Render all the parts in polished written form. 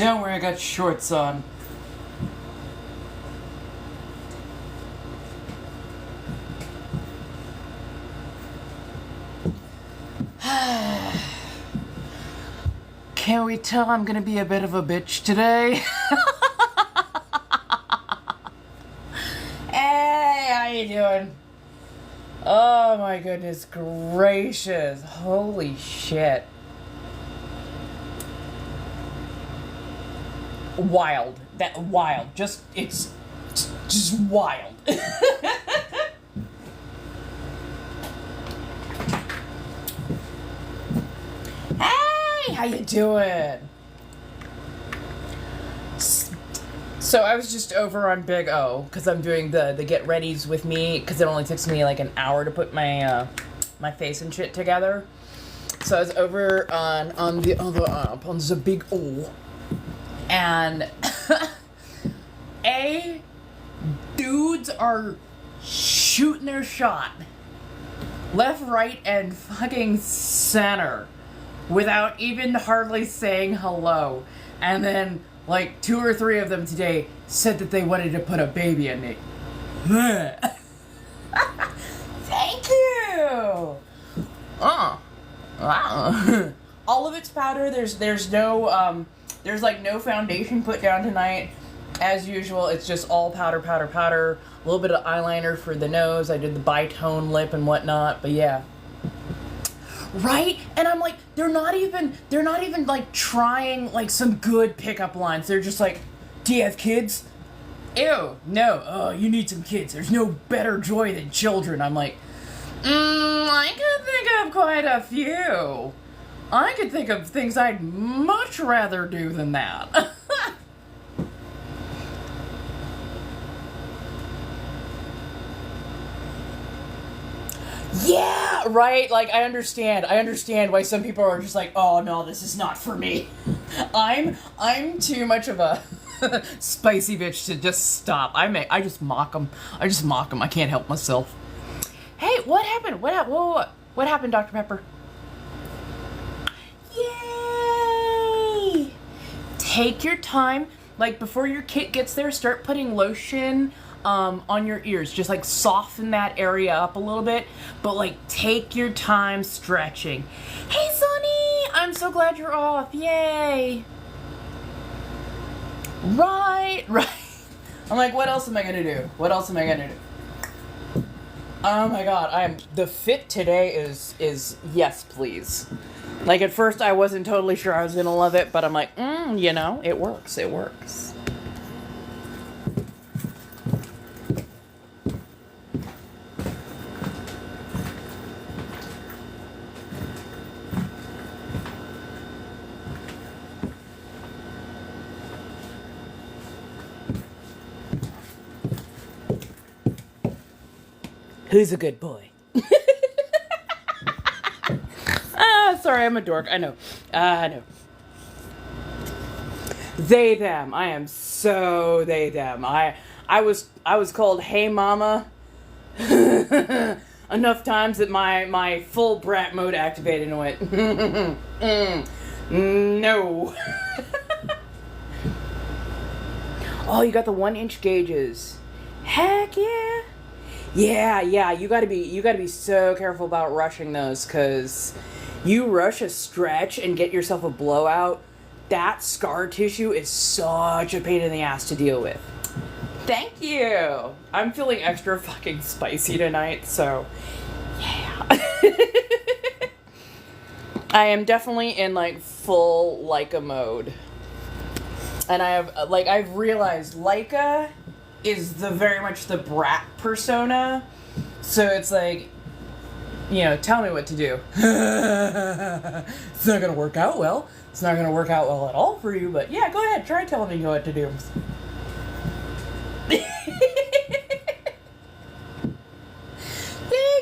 Don't worry, I got shorts on. Can we tell I'm gonna be a bit of a bitch today? Hey, how you doing? Oh my goodness gracious. Holy shit. Wild. Wild. It's just wild. Hey, how you doing? So I was just over on Big O because I'm doing the get readies with me because it only takes me like an hour to put my my face and shit together. So I was over on the other app on the Big O, and dudes are shooting their shot left, right, and fucking center without even hardly saying hello, and then like 2 or 3 of them today said that they wanted to put a baby in me. Thank you. Wow. All of it's powder. There's no there's like no foundation put down tonight. As usual, it's just all powder. A little bit of eyeliner for the nose. I did the bitone lip and whatnot, but yeah. Right? And I'm like, they're not even like trying like some good pickup lines. They're just like, do you have kids? Ew, no. Oh, you need some kids. There's no better joy than children. I'm like, I could think of quite a few. I could think of things I'd much rather do than that. Yeah, right? Like, I understand why some people are just like, oh no, this is not for me. I'm too much of a spicy bitch to just stop. I just mock them. I can't help myself. Hey, what happened? What happened, Dr. Pepper? Yay! Take your time. Like, before your kit gets there, start putting lotion on your ears. Just like soften that area up a little bit, but like take your time stretching. Hey Sonny, I'm so glad you're off. Yay. Right. I'm like, what else am I gonna do? Oh my god, the fit today is yes please. Like at first I wasn't totally sure I was gonna love it, but I'm like, you know, it works. Who's a good boy? Sorry, I'm a dork. I know. I know. They, them. I am so they, them. I was called Hey Mama enough times that my full brat mode activated and went, no. Oh, you got the 1-inch gauges. Heck yeah. Yeah, you gotta be so careful about rushing those, cause you rush a stretch and get yourself a blowout, that scar tissue is such a pain in the ass to deal with. Thank you! I'm feeling extra fucking spicy tonight, so yeah. I am definitely in like full Lyka mode. And I've realized Lyka is very much the brat persona, so it's like, you know, tell me what to do. It's not gonna work out well. It's not gonna work out well at all for you, but yeah, go ahead, try telling me what to do. Thank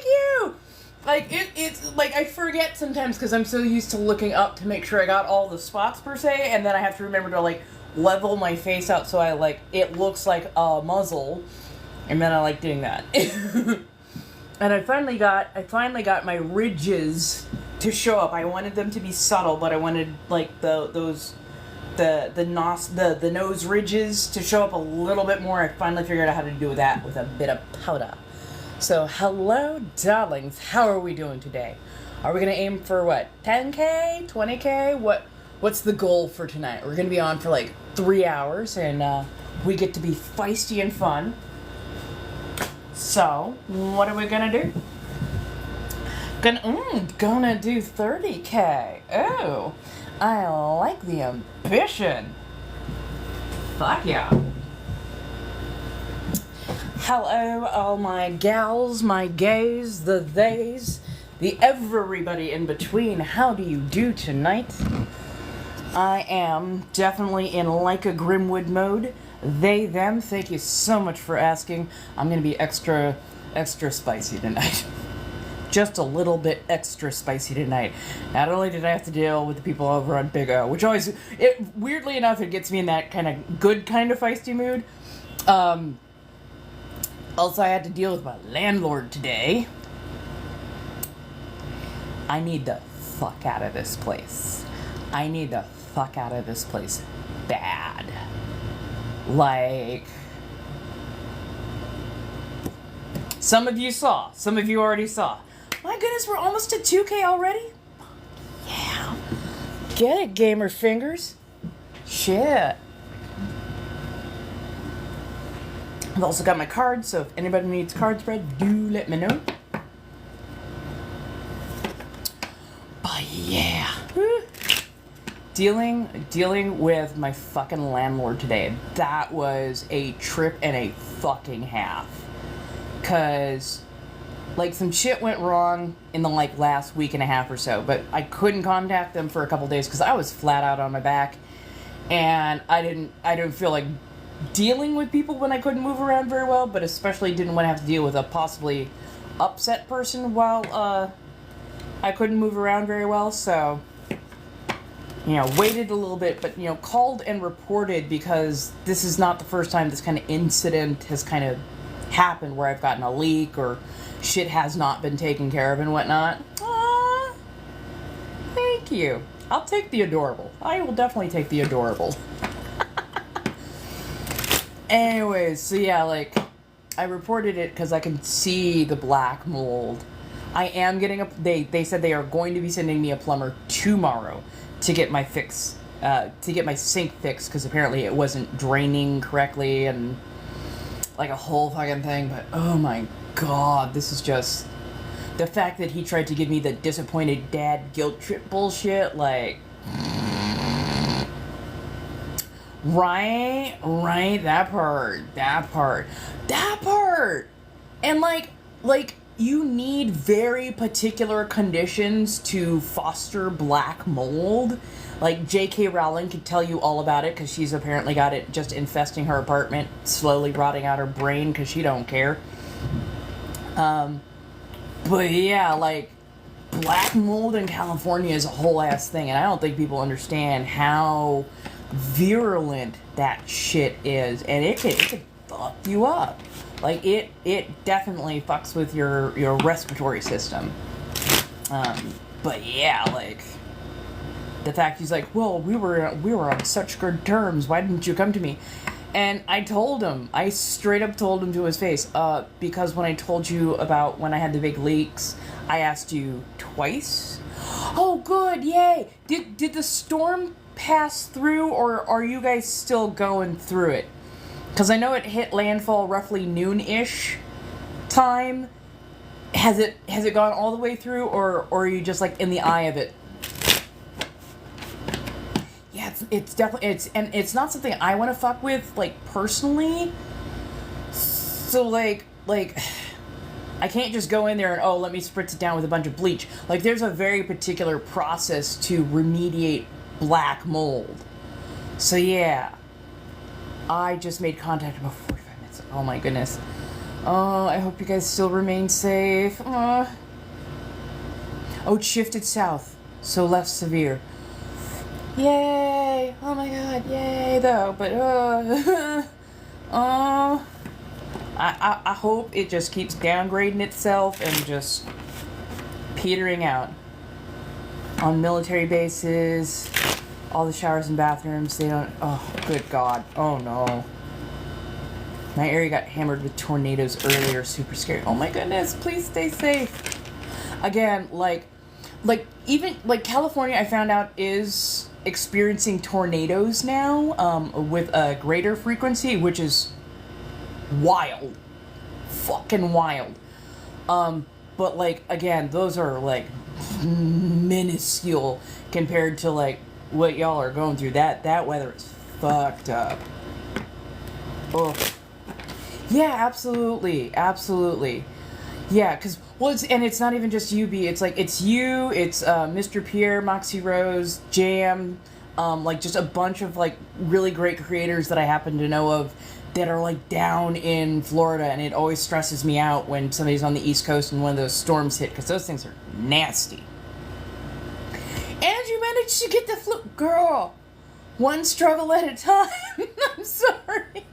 you! Like, it's like, I forget sometimes because I'm so used to looking up to make sure I got all the spots per se, and then I have to remember to like level my face out so I like it looks like a muzzle, and then I like doing that. And I finally got my ridges to show up. I wanted them to be subtle, but I wanted like the the nose ridges to show up a little bit more. I finally figured out how to do that with a bit of powder. So, hello, darlings. How are we doing today? Are we going to aim for what? 10K? 20K? What's the goal for tonight? We're going to be on for like 3 hours, and we get to be feisty and fun. So, what are we going to do? Gonna do 30K. Oh, I like the ambition. Fuck yeah. Hello, all my gals, my gays, the theys, the everybody in between. How do you do tonight? I am definitely in Lyka Grimwood mode. They, them, thank you so much for asking. I'm going to be extra spicy tonight. Just a little bit extra spicy tonight. Not only did I have to deal with the people over on Big O, which always, weirdly enough, it gets me in that kind of good kind of feisty mood. Also, I had to deal with my landlord today. I need the fuck out of this place. I need the fuck out of this place bad. Like, some of you saw. Some of you already saw. My goodness, we're almost at 2K already? Yeah. Get it, gamer fingers. Shit. I've also got my cards, so if anybody needs card spread, do let me know. But yeah. Dealing with my fucking landlord today. That was a trip and a fucking half. 'Cause, like, some shit went wrong in the, like, last week and a half or so. But I couldn't contact them for a couple days because I was flat out on my back. And I didn't feel like dealing with people when I couldn't move around very well, but especially didn't want to have to deal with a possibly upset person while I couldn't move around very well. So, you know, waited a little bit, but, you know, called and reported because this is not the first time this kind of incident has kind of happened where I've gotten a leak or shit has not been taken care of and whatnot. Aww. Thank you. I'll take the adorable. I will definitely take the adorable. Anyways, so yeah, like, I reported it because I can see the black mold. I am getting they said they are going to be sending me a plumber tomorrow to get my fix, to get my sink fixed, because apparently it wasn't draining correctly and like a whole fucking thing. But oh my god, this is just the fact that he tried to give me the disappointed dad guilt trip bullshit, like, right, that part, and like you need very particular conditions to foster black mold. Like, J.K. Rowling could tell you all about it because she's apparently got it just infesting her apartment, slowly rotting out her brain because she don't care. But yeah, like, black mold in California is a whole ass thing, and I don't think people understand how virulent that shit is, and it could fuck you up. Like, it definitely fucks with your respiratory system. But yeah, like, the fact he's like, well, we were on such good terms, why didn't you come to me? And I told him, I straight up told him to his face, because when I told you about when I had the big leaks, I asked you twice. Oh, good, yay! Did the storm pass through, or are you guys still going through it? Because I know it hit landfall roughly noon-ish time. Has it gone all the way through, or are you just like in the eye of it? Yeah, it's definitely, it's not something I want to fuck with, like, personally. So like I can't just go in there and, oh, let me spritz it down with a bunch of bleach. Like, there's a very particular process to remediate black mold. So yeah, I just made contact about 45 minutes. Oh my goodness. Oh, I hope you guys still remain safe. Oh, it shifted south, so less severe. Yay! Oh my god, yay though, but I hope it just keeps downgrading itself and just petering out on military bases, All the showers and bathrooms, they don't... Oh, good God. Oh, no. My area got hammered with tornadoes earlier. Super scary. Oh, my goodness. Please stay safe. Again, even California, I found out, is experiencing tornadoes now with a greater frequency, which is wild. Fucking wild. But, again, those are, minuscule compared to, what y'all are going through. That weather is fucked up. Ugh. Yeah, absolutely. Absolutely. Yeah, because, it's not even just you, B. It's you, it's Mr. Pierre, Moxie Rose, Jam, just a bunch of, really great creators that I happen to know of that are, down in Florida, and it always stresses me out when somebody's on the East Coast and one of those storms hit, because those things are nasty. And you managed to get the flu... Girl, one struggle at a time. I'm sorry.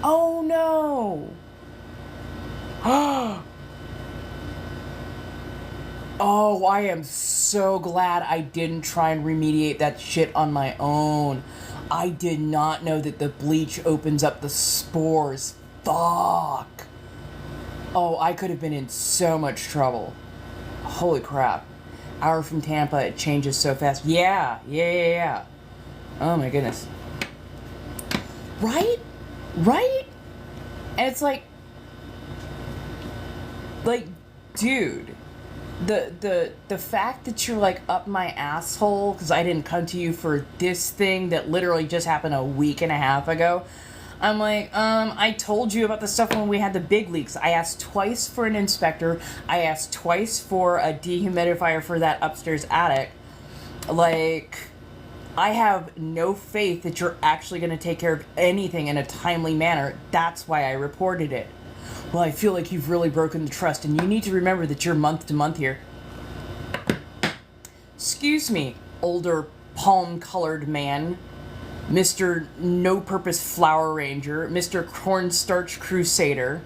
Oh, no. Oh, I am so glad I didn't try and remediate that shit on my own. I did not know that the bleach opens up the spores. Fuck. Oh, I could have been in so much trouble. Holy crap. Hour from Tampa, it changes so fast. Yeah. Oh my goodness. Right? And it's dude, the fact that you're up my asshole because I didn't come to you for this thing that literally just happened a week and a half ago. I'm I told you about the stuff when we had the big leaks. I asked twice for an inspector. I asked twice for a dehumidifier for that upstairs attic. I have no faith that you're actually going to take care of anything in a timely manner. That's why I reported it. Well, I feel like you've really broken the trust, and you need to remember that you're month to month here. Excuse me, older palm-colored man. Mr. No-Purpose Flower Ranger. Mr. Cornstarch Crusader.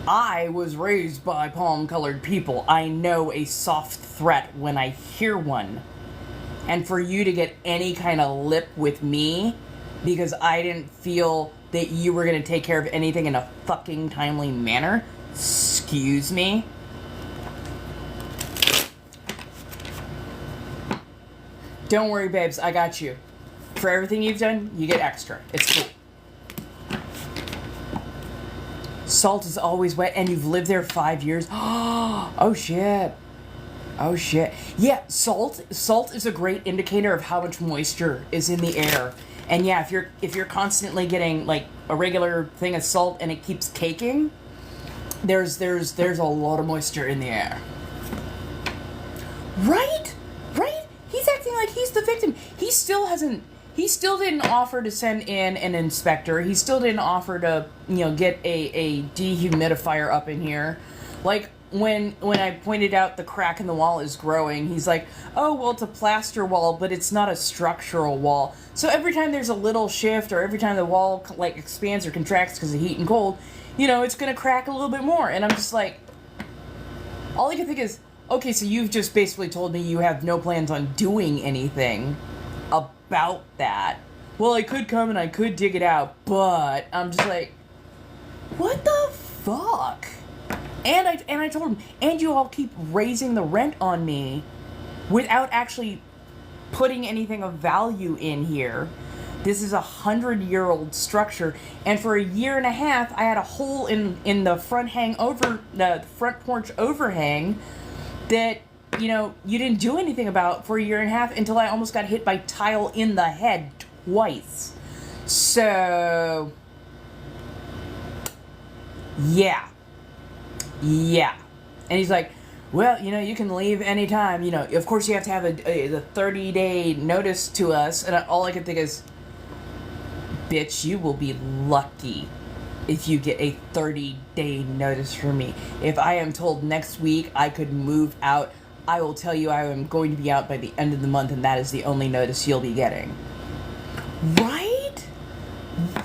I was raised by palm-colored people. I know a soft threat when I hear one. And for you to get any kind of lip with me because I didn't feel that you were going to take care of anything in a fucking timely manner? Excuse me? Don't worry, babes. I got you. For everything you've done, you get extra. It's cool. Salt is always wet, and you've lived there 5 years. Oh, shit. Oh, shit. Yeah, salt is a great indicator of how much moisture is in the air. And yeah, if you're constantly getting a regular thing of salt and it keeps caking, there's a lot of moisture in the air. Right? He's acting like he's the victim. He still didn't offer to send in an inspector. He still didn't offer to, get a dehumidifier up in here. When I pointed out the crack in the wall is growing, he's like, oh, well, it's a plaster wall, but it's not a structural wall. So every time there's a little shift or every time the wall, expands or contracts because of heat and cold, it's going to crack a little bit more. And I'm just all I can think is, okay, so you've just basically told me you have no plans on doing anything about that. Well, I could come and I could dig it out, but I'm just what the fuck? And I told him, and you all keep raising the rent on me without actually putting anything of value in here. This is a 100-year-old structure, and for a year and a half, I had a hole in the the front porch overhang that, you didn't do anything about for a year and a half until I almost got hit by tile in the head twice. So, yeah. And he's like, well, you can leave anytime. Of course you have to have the 30-day notice to us. And all I can think is, bitch, you will be lucky if you get a 30-day notice from me. If I am told next week I could move out, I will tell you I am going to be out by the end of the month, and that is the only notice you'll be getting. Right?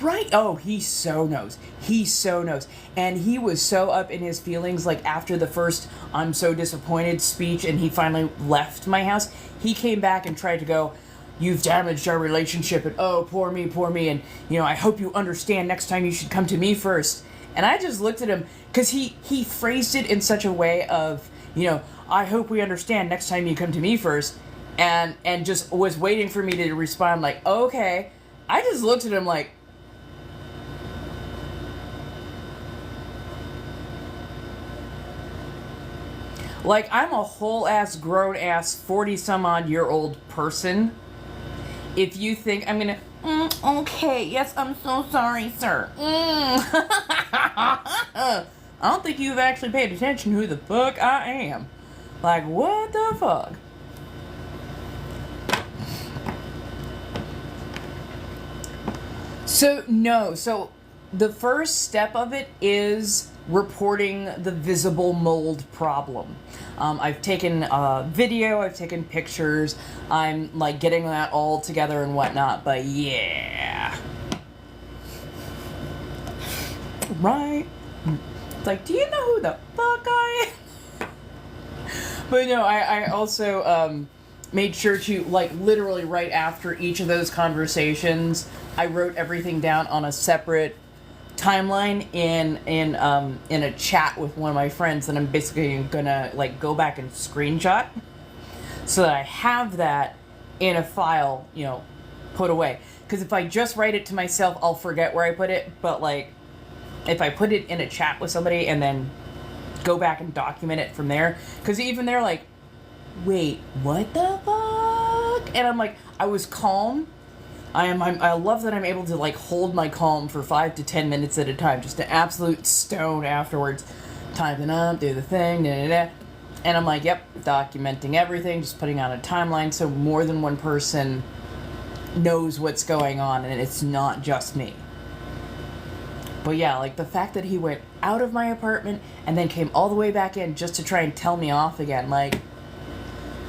Right. Oh, he so knows. He so knows. And he was so up in his feelings, like after the first "I'm so disappointed" speech and he finally left my house, he came back and tried to go, "You've damaged our relationship," and "Oh, poor me," and, you know, "I hope you understand next time you should come to me first." And I just looked at him, because he phrased it in such a way of, you know, "I hope we understand next time you come to me first," and just was waiting for me to respond like, "Okay." I just looked at him like, I'm a whole ass, grown ass, 40 some odd year old person. If you think I'm gonna, okay, yes, I'm so sorry, sir. I don't think you've actually paid attention who the fuck I am. Like, what the fuck? So the first step of it is reporting the visible mold problem. I've taken video, I've taken pictures, I'm like getting that all together and whatnot, but yeah. Right? It's like, do you know who the fuck I am? But no, I also made sure to, like, literally right after each of those conversations, I wrote everything down on a separate timeline in a chat with one of my friends that I'm basically gonna, like, go back and screenshot so that I have that in a file, you know, put away. Because if I just write it to myself, I'll forget where I put it. But, like, if I put it in a chat with somebody and then go back and document it from there, because even they're like, "Wait, what the fuck?" And I'm like, I was calm. I love that I'm able to, like, hold my calm for 5 to 10 minutes at a time, just an absolute stone afterwards, typing up, do the thing, da-da-da. And I'm like, yep, documenting everything, just putting on a timeline so more than one person knows what's going on and it's not just me. But yeah, like, the fact that he went out of my apartment and then came all the way back in just to try and tell me off again, like,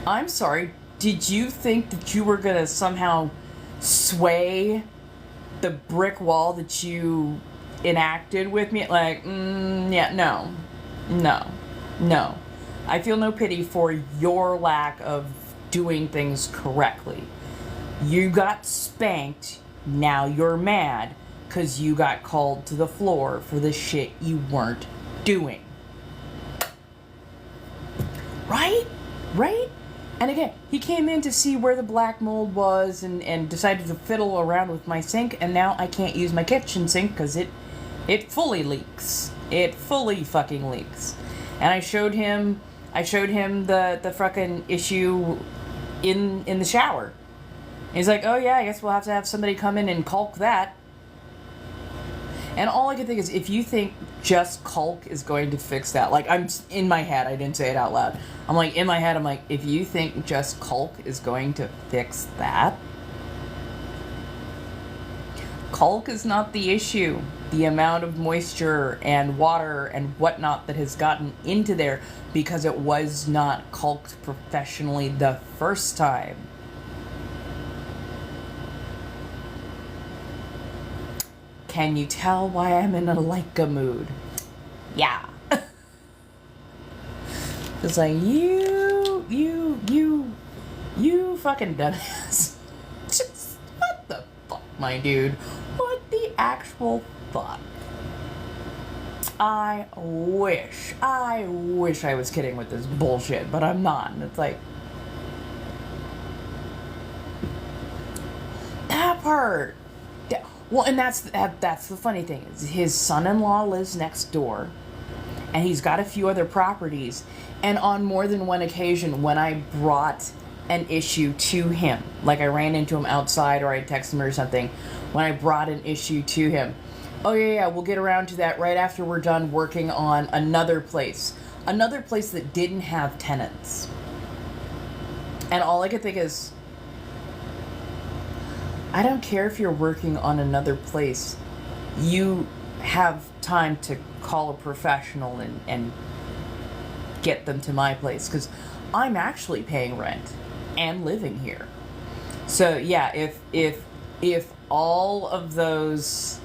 I'm sorry, did you think that you were gonna somehow sway the brick wall that you enacted with me? Like, yeah, no. I feel no pity for your lack of doing things correctly. You got spanked, now you're mad because you got called to the floor for the shit you weren't doing. Right? And again, he came in to see where the black mold was and decided to fiddle around with my sink, and now I can't use my kitchen sink because it fully leaks. It fully fucking leaks. And I showed him the fucking issue in the shower. He's like, "Oh yeah, I guess we'll have to have somebody come in and caulk that." And all I can think is, if you think just caulk is going to fix that, like, I'm in my head, I didn't say it out loud. I'm like, in my head, I'm like, if you think just caulk is going to fix that, caulk is not the issue. The amount of moisture and water and whatnot that has gotten into there because it was not caulked professionally the first time. Can you tell why I'm in a Lyka mood? Yeah. It's like, you fucking dumbass. Just, what the fuck, my dude? What the actual fuck? I wish I was kidding with this bullshit, but I'm not. And it's like, that part. Well, and that's the funny thing, is his son-in-law lives next door, and he's got a few other properties, and on more than one occasion when I brought an issue to him, like I ran into him outside or I texted him or something, when I brought an issue to him, "Oh yeah, we'll get around to that right after we're done working on another place that didn't have tenants." And all I could think is, I don't care if you're working on another place. You have time to call a professional and get them to my place, because I'm actually paying rent and living here. So yeah, if all of those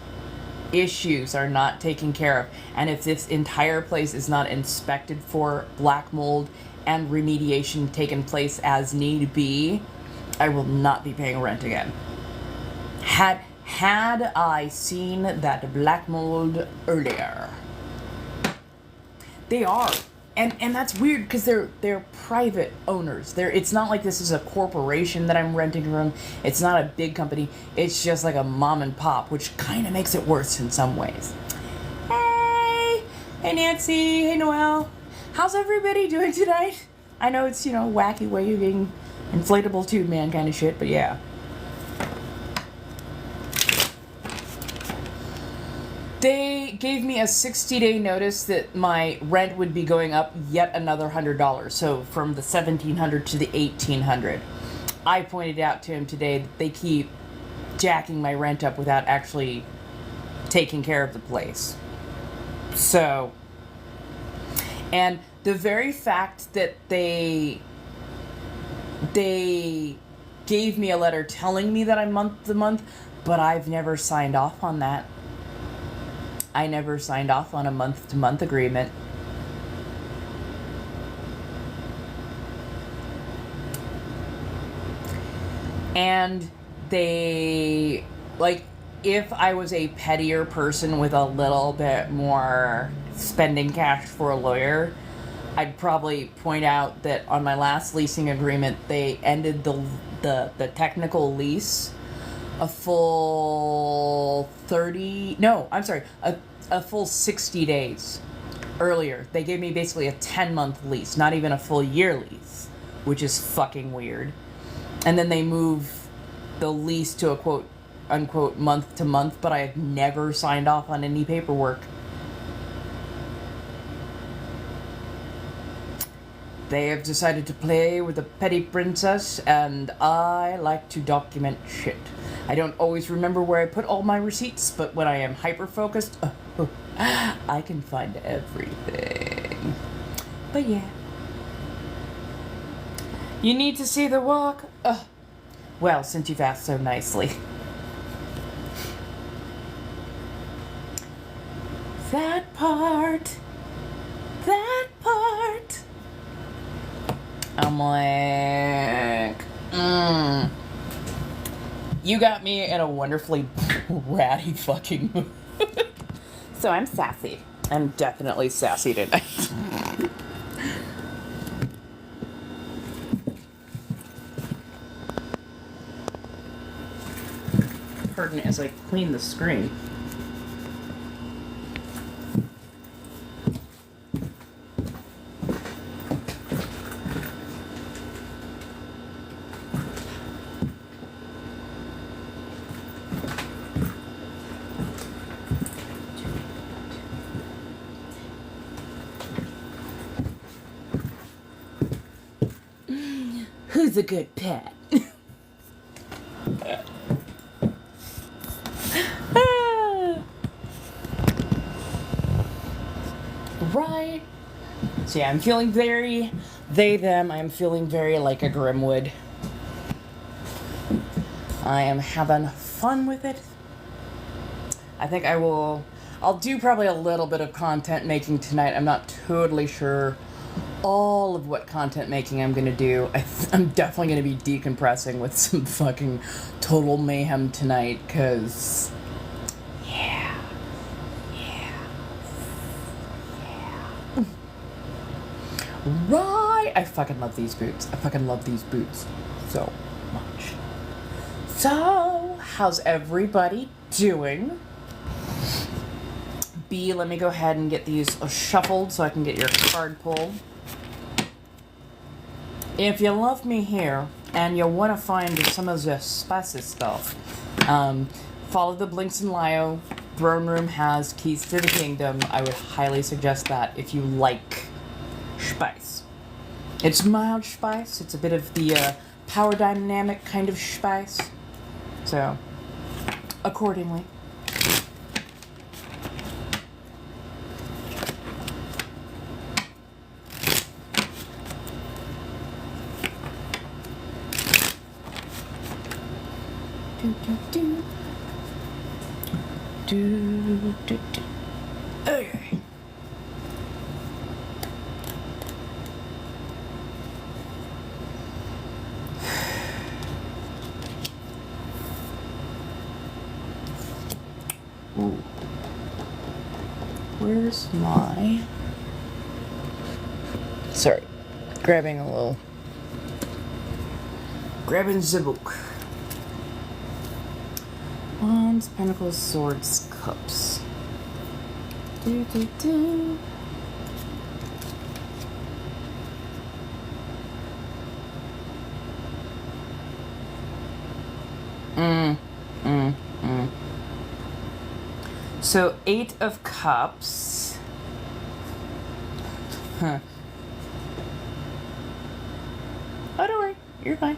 issues are not taken care of, and if this entire place is not inspected for black mold and remediation taken place as need be, I will not be paying rent again. Had I seen that black mold earlier. They are. And that's weird because they're private owners. It's not like this is a corporation that I'm renting from. It's not a big company. It's just like a mom and pop, which kind of makes it worse in some ways. Hey Nancy, hey Noelle. How's everybody doing tonight? I know it's, wacky waving, inflatable tube man kind of shit, but yeah. They gave me a 60-day notice that my rent would be going up yet another $100. So from the $1,700 to the $1,800. I pointed out to him today that they keep jacking my rent up without actually taking care of the place. So, and the very fact that they gave me a letter telling me that I'm month to month, but I've never signed off on that. I never signed off on a month-to-month agreement. And they, if I was a pettier person with a little bit more spending cash for a lawyer, I'd probably point out that on my last leasing agreement, they ended the technical lease a full a full 60 days earlier. They gave me basically a 10-month lease, not even a full year lease, which is fucking weird. And then they move the lease to a quote unquote month to month, but I have never signed off on any paperwork. They have decided to play with the petty princess, and I like to document shit. I don't always remember where I put all my receipts, but when I am hyper-focused, I can find everything. But yeah. You need to see the walk? Well, since you've asked so nicely. That part. I'm like, You got me in a wonderfully ratty fucking mood. So I'm sassy. I'm definitely sassy tonight. Pardon as I clean the screen. Who's a good pet? Right. So yeah, I'm feeling very them. I'm feeling very like a Grimwood. I am having fun with it. I think I'll do probably a little bit of content making tonight. I'm not totally sure all of what content making I'm gonna do. I'm definitely gonna be decompressing with some fucking total mayhem tonight, cause yeah. Right, I fucking love these boots. So much. So, how's everybody doing? B, let me go ahead and get these shuffled so I can get your card pulled. If you love me here and you want to find some of the spicy stuff, follow the Blinks and Lio. Throne Room has Keys to the Kingdom. I would highly suggest that if you like spice. It's mild spice. It's a bit of the power dynamic kind of spice. So, accordingly. Okay. Ooh. Where's my... Sorry. Grabbing the book. Wands, Pentacles, Swords, Cups. Do, do, do. So, 8 of Cups. Huh. Oh, don't worry. You're fine.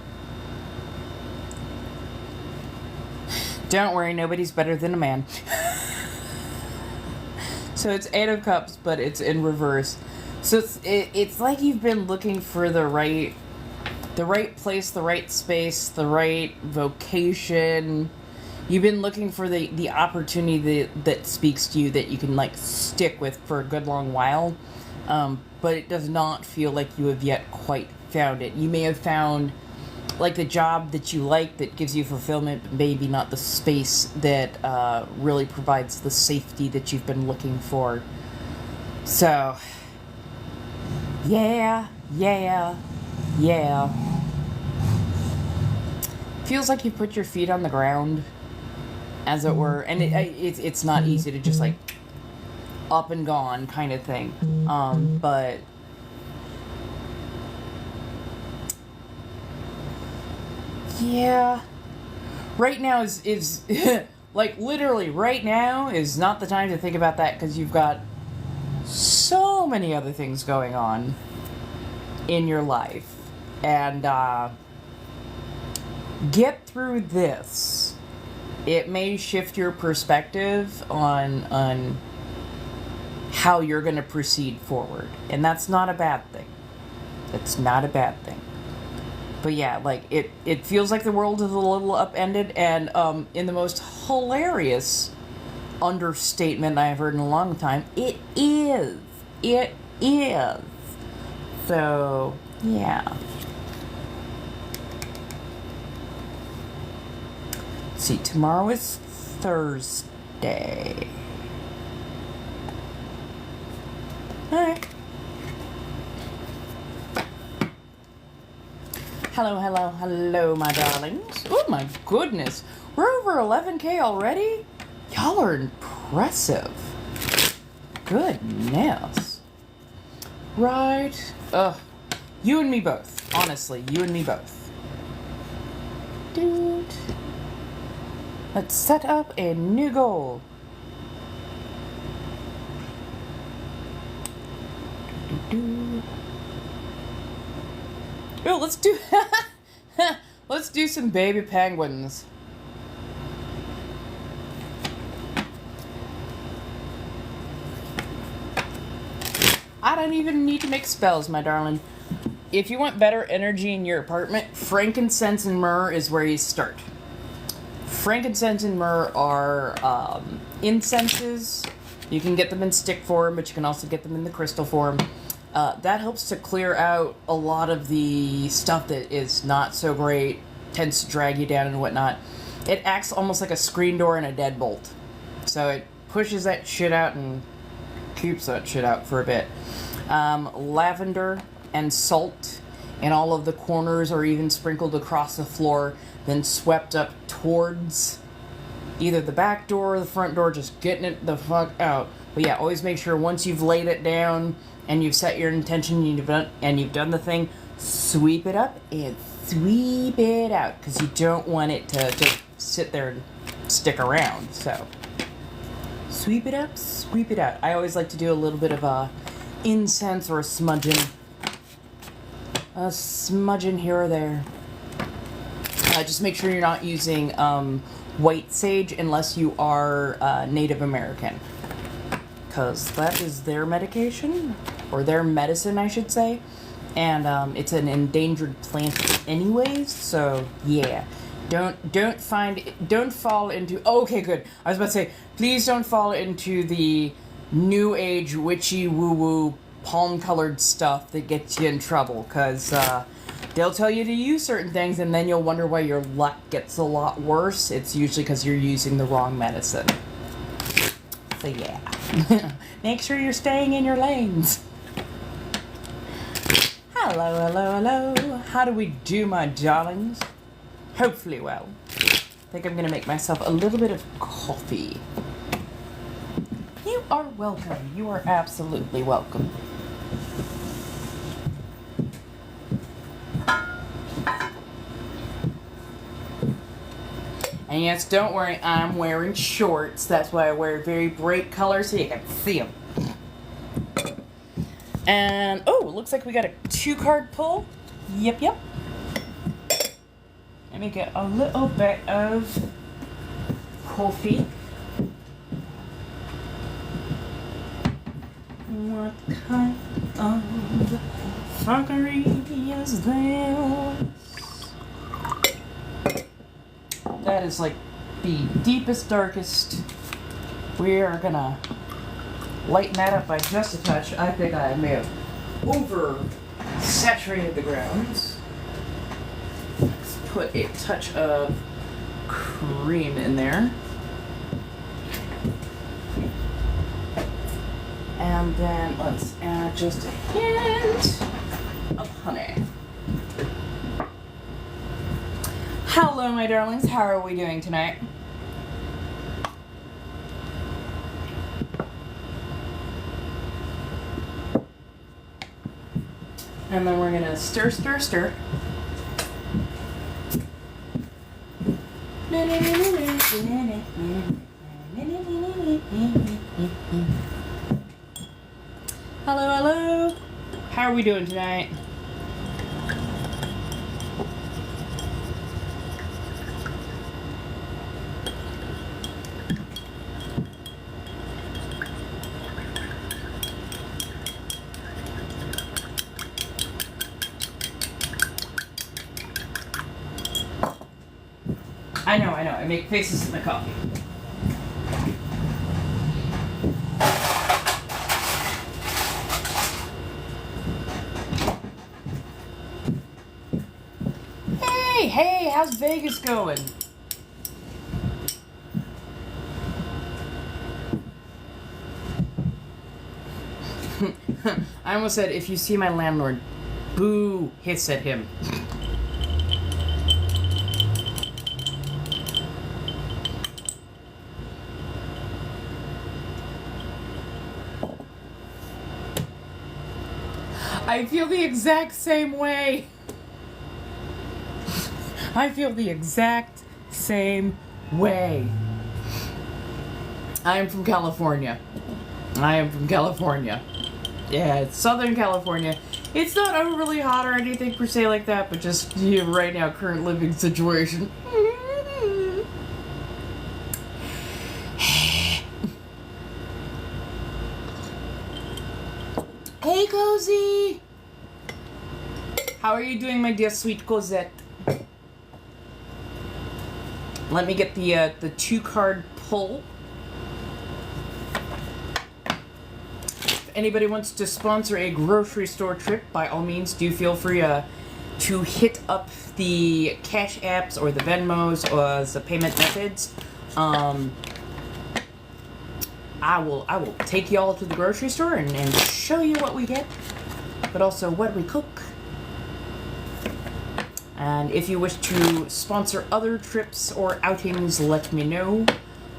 Don't worry. Nobody's better than a man. So, it's 8 of Cups, but it's in reverse. So, it's like you've been looking for the right place, the right space, the right vocation. You've been looking for the opportunity that speaks to you, that you can, like, stick with for a good long while. But it does not feel like you have yet quite found it. You may have found, like, the job that you like that gives you fulfillment, but maybe not the space that really provides the safety that you've been looking for. So, yeah. Feels like you put your feet on the ground, as it were, and it's not easy to just, like, up and gone kind of thing. But yeah, right now is like, literally right now is not the time to think about that, because you've got so many other things going on in your life. And get through this. It may shift your perspective on how you're going to proceed forward. And that's not a bad thing. It's not a bad thing. But yeah, like, it feels like the world is a little upended, and in the most hilarious understatement I've heard in a long time, it is. It is. So, yeah. Let's see, tomorrow is Thursday. Alright. Hello, my darlings. Oh my goodness. We're over 11K already? Y'all are impressive. Goodness. Right. Ugh. You and me both. Honestly, you and me both. Dude. Let's set up a new goal. Oh, let's do some baby penguins. I don't even need to make spells, my darling. If you want better energy in your apartment, frankincense and myrrh is where you start. Frankincense and myrrh are incenses. You can get them in stick form, but you can also get them in the crystal form. That helps to clear out a lot of the stuff that is not so great, tends to drag you down and whatnot. It acts almost like a screen door and a deadbolt. So it pushes that shit out and keeps that shit out for a bit. Lavender and salt in all of the corners, or even sprinkled across the floor, then swept up towards either the back door or the front door, just getting it the fuck out. But yeah, always make sure once you've laid it down and you've set your intention and you've done the thing, sweep it up and sweep it out, because you don't want it to just sit there and stick around. So sweep it up, sweep it out. I always like to do a little bit of incense or a smudging here or there. Just make sure you're not using white sage unless you are Native American, because that is their medication, or their medicine, I should say, and it's an endangered plant anyways, so yeah, Don't fall into. Oh, okay, good. I was about to say, please don't fall into the new age witchy woo woo palm colored stuff that gets you in trouble, because they'll tell you to use certain things, and then you'll wonder why your luck gets a lot worse. It's usually because you're using the wrong medicine. So yeah, make sure you're staying in your lanes. Hello, hello, hello. How do we do, my darlings? Hopefully well. I think I'm going to make myself a little bit of coffee. You are welcome. You are absolutely welcome. And yes, don't worry, I'm wearing shorts. That's why I wear very bright colors so you can see them. And, oh, looks like we got a 2-card pull. Yep. Let me get a little bit of coffee. What kind of fuckery is this? That is like the deepest, darkest. We are gonna lighten that up by just a touch. I think I may have over-saturated the grounds. Let's put a touch of cream in there. And then let's add just a hint of honey. Hello, my darlings. How are we doing tonight? And then we're gonna stir. Hello. How are we doing tonight? I know. I make faces in the coffee. Hey, how's Vegas going? I almost said, if you see my landlord, boo, hiss at him. I feel the exact same way. I feel the exact same way. I am from California. Yeah, it's Southern California. It's not overly hot or anything per se like that, but just right now, current living situation. Hey, Cozy! How are you doing, my dear sweet Cosette? Let me get the 2-card pull. If anybody wants to sponsor a grocery store trip, by all means, do feel free to hit up the Cash Apps or the Venmos or the payment methods. I will take y'all to the grocery store and show you what we get, but also what we cook. And if you wish to sponsor other trips or outings, let me know.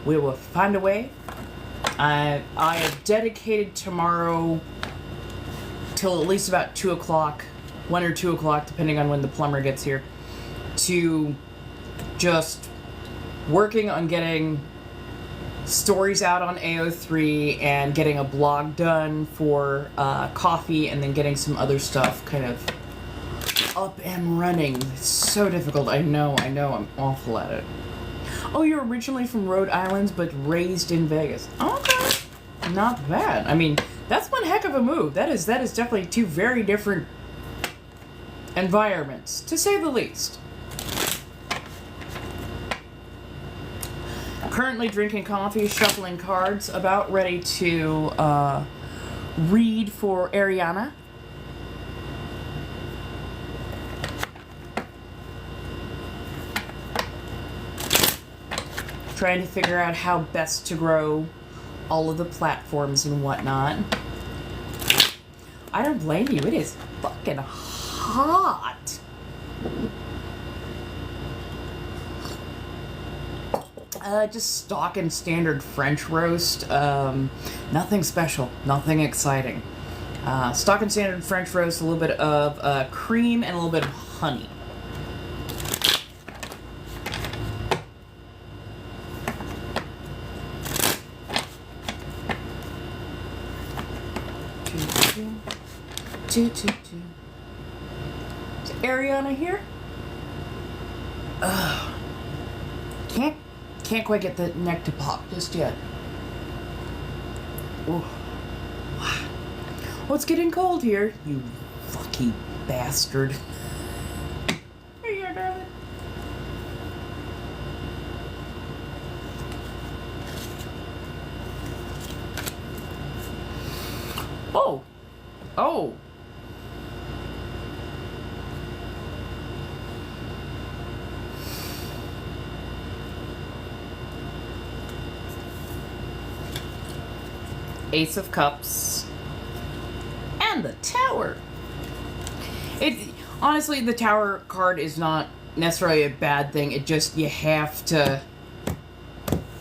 We will find a way. I have dedicated tomorrow till at least about 2 o'clock, 1 or 2 o'clock, depending on when the plumber gets here, to just working on getting stories out on AO3 and getting a blog done for coffee, and then getting some other stuff kind of up and running. It's so difficult. I know, I'm awful at it. Oh, you're originally from Rhode Island, but raised in Vegas. Okay. Not bad. I mean, that's one heck of a move. That is definitely 2 very different environments, to say the least. Currently drinking coffee, shuffling cards, about ready to read for Ariana. Trying to figure out how best to grow all of the platforms and whatnot. I don't blame you. It is fucking hot. Just stock and standard French roast. Nothing special. Nothing exciting. Stock and standard French roast, a little bit of cream and a little bit of honey. Two. Is Ariana here? Can't quite get the neck to pop just yet. Ooh. Oh, it's getting cold here, you lucky bastard. Here you are, darling. Oh. Ace of Cups. And the Tower. Honestly, the Tower card is not necessarily a bad thing. It just, you have to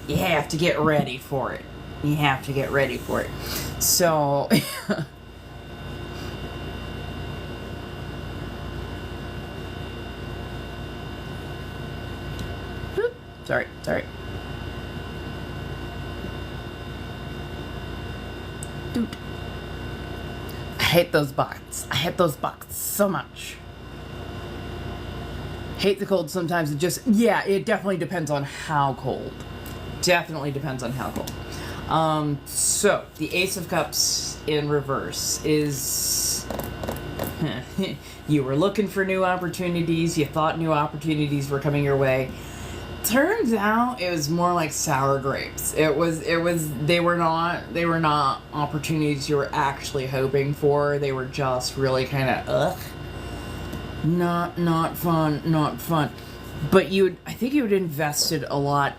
get ready for it. You have to get ready for it. So... Sorry. Dude. I hate those box. I hate those box so much. Hate the cold sometimes. It definitely depends on how cold. Definitely depends on how cold. So, the Ace of Cups in reverse is... You were looking for new opportunities. You thought new opportunities were coming your way. Turns out it was more like sour grapes. They were not opportunities you were actually hoping for. They were just really kind of not fun. But I think you had invested a lot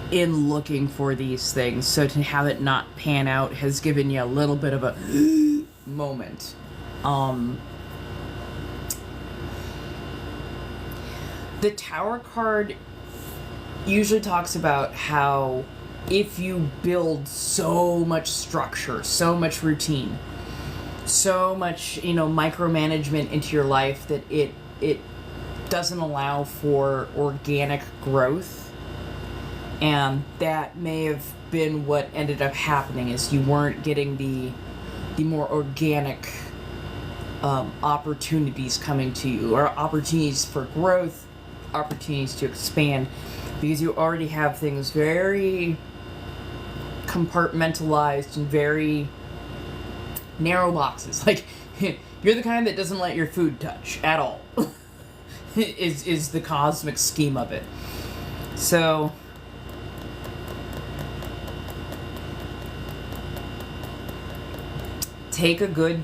in looking for these things, so to have it not pan out has given you a little bit of a moment. The Tower card usually talks about how if you build so much structure, so much routine, so much, micromanagement into your life that it doesn't allow for organic growth. And that may have been what ended up happening, is you weren't getting the more organic opportunities coming to you, or opportunities for growth, opportunities to expand, because you already have things very compartmentalized and very narrow boxes. Like, you're the kind that doesn't let your food touch at all. is the cosmic scheme of it. So take a good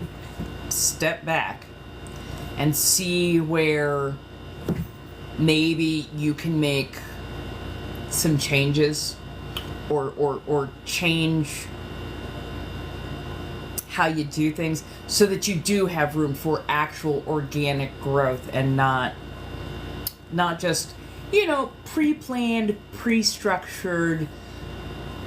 step back and see where maybe you can make some changes or change how you do things so that you do have room for actual organic growth and not just, pre-planned, pre-structured,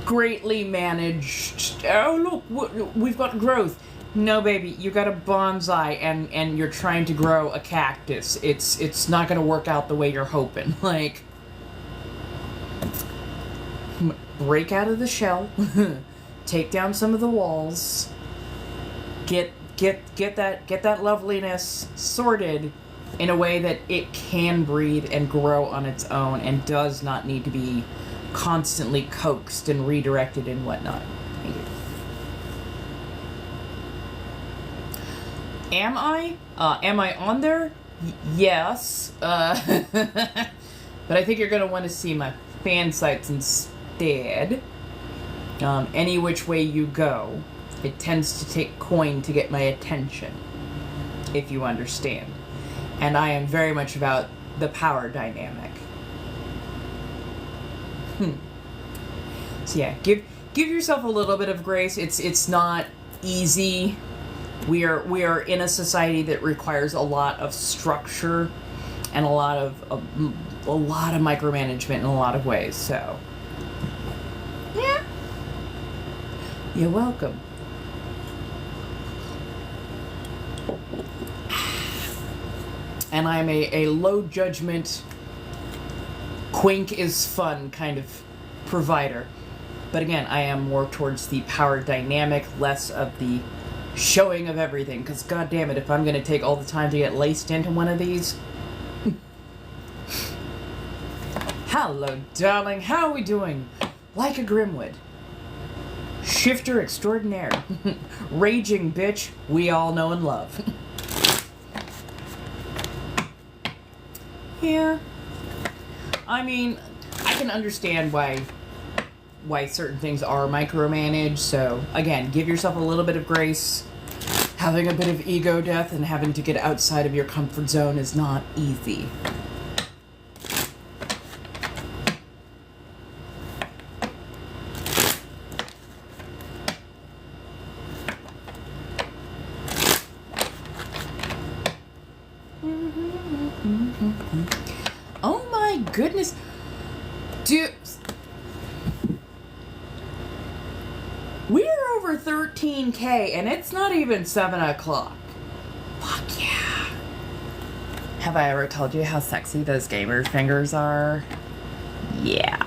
greatly managed, oh look, we've got growth. No, baby, you got a bonsai and you're trying to grow a cactus. It's not going to work out the way you're hoping. Like, break out of the shell, take down some of the walls, get that loveliness sorted in a way that it can breathe and grow on its own and does not need to be constantly coaxed and redirected and whatnot. Thank you. Am I on there? Yes. But But I think you're going to want to see my fan sites instead. Any which way you go, it tends to take coin to get my attention, if you understand. And I am very much about the power dynamic. So yeah, give yourself a little bit of grace. It's not easy. We are in a society that requires a lot of structure and a lot of micromanagement in a lot of ways. So yeah, you're welcome. And I'm a low judgment, quink is fun kind of provider. But again, I am more towards the power dynamic, less of the showing of everything. Because god damn it, if I'm going to take all the time to get laced into one of these. Hello, darling. How are we doing? Lyka Grimwood. Shifter extraordinaire. Raging bitch we all know and love. Yeah. I mean, I can understand why certain things are micromanaged, so again, give yourself a little bit of grace. Having a bit of ego death and having to get outside of your comfort zone is not easy. Oh my goodness. Dude. We're over 13K and it's not even 7 o'clock. Fuck yeah. Have I ever told you how sexy those gamer fingers are? Yeah.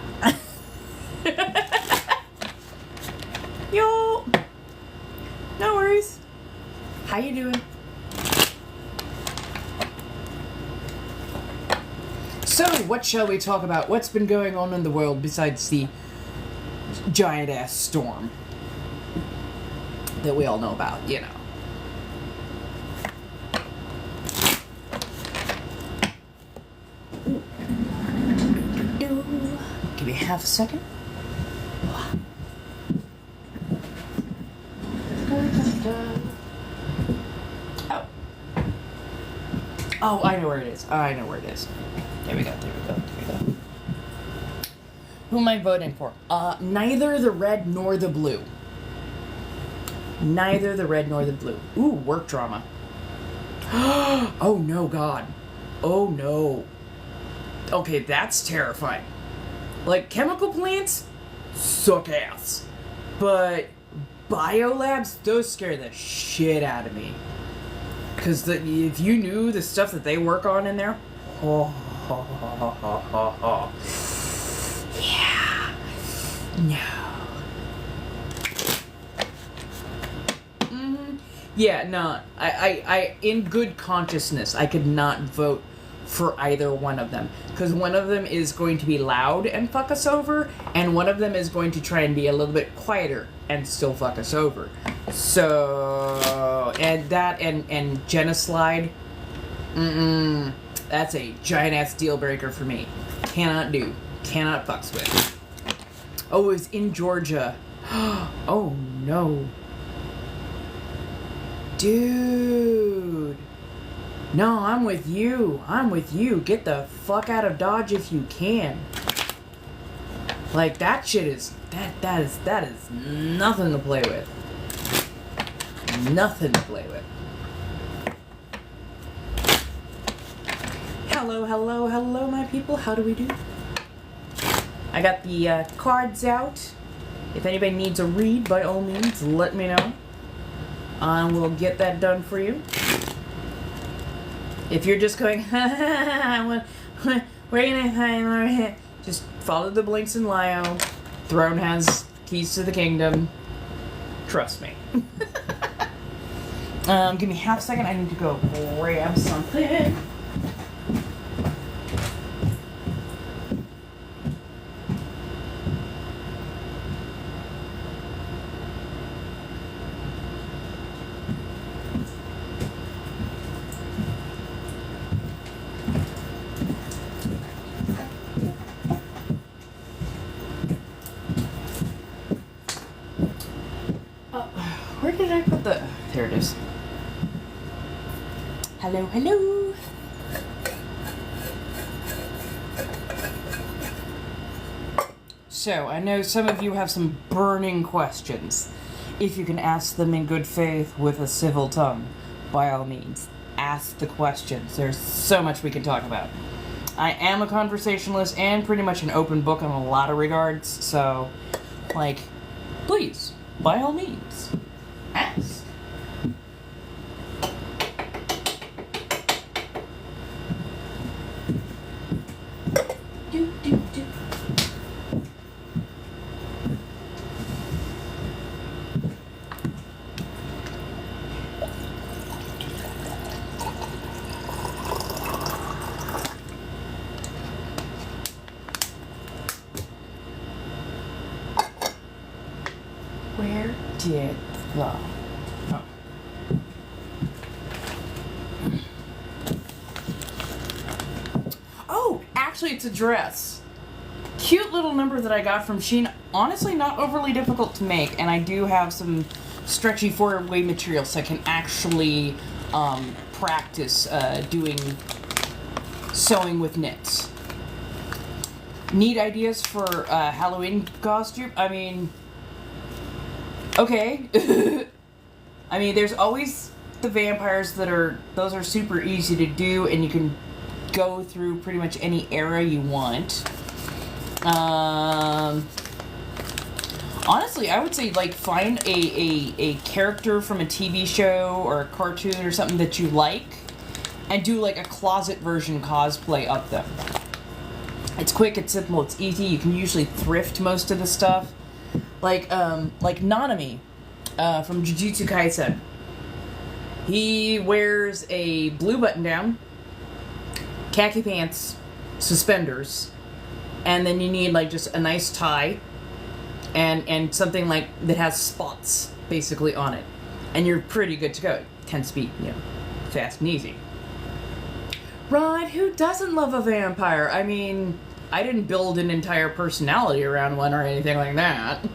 Yo. No worries. How you doing? So, what shall we talk about? What's been going on in the world besides the giant-ass storm that we all know about, you know? Give me half a second. Oh. Oh, I know where it is. I know where it is. There we go, there we go, there we go. Who am I voting for? Neither the red nor the blue. Neither the red nor the blue. Ooh, work drama. Oh no, God. Oh no. Okay, that's terrifying. Like, chemical plants suck ass. But biolabs, those scare the shit out of me. Because if you knew the stuff that they work on in there, yeah. No. Yeah, no. I in good consciousness, I could not vote for either one of them. Because one of them is going to be loud and fuck us over, and one of them is going to try and be a little bit quieter and still fuck us over. So, and that and genocide, that's a giant-ass deal breaker for me. Cannot do. Cannot fucks with. Oh, it's in Georgia. Oh, no. Dude. No, I'm with you. I'm with you. Get the fuck out of Dodge if you can. Like, that shit is... That is nothing to play with. Nothing to play with. Hello, hello, hello, my people. How do we do? I got the cards out. If anybody needs a read, by all means, let me know. I will get that done for you. If you're just going, we're gonna just follow the blinks in Lio. Throne has keys to the kingdom. Trust me. Give me half a second. I need to go grab something. There it is. Hello, hello. So, I know some of you have some burning questions. If you can ask them in good faith with a civil tongue, by all means, ask the questions. There's so much we can talk about. I am a conversationalist and pretty much an open book in a lot of regards, so, like, please, by all means, ask. Where did the... Oh, actually it's a dress. Cute little number that I got from Shein. Honestly, not overly difficult to make, and I do have some stretchy four-way material so I can actually practice doing sewing with knits. Need ideas for Halloween costume? I mean... Okay. I mean, there's always the vampires those are super easy to do, and you can go through pretty much any era you want. Honestly, I would say, like, find a character from a TV show or a cartoon or something that you like, and do, like, a closet version cosplay of them. It's quick, it's simple, it's easy. You can usually thrift most of the stuff. Like Nanami from Jujutsu Kaisen. He wears a blue button-down, khaki pants, suspenders, and then you need, like, just a nice tie and something, like, that has spots, basically, on it. And you're pretty good to go. It tends to be, you know, fast and easy. Right, who doesn't love a vampire? I mean, I didn't build an entire personality around one or anything like that.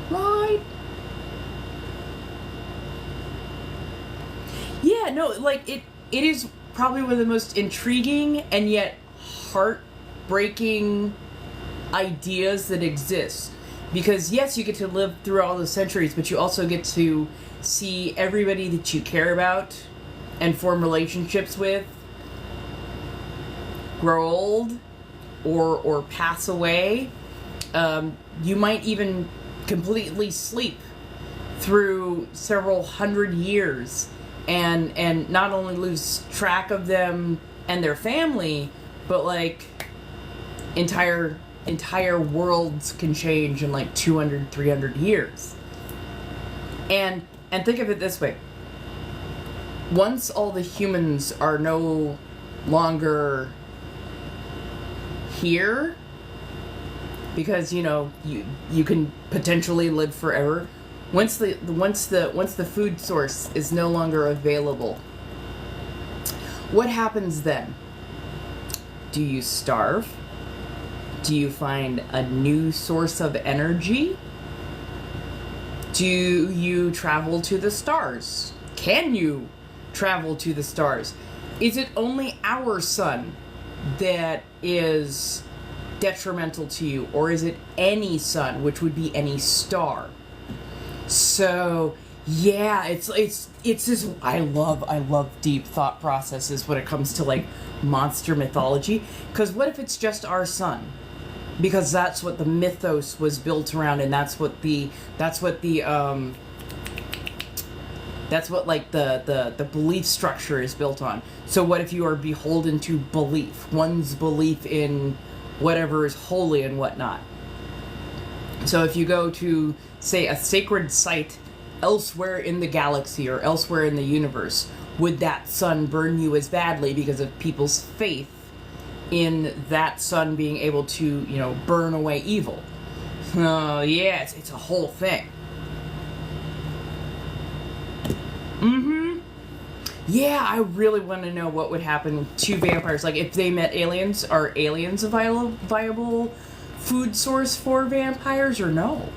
Right? Yeah, no, like, it is probably one of the most intriguing and yet heartbreaking ideas that exist. Because, yes, you get to live through all the centuries, but you also get to see everybody that you care about and form relationships with grow old or pass away. You might even completely sleep through several hundred years and not only lose track of them and their family, but, like, entire worlds can change in, like, 200, 300 years. And think of it this way. Once all the humans are no longer here, because, you know, you can potentially live forever. Once the food source is no longer available, what happens then? Do you starve? Do you find a new source of energy? Do you travel to the stars? Can you travel to the stars? Is it only our sun that is detrimental to you, or is it any sun, which would be any star? So yeah, it's this. I love deep thought processes when it comes to, like, monster mythology. Because what if it's just our sun? Because that's what the mythos was built around, and that's what like the belief structure is built on. So what if you are beholden to belief, one's belief in whatever is holy and whatnot? So if you go to, say, a sacred site elsewhere in the galaxy or elsewhere in the universe, would that sun burn you as badly because of people's faith in that sun being able to, you know, burn away evil? Oh, yeah, it's a whole thing. Yeah, I really want to know what would happen to vampires. Like, if they met aliens, are aliens a viable food source for vampires, or no?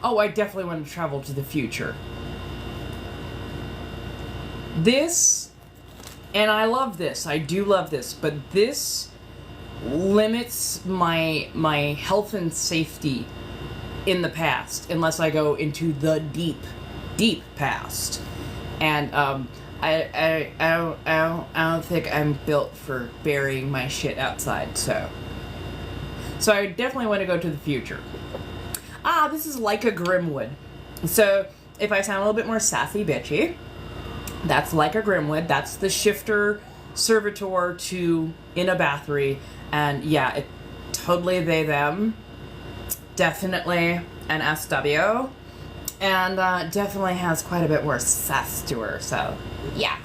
Oh, I definitely want to travel to the future. This, and I love this, I do love this, but this limits my health and safety in the past, unless I go into the deep past. And I don't think I'm built for burying my shit outside, so I definitely want to go to the future. This is Lyka Grimwood. So if I sound a little bit more sassy bitchy, that's Lyka Grimwood. That's the shifter servitor to Inna Bathory. And yeah, it totally they them. Definitely an SW. And definitely has quite a bit more sass to her, so yeah.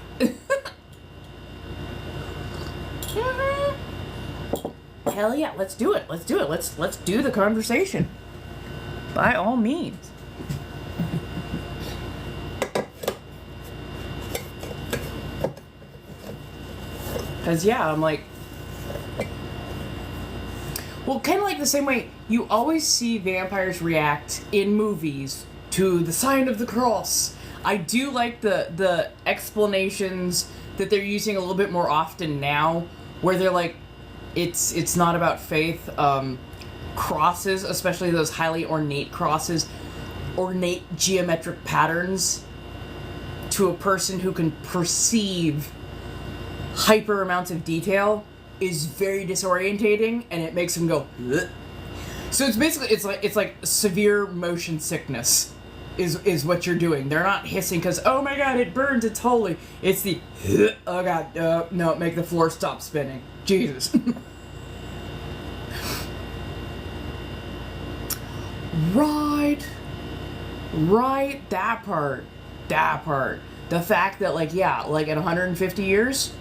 Hell yeah, let's do it. Let's do it. Let's do the conversation. By all means. Cause yeah, I'm like, well, kind of like the same way you always see vampires react in movies to the sign of the cross. I do like the explanations that they're using a little bit more often now, where they're like, it's not about faith. Crosses, especially those highly ornate crosses, ornate geometric patterns, to a person who can perceive hyper amounts of detail is very disorientating, and it makes them go ugh. So it's basically it's like severe motion sickness is what you're doing. They're not hissing because oh my god it burns, it's holy. It's the ugh, oh god no, make the floor stop spinning, Jesus. Right, that part. The fact that, like, yeah, like in 150 years,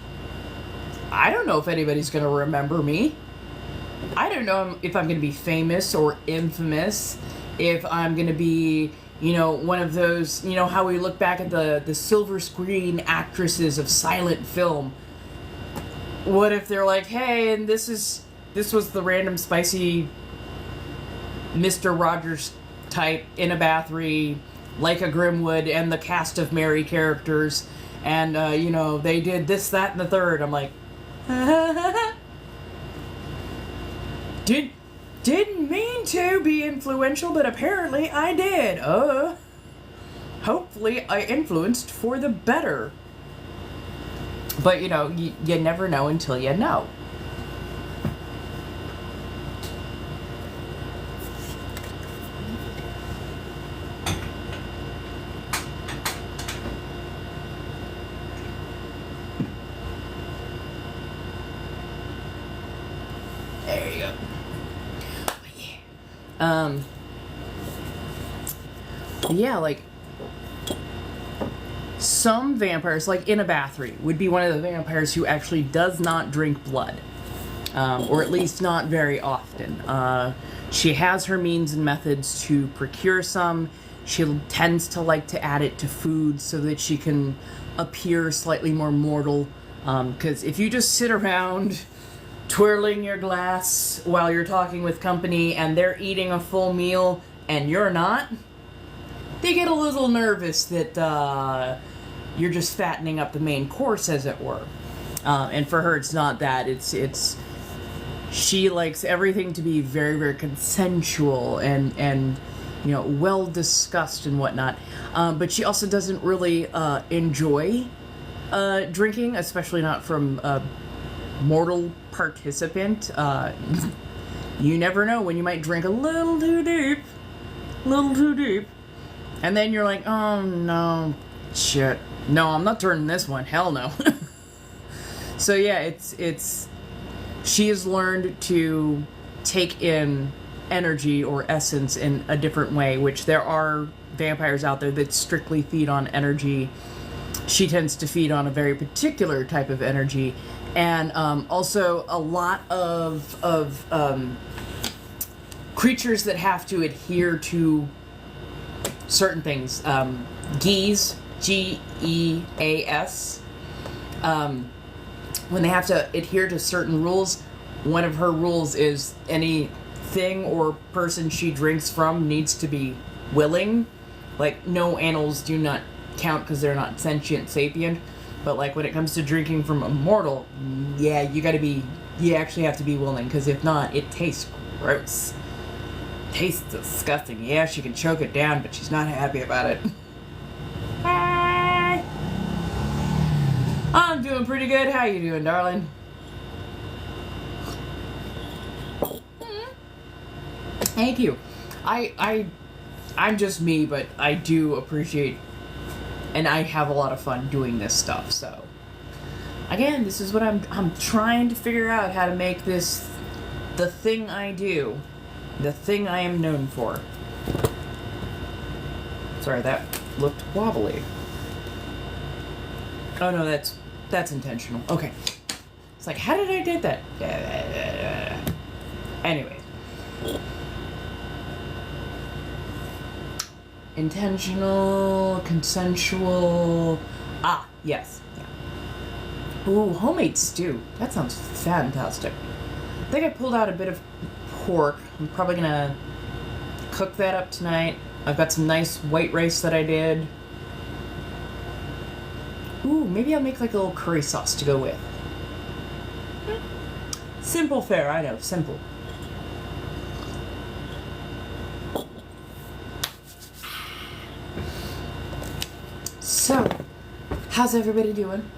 I don't know if anybody's gonna remember me. I don't know if I'm gonna be famous or infamous, if I'm gonna be, you know, one of those, you know, how we look back at the silver screen actresses of silent film. What if they're like, hey, and this was the random spicy Mr. Rogers type Inna Bathory, Lyka Grimwood, and the cast of Mary characters, and you know, they did this, that, and the third. I'm like, didn't mean to be influential, but apparently I did. Hopefully I influenced for the better. But you know, you never know until you know. Yeah, like, some vampires, like Inna Bathory, would be one of the vampires who actually does not drink blood. Or at least not very often. She has her means and methods to procure some. She tends to like to add it to food so that she can appear slightly more mortal. Because if you just sit around twirling your glass while you're talking with company and they're eating a full meal and you're not, they get a little nervous that you're just fattening up the main course, as it were. And for her, it's not that. It's she likes everything to be very, very consensual and you know, well discussed and whatnot. But she also doesn't really enjoy drinking, especially not from a mortal participant. You never know when you might drink a little too deep. And then you're like, oh no, shit. No, I'm not turning this one. Hell no. So yeah, it's she has learned to take in energy or essence in a different way, which there are vampires out there that strictly feed on energy. She tends to feed on a very particular type of energy. And also a lot of creatures that have to adhere to certain things. Geas, Geas. When they have to adhere to certain rules, one of her rules is anything or person she drinks from needs to be willing. Like, no, animals do not count because they're not sentient, sapient. But, like, when it comes to drinking from a mortal, yeah, you actually have to be willing, because if not, it tastes gross. Tastes disgusting. Yeah, she can choke it down, but she's not happy about it. Hi. I'm doing pretty good. How you doing, darling? Thank you. I'm just me, but I do appreciate, and I have a lot of fun doing this stuff. So, again, this is what I'm trying to figure out, how to make this the thing I do, the thing I am known for. Sorry, that looked wobbly. Oh no, that's intentional. Okay. It's like, how did I get that? Anyway. Intentional, consensual. Ah, yes. Yeah. Ooh, homemade stew. That sounds fantastic. I think I pulled out a bit of pork. I'm probably gonna cook that up tonight. I've got some nice white rice that I did. Ooh, maybe I'll make like a little curry sauce to go with. Simple fare, I know, simple. So, how's everybody doing?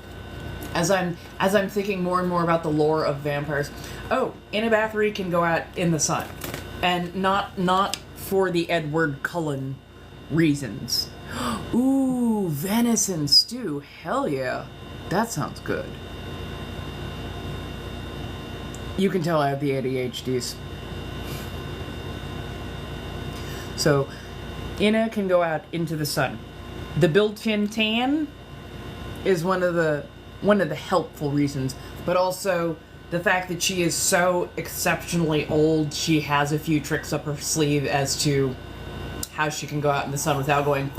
As I'm thinking more and more about the lore of vampires. Oh, Innabathory can go out in the sun, and not for the Edward Cullen reasons. Ooh, venison stew. Hell yeah, that sounds good. You can tell I have the ADHDs. So, Inna can go out into the sun. The built-in tan is one of the helpful reasons, but also the fact that she is so exceptionally old, she has a few tricks up her sleeve as to how she can go out in the sun without going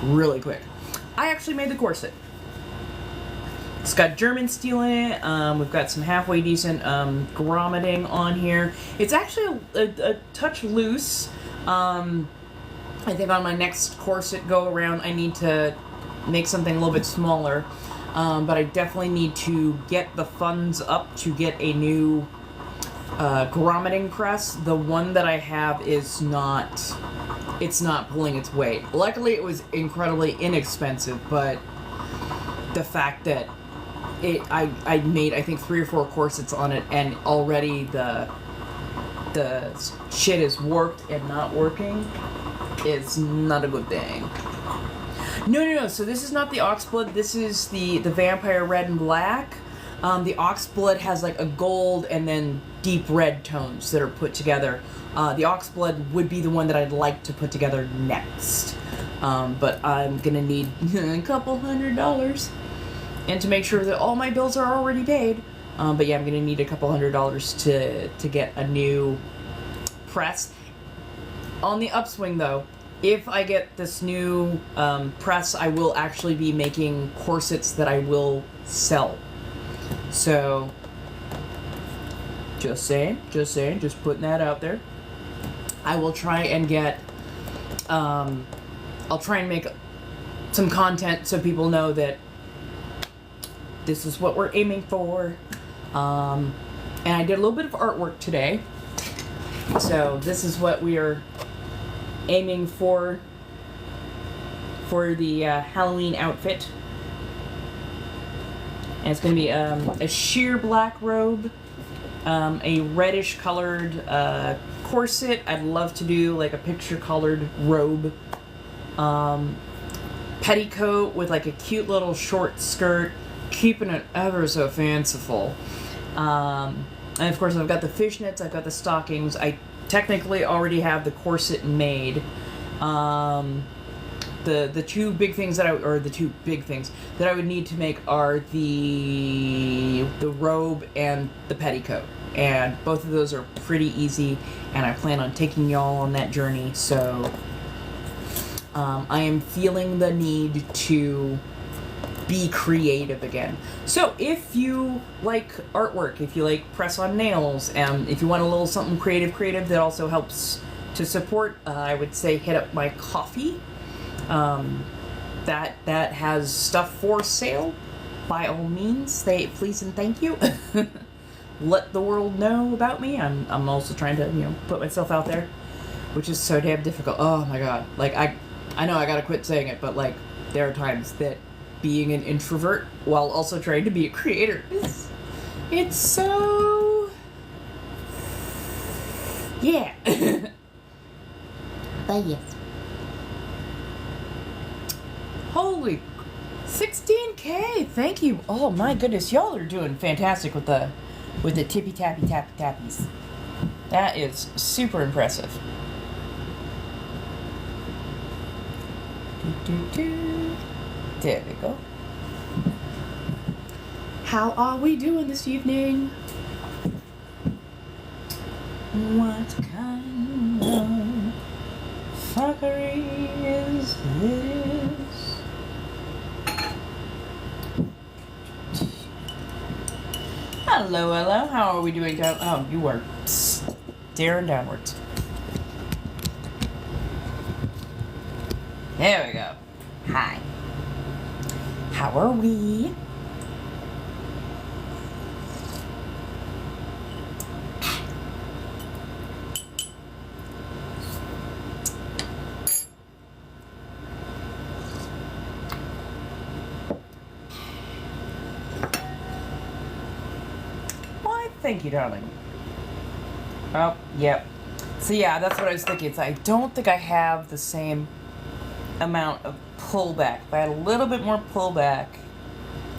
really quick. I actually made the corset. It's got German steel in it. We've got some halfway decent grommeting on here. It's actually a touch loose. I think on my next corset go around, I need to make something a little bit smaller. But I definitely need to get the funds up to get a new grommeting press. The one that I have is not pulling its weight. Luckily, it was incredibly inexpensive, but the fact that I made, I think, 3 or 4 corsets on it, and already the shit is warped and not working. It's not a good thing. No. So this is not the Oxblood. This is the Vampire Red and Black. The Oxblood has like a gold and then deep red tones that are put together. The Oxblood would be the one that I'd like to put together next. But I'm gonna need a couple $100. And to make sure that all my bills are already paid. But yeah, I'm gonna need a couple $100 to get a new press. On the upswing, though, if I get this new press, I will actually be making corsets that I will sell. So, just saying, just putting that out there. I will try and get, I'll try and make some content so people know that this is what we're aiming for. And I did a little bit of artwork today. So, this is what we are aiming for the Halloween outfit. And it's going to be a sheer black robe, a reddish colored corset. I'd love to do like a picture colored robe, petticoat with like a cute little short skirt, keeping it ever so fanciful. And of course I've got the fishnets, I've got the stockings. I technically already have the corset made. The two big things that I would need to make are the robe and the petticoat, and both of those are pretty easy, and I plan on taking y'all on that journey. So I am feeling the need to be creative again. So if you like artwork, if you like press on nails, if you want a little something creative that also helps to support, I would say hit up my coffee. That has stuff for sale. By all means, say please and thank you. Let the world know about me. I'm also trying to, put myself out there, which is so damn difficult. Oh my god. Like, I know I gotta quit saying it, but like, there are times that being an introvert while also trying to be a creator it's so... yeah. But yes. Holy 16K! Thank you. Oh my goodness, y'all are doing fantastic with the tippy tappy tappy tappies. That is super impressive. There we go. How are we doing this evening? What kind of fuckery is this? Hello, hello. How are we doing? Oh, you are staring downwards. There we go. Hi. How are we? Why, thank you, darling. Oh, yep. So yeah, that's what I was thinking. So I don't think I have the same amount of pullback. If I had a little bit more pullback,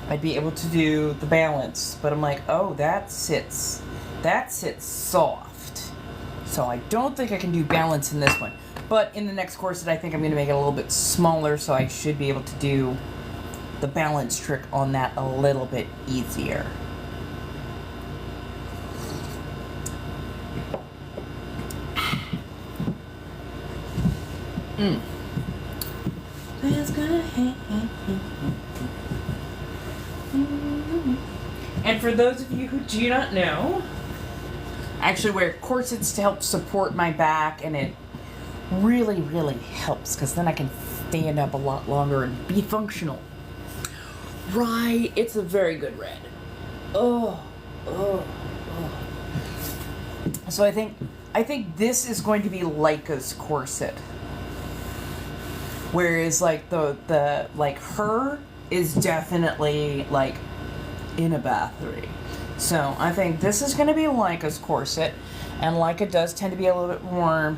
I'd be able to do the balance. But I'm like, oh, that sits soft. So I don't think I can do balance in this one. But in the next corset, I think I'm going to make it a little bit smaller, so I should be able to do the balance trick on that a little bit easier. And for those of you who do not know, I actually wear corsets to help support my back, and it really, really helps because then I can stand up a lot longer and be functional. Right, it's a very good red. Oh. So I think this is going to be Lyka's corset. Whereas like the like her is definitely like in a battery. So I think this is going to be Lyka's corset, and Lyka does tend to be a little bit more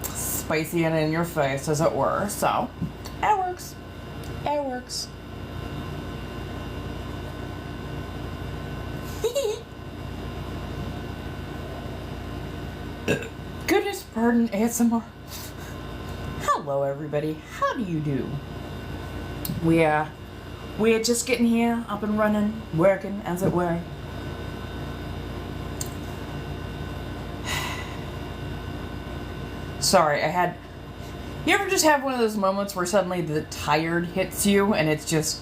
spicy and in your face, as it were. So it works. It works. Goodness, pardon ASMR. Hello, everybody. How do you do? We are just getting here, up and running, working, as it were. Sorry, you ever just have one of those moments where suddenly the tired hits you and it's just...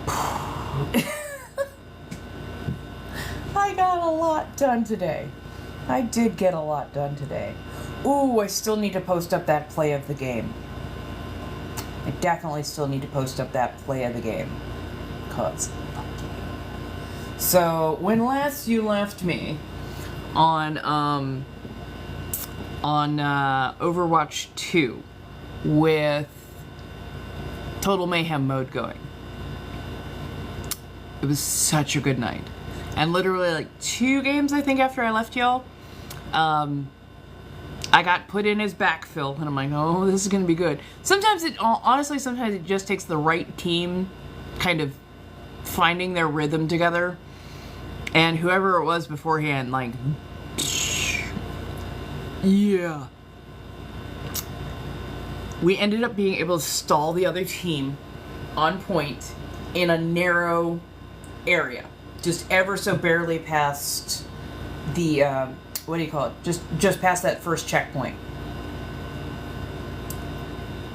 I got a lot done today. I did get a lot done today. Ooh, I still need to post up that play of the game. I definitely still need to post up that play of the game. Cause fuck you. So, when last you left me on Overwatch 2 with Total Mayhem mode going, it was such a good night. And literally like 2 games, I think, after I left y'all, I got put in as backfill, and I'm like, oh, this is gonna be good. Sometimes sometimes it just takes the right team kind of finding their rhythm together, and whoever it was beforehand, like, yeah. We ended up being able to stall the other team on point in a narrow area, just ever so barely past the, what do you call it? Just past that first checkpoint.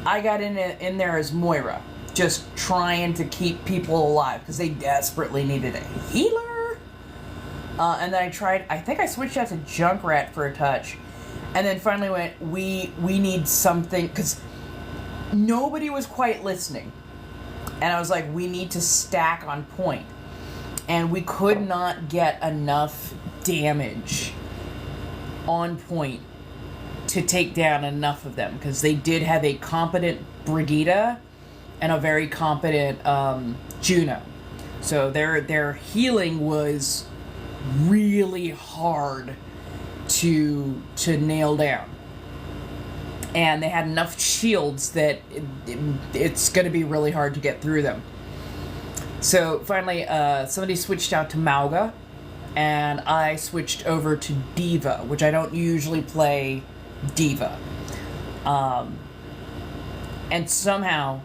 I got in there as Moira, just trying to keep people alive because they desperately needed a healer. And then I think I switched out to Junkrat for a touch, And then finally went, we need something, because nobody was quite listening. And I was like, we need to stack on point. And we could not get enough damage on point to take down enough of them, because they did have a competent Brigitte and a very competent Juno. So their healing was really hard to nail down. And they had enough shields that it's going to be really hard to get through them. So finally, somebody switched out to Mauga, and I switched over to Diva, which I don't usually play Diva. And somehow,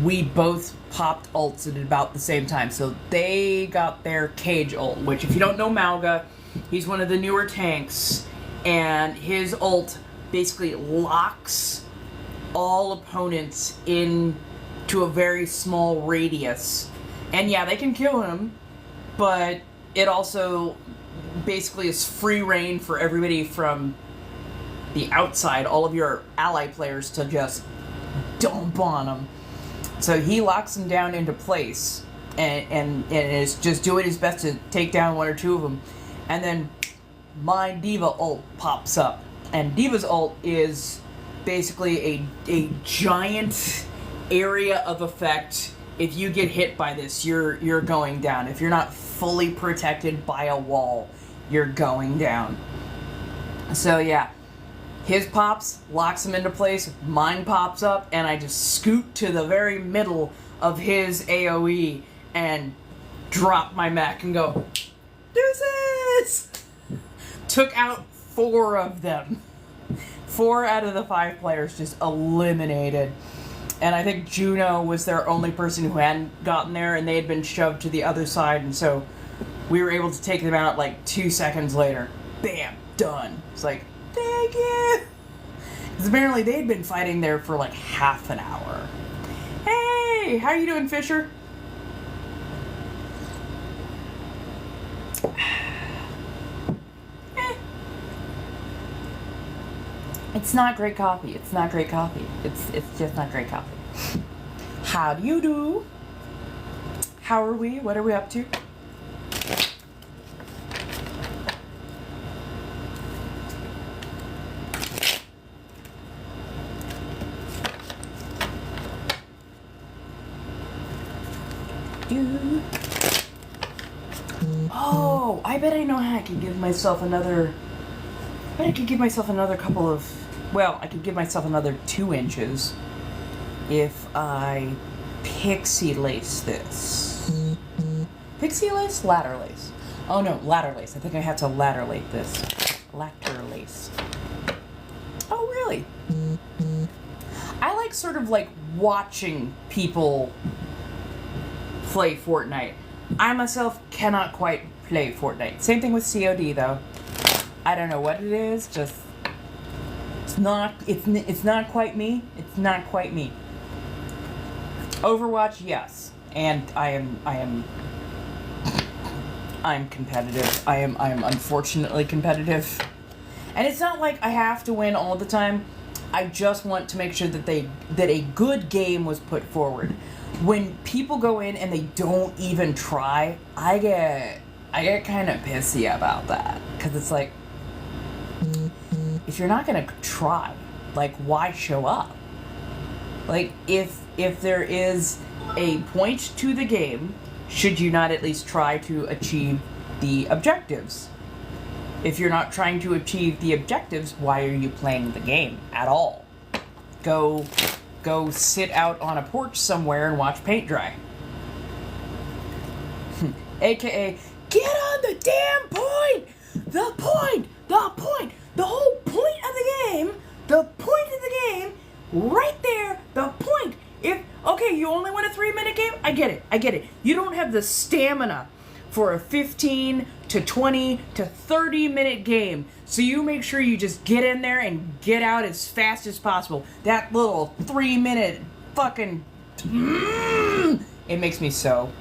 we both popped ults at about the same time. So they got their cage ult, which if you don't know Mauga, he's one of the newer tanks, and his ult basically locks all opponents into a very small radius. And yeah, they can kill him, but it also basically is free reign for everybody from the outside, all of your ally players, to just dump on him. So he locks them down into place, and is just doing his best to take down one or two of them. And then my Diva ult pops up. And Diva's ult is basically a giant area of effect. If you get hit by this, you're going down. If you're not fully protected by a wall, you're going down. So yeah, his pops, locks him into place, mine pops up, and I just scoot to the very middle of his AoE and drop my mech and go, deuces! Took out 4 of them. 4 out of the 5 players just eliminated. And I think Juno was their only person who hadn't gotten there, and they had been shoved to the other side, and so we were able to take them out like 2 seconds later. Bam! Done. It's like, thank you! Because apparently they'd been fighting there for like half an hour. Hey! How you doing, Fisher? It's not great coffee. It's not great coffee. It's just not great coffee. How do you do? How are we? What are we up to? Oh, I bet I know how I can give myself another... I bet I could give myself another couple of... Well, I could give myself another 2 inches if I pixie lace this. Pixie lace? Ladder lace. Oh no, ladder lace. I think I have to ladder lace this. Ladder lace. Oh, really? I like sort of like watching people play Fortnite. I myself cannot quite play Fortnite. Same thing with COD though. I don't know what it is, just it's not quite me. It's not quite me. Overwatch, yes. And I'm competitive. I am unfortunately competitive. And it's not like I have to win all the time. I just want to make sure that a good game was put forward. When people go in and they don't even try, I get kind of pissy about that, because it's like, if you're not gonna try, like, why show up? Like, if there is a point to the game, should you not at least try to achieve the objectives? If you're not trying to achieve the objectives, why are you playing the game at all? Go sit out on a porch somewhere and watch paint dry. AKA, get on the damn point! The point! The point! The whole point of the game! The point of the game! Right there! The point! Okay, you only want a 3-minute game? I get it. You don't have the stamina for a 15 to 20 to 30-minute game. So you make sure you just get in there and get out as fast as possible. That little 3-minute fucking... It makes me so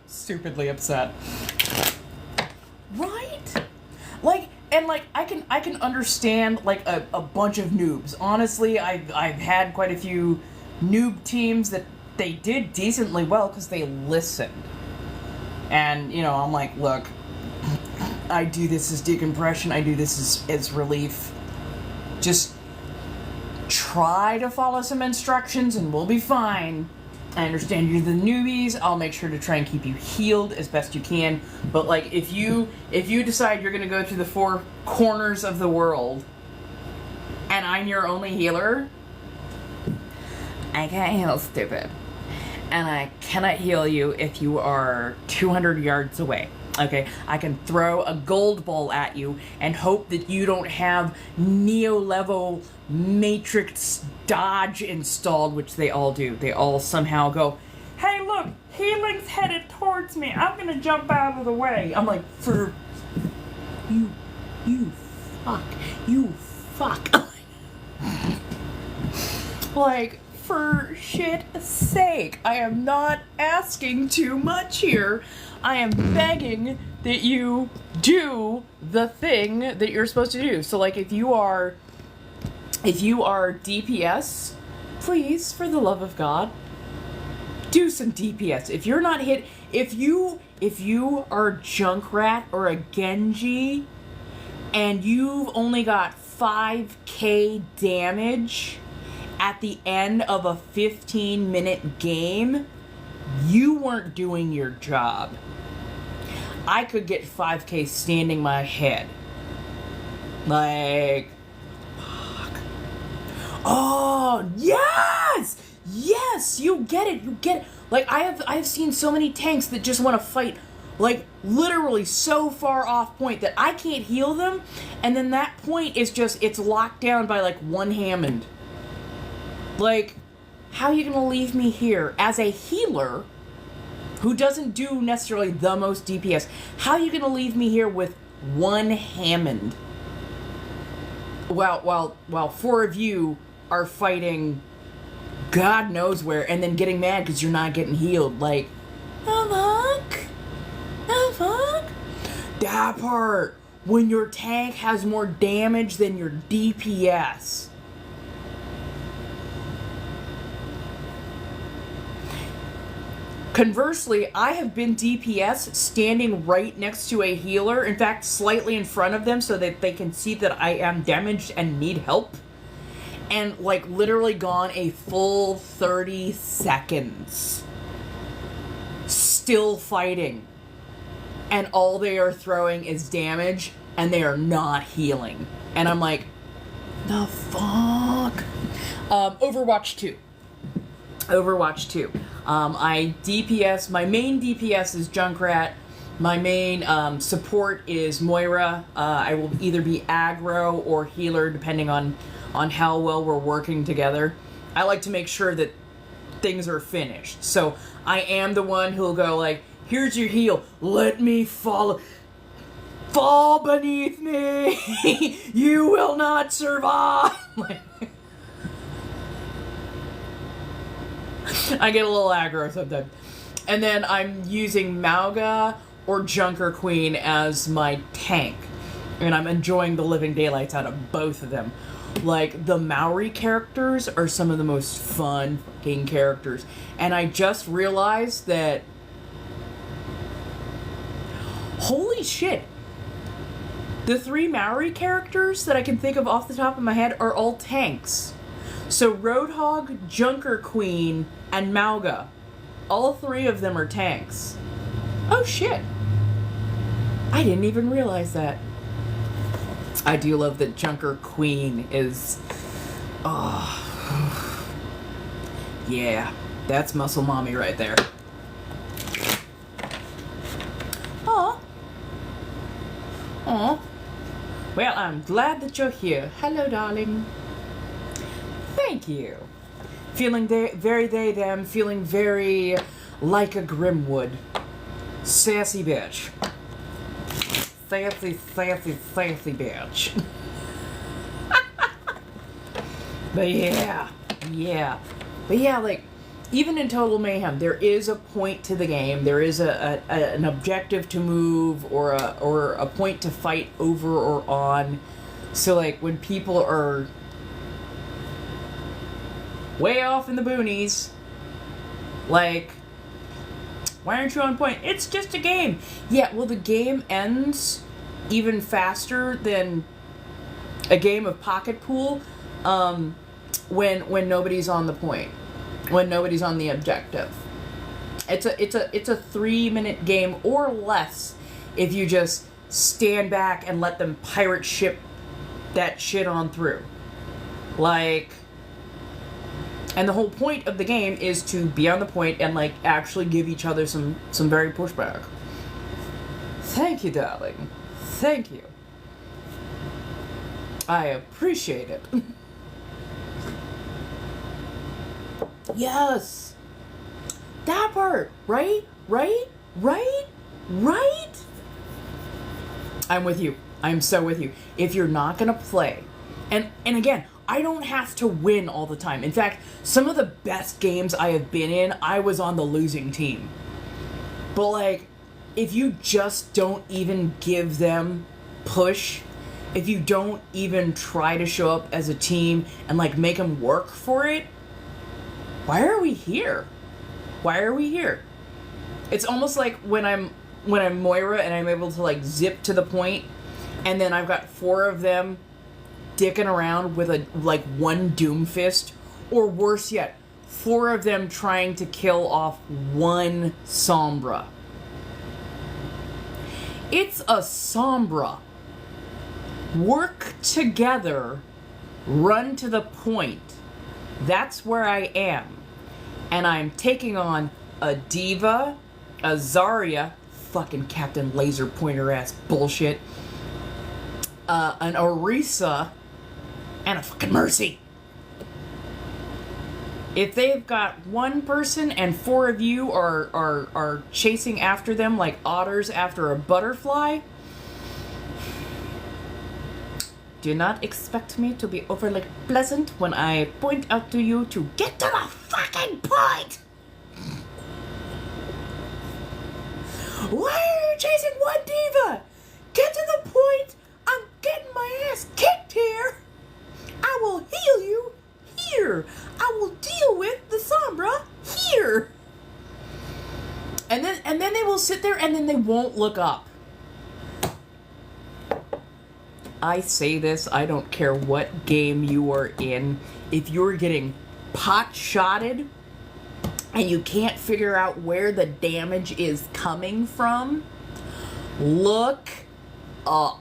stupidly upset. Right? Like, and like I can understand like a bunch of noobs. Honestly, I've had quite a few noob teams that they did decently well because they listened. And you know, I'm like, look, I do this as decompression. I do this as relief. Just try to follow some instructions, and we'll be fine. I understand you're the newbies. I'll make sure to try and keep you healed as best you can. But like, if you decide you're gonna go to the four corners of the world, and I'm your only healer, I can't heal, stupid. And I cannot heal you if you are 200 yards away. Okay, I can throw a gold ball at you and hope that you don't have Neo-level Matrix dodge installed, which they all do. They all somehow go, hey look, healing's headed towards me. I'm gonna jump out of the way. I'm like, for you fuck. Like, for shit's sake, I am not asking too much here. I am begging that you do the thing that you're supposed to do. So like, if you are DPS, please, for the love of God, do some DPS. If you're not hit, if you are a Junkrat or a Genji and you've only got 5k damage at the end of a 15-minute game, you weren't doing your job. I could get 5k standing my head. Like, fuck. Oh, yes! Yes, you get it. Like, I've seen so many tanks that just want to fight, like, literally so far off point that I can't heal them, and then that point is just, it's locked down by, like, one Hammond. Like, how are you gonna leave me here as a healer who doesn't do necessarily the most DPS? How are you gonna leave me here with one Hammond while four of you are fighting God knows where, and then getting mad because you're not getting healed? Like, the fuck? That part, when your tank has more damage than your DPS. Conversely, I have been DPS standing right next to a healer, in fact, slightly in front of them so that they can see that I am damaged and need help, and, like, literally gone a full 30 seconds still fighting, and all they are throwing is damage, and they are not healing. And I'm like, the fuck? Overwatch 2. I DPS, my main DPS is Junkrat. My main support is Moira. I will either be aggro or healer depending on how well we're working together. I like to make sure that things are finished. So I am the one who'll go like, here's your heal. Let me fall beneath me. You will not survive. I get a little aggro sometimes. And then I'm using Mauga or Junker Queen as my tank. And I'm enjoying the living daylights out of both of them. Like, the Maori characters are some of the most fun fucking characters. And I just realized that... holy shit! The 3 Maori characters that I can think of off the top of my head are all tanks. So Roadhog, Junker Queen, and Mauga. All 3 of them are tanks. Oh shit. I didn't even realize that. I do love that Junker Queen is... oh. Yeah, that's muscle mommy right there. Aw. Aw. Well, I'm glad that you're here. Hello, darling. Thank you. Feeling very they, them, feeling very like a Grimwood. Sassy bitch. Sassy bitch. But yeah. But yeah, like, even in Total Mayhem, there is a point to the game. There is an objective to move or a point to fight over or on. So, like, when people are way off in the boonies, like, why aren't you on point? It's just a game. Yeah, well, the game ends even faster than a game of pocket pool when nobody's on the point. When nobody's on the objective. It's a 3-minute game or less if you just stand back and let them pirate ship that shit on through. Like, and the whole point of the game is to be on the point and, like, actually give each other some very pushback. Thank you, darling. Thank you. I appreciate it. Yes. That part. Right? I'm with you. I'm so with you. If you're not gonna play, and again, I don't have to win all the time. In fact, some of the best games I have been in, I was on the losing team. But, like, if you just don't even give them push, if you don't even try to show up as a team and, like, make them work for it, why are we here? Why are we here? It's almost like when I'm Moira and I'm able to, like, zip to the point, and then I've got 4 of them dicking around with one Doomfist, or worse yet, 4 of them trying to kill off 1 Sombra. It's a Sombra. Work together, run to the point. That's where I am. And I'm taking on a Diva, a Zarya, fucking Captain Laser Pointer ass bullshit, an Orisa, and a fucking Mercy. If they've got 1 person and 4 of you are chasing after them like otters after a butterfly, do not expect me to be overly pleasant when I point out to you to get to the fucking point! Why are you chasing 1 Diva? Get to the point! I'm getting my ass kicked here! I will heal you here! I will deal with the Sombra here! And then they will sit there and then they won't look up. I say this, I don't care what game you are in. If you're getting pot-shotted and you can't figure out where the damage is coming from, look up.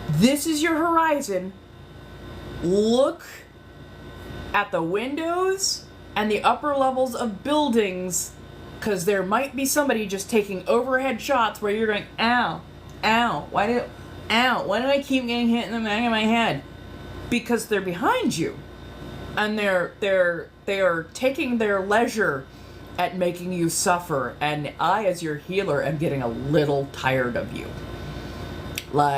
This is your horizon. Look at the windows and the upper levels of buildings, because there might be somebody just taking overhead shots where you're going, ow. Ow, why do I keep getting hit in the back of my head? Because they're behind you. And they are taking their leisure at making you suffer, and I, as your healer, am getting a little tired of you. Like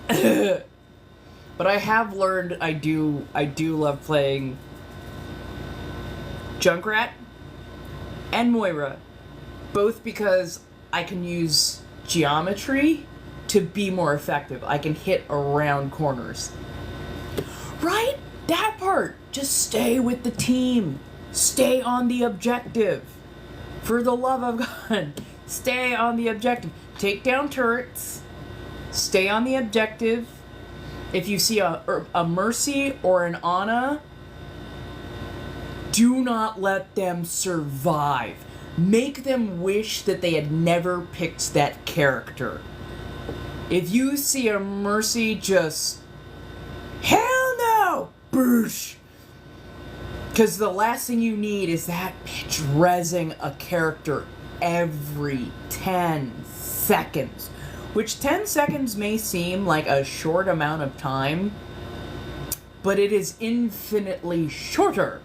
but I have learned I do love playing Junkrat and Moira, both because I can use geometry to be more effective. I can hit around corners. Right? That part. Just stay with the team. Stay on the objective. For the love of God. Stay on the objective. Take down turrets. Stay on the objective. If you see a Mercy or an Ana, do not let them survive. Make them wish that they had never picked that character. If you see a Mercy, just... hell no! Boosh! Because the last thing you need is that bitch rezzing a character every 10 seconds. Which 10 seconds may seem like a short amount of time, but it is infinitely shorter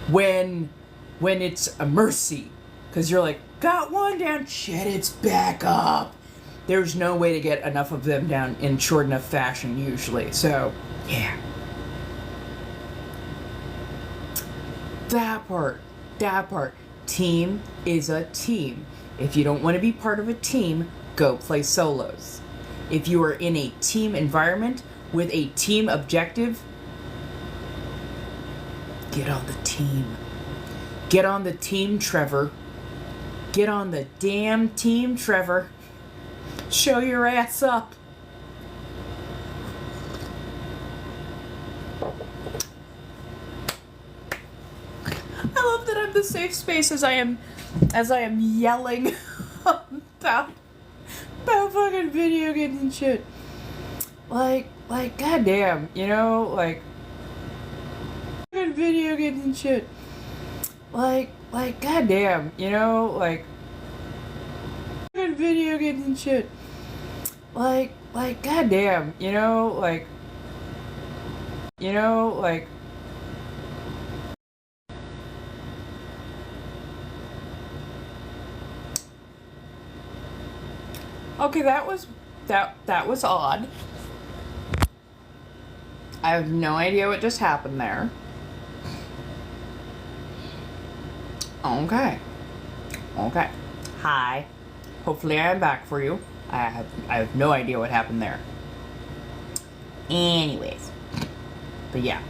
when it's a Mercy. Because you're like, got 1 down, shit, it's back up. There's no way to get enough of them down in short enough fashion usually. So, yeah. part. That part. Team is a team. If you don't want to be part of a team, go play solos. If you are in a team environment with a team objective, get on the team. Get on the team, Trevor. Get on the damn team, Trevor. Show your ass up. I love that I'm the safe space as I am yelling about fucking video games and shit. Like, goddamn, you know, like, fucking video games and shit. Like, goddamn, you know, like, fucking video games and shit. Like, goddamn, you know, like, okay, that was odd. I have no idea what just happened there. Okay. Hi. Hopefully I am back for you. I have no idea what happened there. Anyways. But yeah.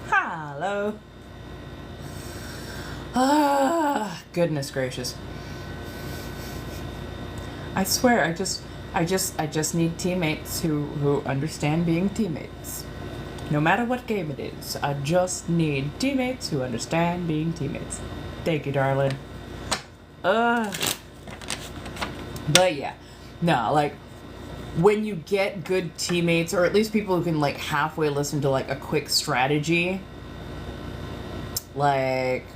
Hello. Goodness gracious. I swear, I just need teammates who understand being teammates. No matter what game it is, I just need teammates who understand being teammates. Thank you, darling. But yeah. No, like, when you get good teammates, or at least people who can, like, halfway listen to, like, a quick strategy, like,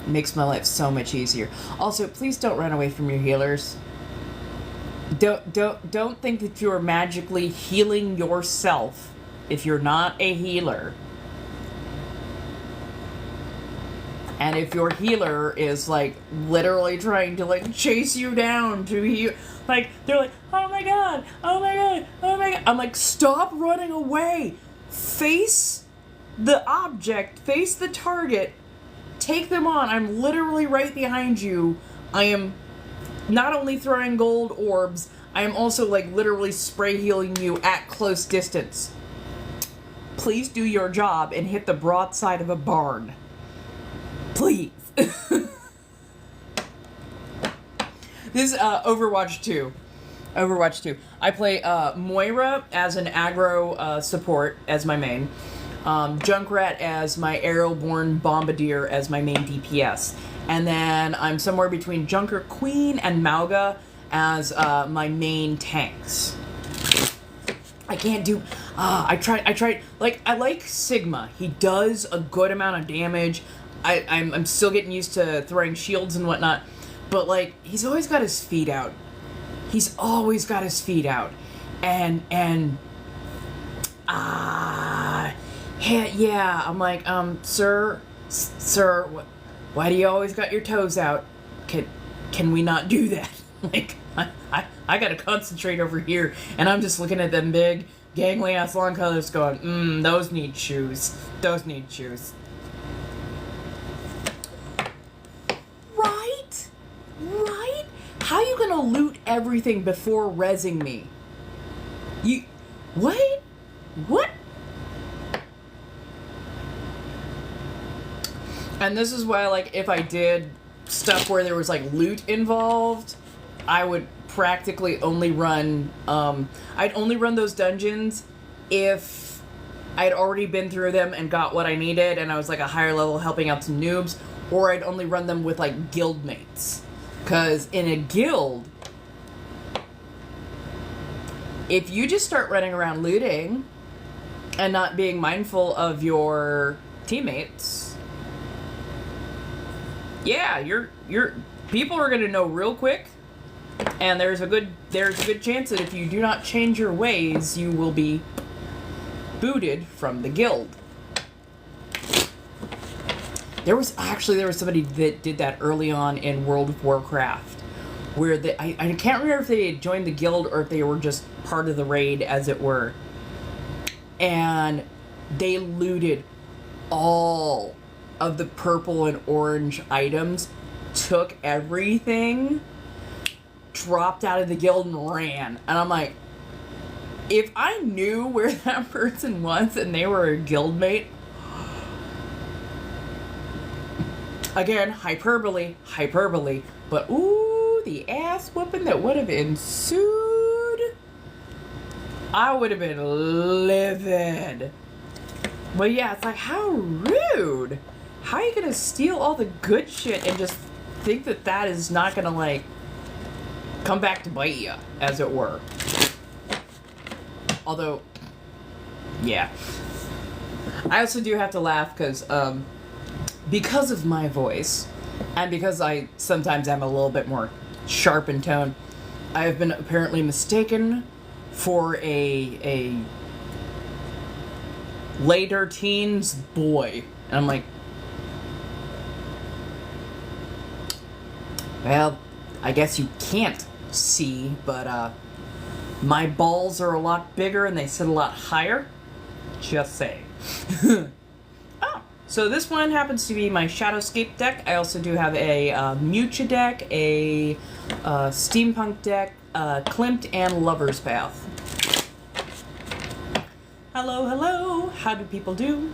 makes my life so much easier. Also, please don't run away from your healers. Don't think that you're magically healing yourself if you're not a healer. And if your healer is, like, literally trying to, like, chase you down to heal, like, they're like, oh my god, oh my god, oh my god. I'm like, stop running away. Face the object, face the target, take them on. I'm literally right behind you. I am not only throwing gold orbs, I am also, like, literally spray healing you at close distance. Please do your job and hit the broadside of a barn. Please. This is Overwatch 2. Overwatch 2. I play Moira as an aggro support as my main. Junkrat as my aerial-born bombardier as my main DPS. And then I'm somewhere between Junker Queen and Mauga as my main tanks. I can't do... I tried... Like, I like Sigma. He does a good amount of damage. I'm still getting used to throwing shields and whatnot. But, like, he's always got his feet out. He's always got his feet out. And yeah, I'm like, sir, why do you always got your toes out? Can we not do that? Like, I gotta concentrate over here, and I'm just looking at them big, gangly ass long colors going, those need shoes. Those need shoes. Right? How you gonna loot everything before rezzing me? What? And this is why, like, if I did stuff where there was, like, loot involved, I would practically only run, I'd only run those dungeons if I'd already been through them and got what I needed and I was, like, a higher level helping out some noobs, or I'd only run them with, like, guild mates. Because in a guild, if you just start running around looting and not being mindful of your teammates, yeah, your people are gonna know real quick, and there's a good chance that if you do not change your ways, you will be booted from the guild. There was somebody that did that early on in World of Warcraft, where I can't remember if they had joined the guild or if they were just part of the raid, as it were. And They looted all of the purple and orange items, took everything, dropped out of the guild and ran. And I'm like, if I knew where that person was and they were a guildmate, again, hyperbole, but ooh, the ass whooping that would have ensued, I would have been livid. But yeah, it's like, how rude. How are you gonna steal all the good shit and just think that that is not gonna, like, come back to bite you, as it were? Although, yeah. I also do have to laugh because of my voice, and because I sometimes am a little bit more sharp in tone, I have been apparently mistaken for a later teens boy. And I'm like, well, I guess you can't see, but my balls are a lot bigger and they sit a lot higher. Just saying. Oh, so this one happens to be my Shadowscape deck. I also do have a Mucha deck, a Steampunk deck, Klimt, and Lover's Path. Hello, hello. How do people do?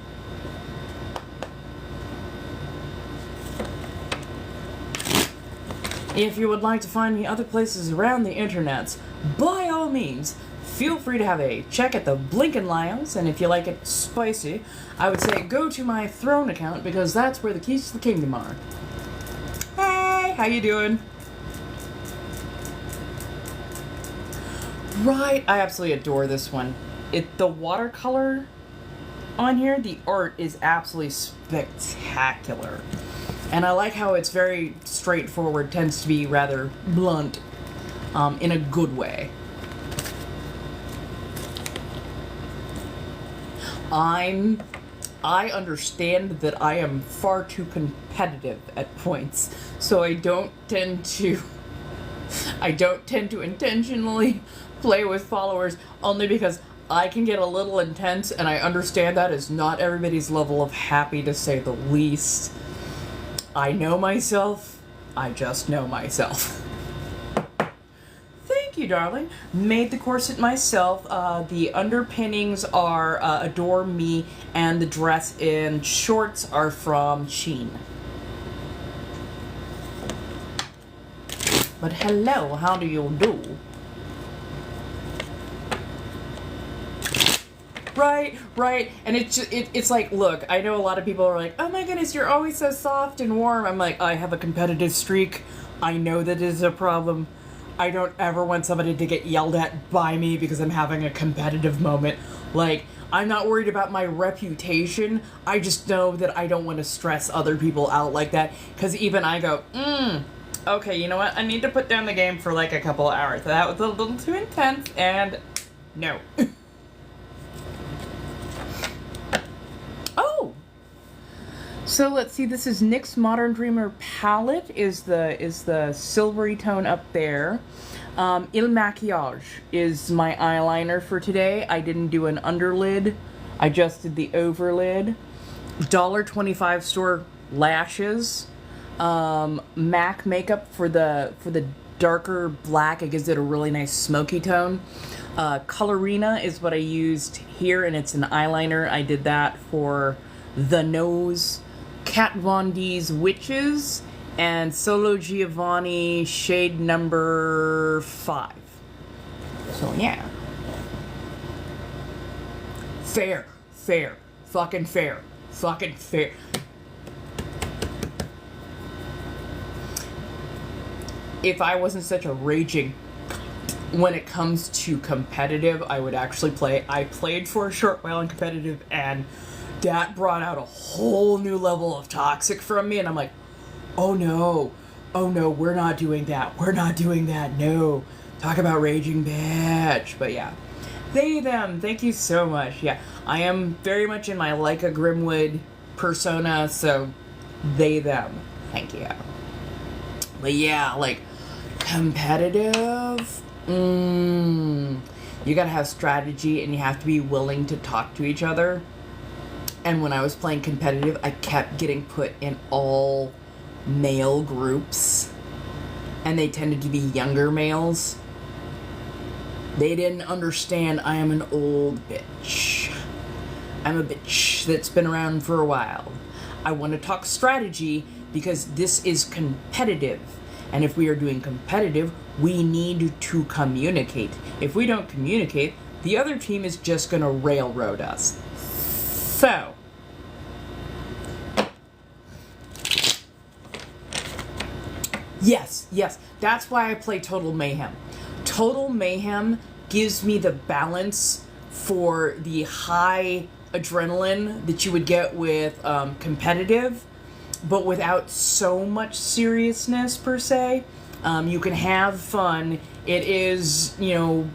If you would like to find me other places around the internets, by all means, feel free to have a check at the Blinkin' Lions, and if you like it spicy, I would say go to my Throne account, because that's where the keys to the kingdom are. Hey, how you doing? Right, I absolutely adore this one. The watercolor on here, the art is absolutely spectacular. And I like how it's very straightforward, tends to be rather blunt, in a good way. I understand that I am far too competitive at points, so I don't tend to intentionally play with followers, only because I can get a little intense, and I understand that is not everybody's level of happy, to say the least. I know myself. I just know myself. Thank you, darling. Made the corset myself. The underpinnings are Adore Me, and the dress and shorts are from Shein. But hello, how do you do? Right, and it's like, look, I know a lot of people are like, oh my goodness, you're always so soft and warm. I'm like, I have a competitive streak. I know that is a problem. I don't ever want somebody to get yelled at by me because I'm having a competitive moment. Like, I'm not worried about my reputation. I just know that I don't want to stress other people out like that, because even I go, okay, you know what? I need to put down the game for like a couple hours. That was a little too intense, and no. So let's see, this is NYX Modern Dreamer palette, is the silvery tone up there. Il Maquillage is my eyeliner for today. I didn't do an underlid, I just did the overlid. $1.25 store lashes. MAC makeup for the darker black. It gives it a really nice smoky tone. Colorina is what I used here, and it's an eyeliner. I did that for the nose. Kat Von D's Witches, and Solo Giovanni shade number 5. So yeah. Fair. Fucking fair. If I wasn't such a raging when it comes to competitive, I would actually play. I played for a short while in competitive, and that brought out a whole new level of toxic from me, and I'm like, oh no, we're not doing that, no. Talk about raging bitch. But yeah, they, them, thank you so much. Yeah, I am very much in my Lyka Grimwood persona, so they, them, thank you. But yeah, like, competitive, you gotta have strategy, and you have to be willing to talk to each other. And when I was playing competitive, I kept getting put in all male groups. And they tended to be younger males. They didn't understand I am an old bitch. I'm a bitch that's been around for a while. I want to talk strategy because this is competitive. And if we are doing competitive, we need to communicate. If we don't communicate, the other team is just going to railroad us. So, yes, that's why I play Total Mayhem. Total Mayhem gives me the balance for the high adrenaline that you would get with competitive, but without so much seriousness per se. You can have fun. It is,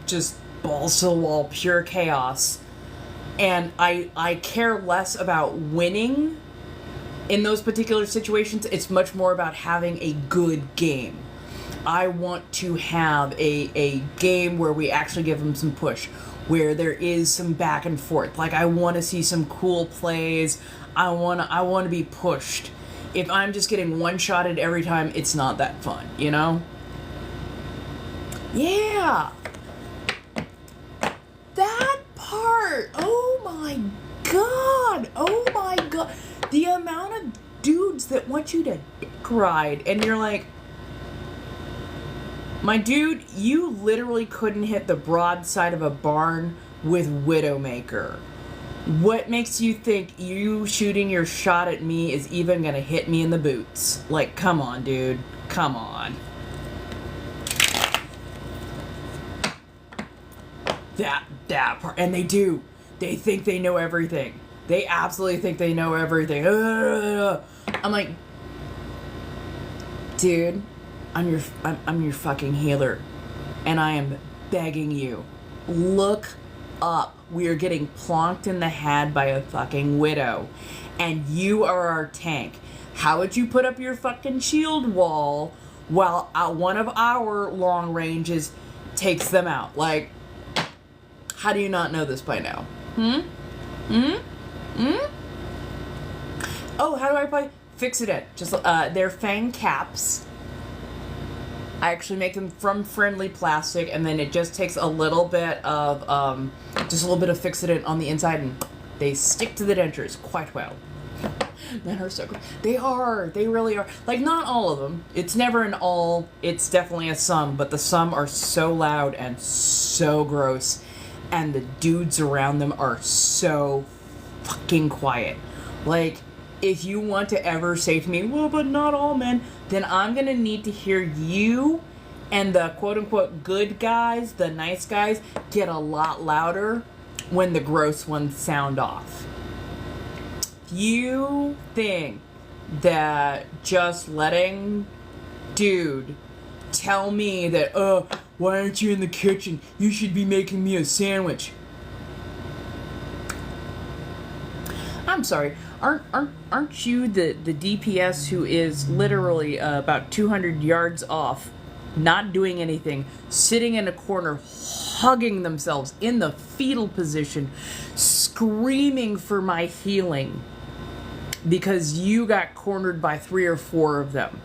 just balls to the wall, pure chaos. And I care less about winning in those particular situations. It's much more about having a good game. I want to have a game where we actually give them some push, where there is some back and forth. Like, I want to see some cool plays. I want to be pushed. If I'm just getting one-shotted every time, it's not that fun, Yeah. That part. Oh my god. The amount of dudes that want you to dick ride, and you're like, my dude, you literally couldn't hit the broadside of a barn with Widowmaker. What makes you think you shooting your shot at me is even gonna hit me in the boots? Like, come on, dude. Come on. That part. And they do. They think they know everything. They absolutely think they know everything. I'm like, dude, I'm your fucking healer. And I am begging you. Look up. We are getting plonked in the head by a fucking widow. And you are our tank. How would you put up your fucking shield wall while one of our long ranges takes them out? Like, how do you not know this by now? Oh, how do I play? Fix it. Just, they're fang caps. I actually make them from friendly plastic, and then it just takes a little bit of, fixative on the inside, and they stick to the dentures quite well. Men are so good. They really are. Like, not all of them. It's never an all, it's definitely a some, but the some are so loud and so gross, and the dudes around them are so fucking quiet. Like, if you want to ever say to me, well, but not all men, then I'm going to need to hear you and the quote-unquote good guys, the nice guys, get a lot louder when the gross ones sound off. If you think that just letting dude tell me that, why aren't you in the kitchen? You should be making me a sandwich. I'm sorry. Aren't you the DPS who is literally about 200 yards off, not doing anything, sitting in a corner, hugging themselves in the fetal position, screaming for my healing because you got cornered by 3 or 4 of them?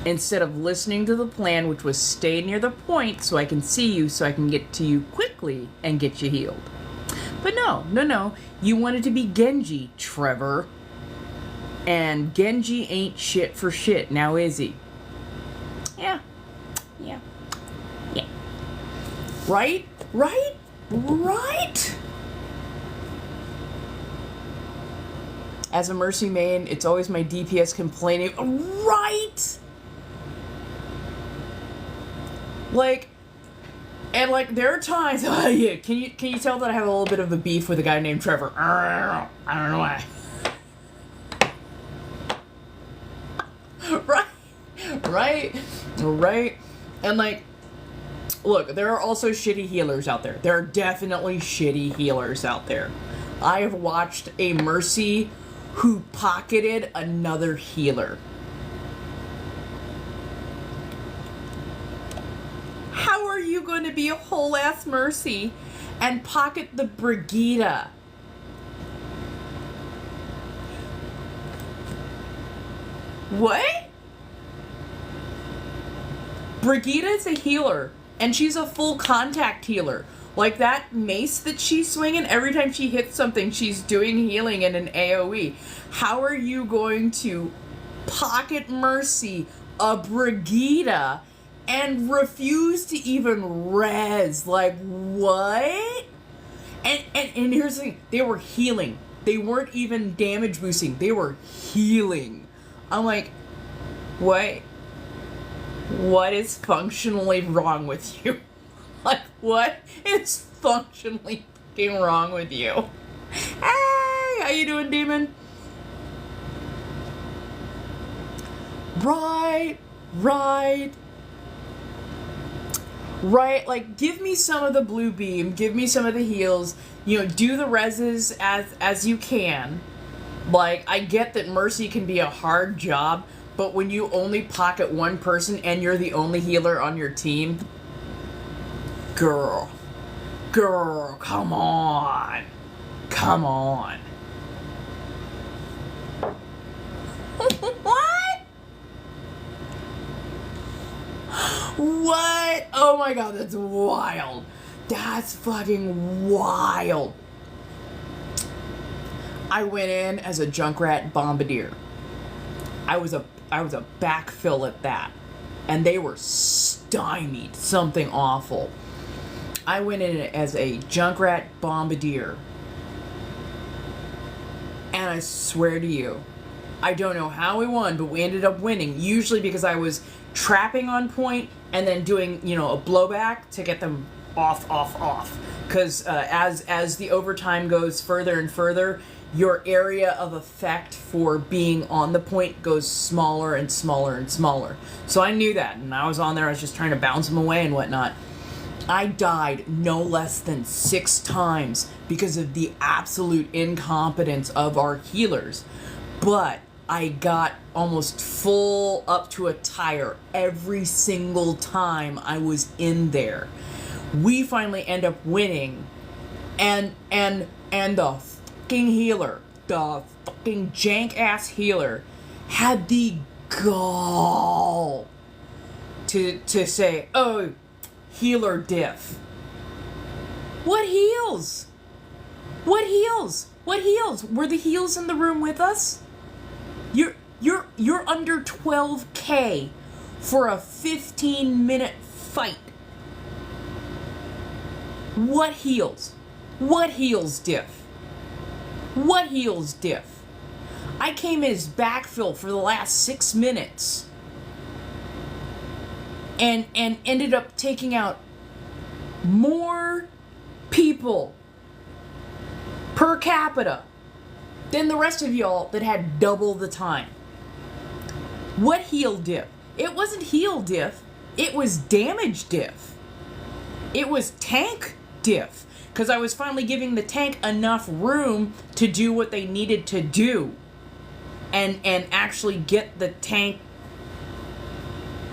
Instead of listening to the plan, which was stay near the point so I can see you, so I can get to you quickly and get you healed. But no. You wanted to be Genji, Trevor. And Genji ain't shit for shit, now is he? Yeah. Right? As a Mercy main, it's always my DPS complaining. Right? And there are times, yeah, can you tell that I have a little bit of a beef with a guy named Trevor? I don't know why. Right? And look, there are also shitty healers out there. There are definitely shitty healers out there. I have watched a Mercy who pocketed another healer. How are you going to be a whole ass Mercy and pocket the Brigida What? Brigitta's a healer, and she's a full contact healer. Like that mace that she's swinging, every time she hits something, she's doing healing in an AoE. How are you going to pocket mercy a Brigitta and refuse to even res? Like, what? And here's the thing, they were healing. They weren't even damage boosting. They were healing. I'm like, what? What is functionally wrong with you? Like, what is functionally fucking wrong with you? Hey, how you doing, demon? Right. Like, give me some of the blue beam. Give me some of the heals. You know, do the reses as you can. Like, I get that mercy can be a hard job, but when you only pocket one person and you're the only healer on your team, girl, come on. What? What? Oh my god, that's wild. That's fucking wild. I went in as a Junkrat Bombardier. I was a backfill at that. And they were stymied. Something awful. I went in as a Junkrat Bombardier. And I swear to you, I don't know how we won, but we ended up winning. Usually because I was trapping on point and then doing, you know, a blowback to get them off. Because as the overtime goes further and further, your area of effect for being on the point goes smaller and smaller and smaller. So I knew that, and I was on there, I was just trying to bounce them away and whatnot. I died no less than 6 times because of the absolute incompetence of our healers. But I got almost full up to a tire every single time I was in there. We finally end up winning, and the fucking healer, the fucking jank ass healer, had the gall to say, "Oh, healer diff." What heals? What heals? What heals? Were the heals in the room with us? You're under 12K for a 15-minute fight. What heals? What heals diff? What heals diff? I came as backfill for the last 6 minutes. And ended up taking out more people per capita than the rest of y'all that had double the time. What heal diff? It wasn't heal diff. It was damage diff. It was tank diff. Because I was finally giving the tank enough room to do what they needed to do. And actually get the tank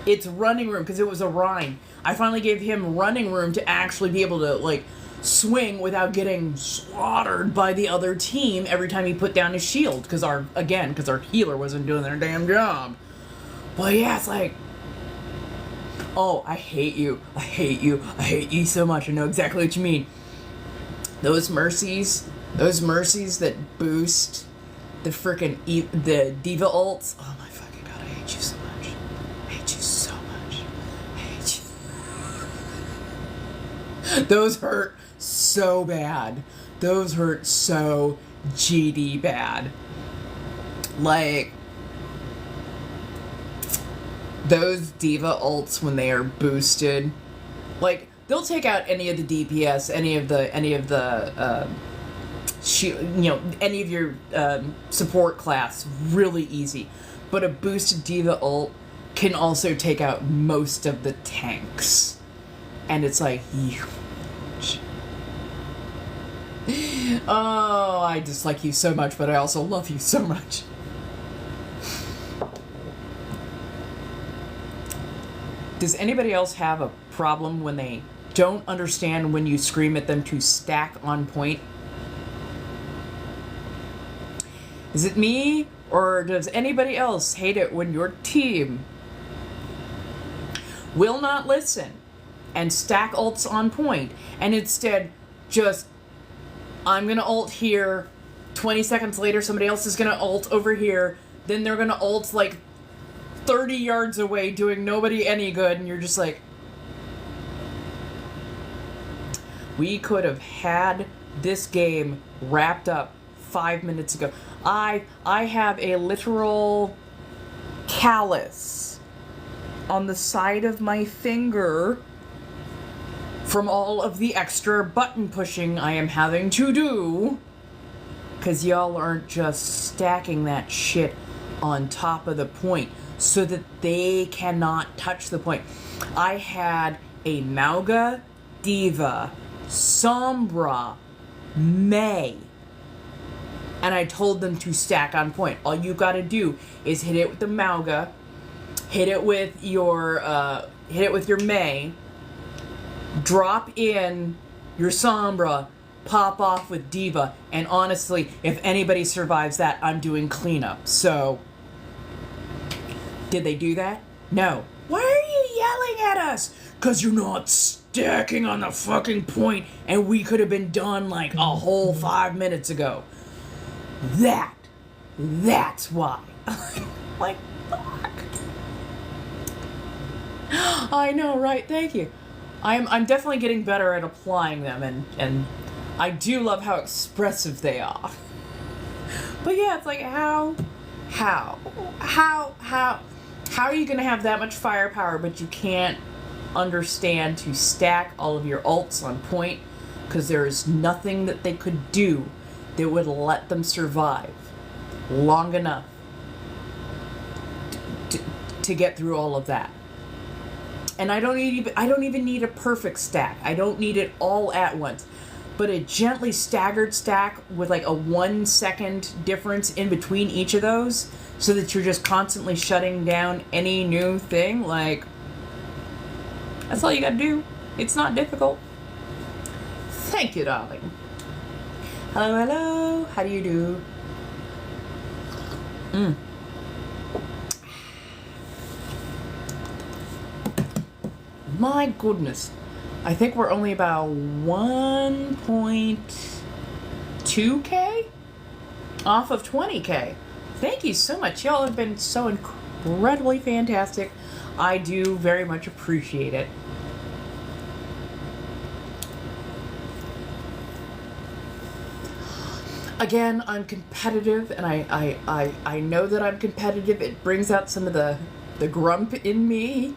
its running room, because it was a Rhine. I finally gave him running room to actually be able to, like, swing without getting slaughtered by the other team every time he put down his shield, because our healer wasn't doing their damn job. But yeah, it's like, oh, I hate you so much. I know exactly what you mean. Those mercies that boost the frickin' the diva ults. Oh my fucking god, I hate you so much. I hate you so much. I hate you. Those hurt so bad. Those hurt so GD bad. Like, those diva ults when they are boosted, like, they'll take out any of the DPS, any of the any of your support class really easy. But a boosted diva ult can also take out most of the tanks. And it's like, you. Oh, I dislike you so much, but I also love you so much. Does anybody else have a problem when they don't understand when you scream at them to stack on point? Is it me, Or does anybody else hate it when your team will not listen and stack ults on point and instead just, I'm gonna ult here, 20 seconds later somebody else is gonna ult over here, then they're gonna ult like 30 yards away doing nobody any good, and you're just like, we could have had this game wrapped up 5 minutes ago. I have a literal callus on the side of my finger from all of the extra button pushing I am having to do, because y'all aren't just stacking that shit on top of the point so that they cannot touch the point. I had a Mauga, Diva, Sombra, May, and I told them to stack on point. All you gotta do is hit it with the Mauga, hit it with your May, drop in your Sombra, pop off with Diva, and honestly, if anybody survives that, I'm doing cleanup. So, did they do that? No. Why are you yelling at us? 'Cause you're not stacking on the fucking point, and we could have been done like a whole 5 minutes ago. That's why. Like, fuck. I know, right? Thank you. I'm definitely getting better at applying them, and I do love how expressive they are. But yeah, it's like, how are you gonna have that much firepower, but you can't understand to stack all of your ults on point? Because there is nothing that they could do that would let them survive long enough to get through all of that. And I don't even need a perfect stack. I don't need it all at once. But a gently staggered stack with like a 1 second difference in between each of those, so that you're just constantly shutting down any new thing, like, that's all you gotta do. It's not difficult. Thank you, darling. Hello, hello. How do you do? My goodness. I think we're only about 1.2K off of 20K. Thank you so much. Y'all have been so incredibly fantastic. I do very much appreciate it. Again, I'm competitive, and I know that I'm competitive. It brings out some of the grump in me.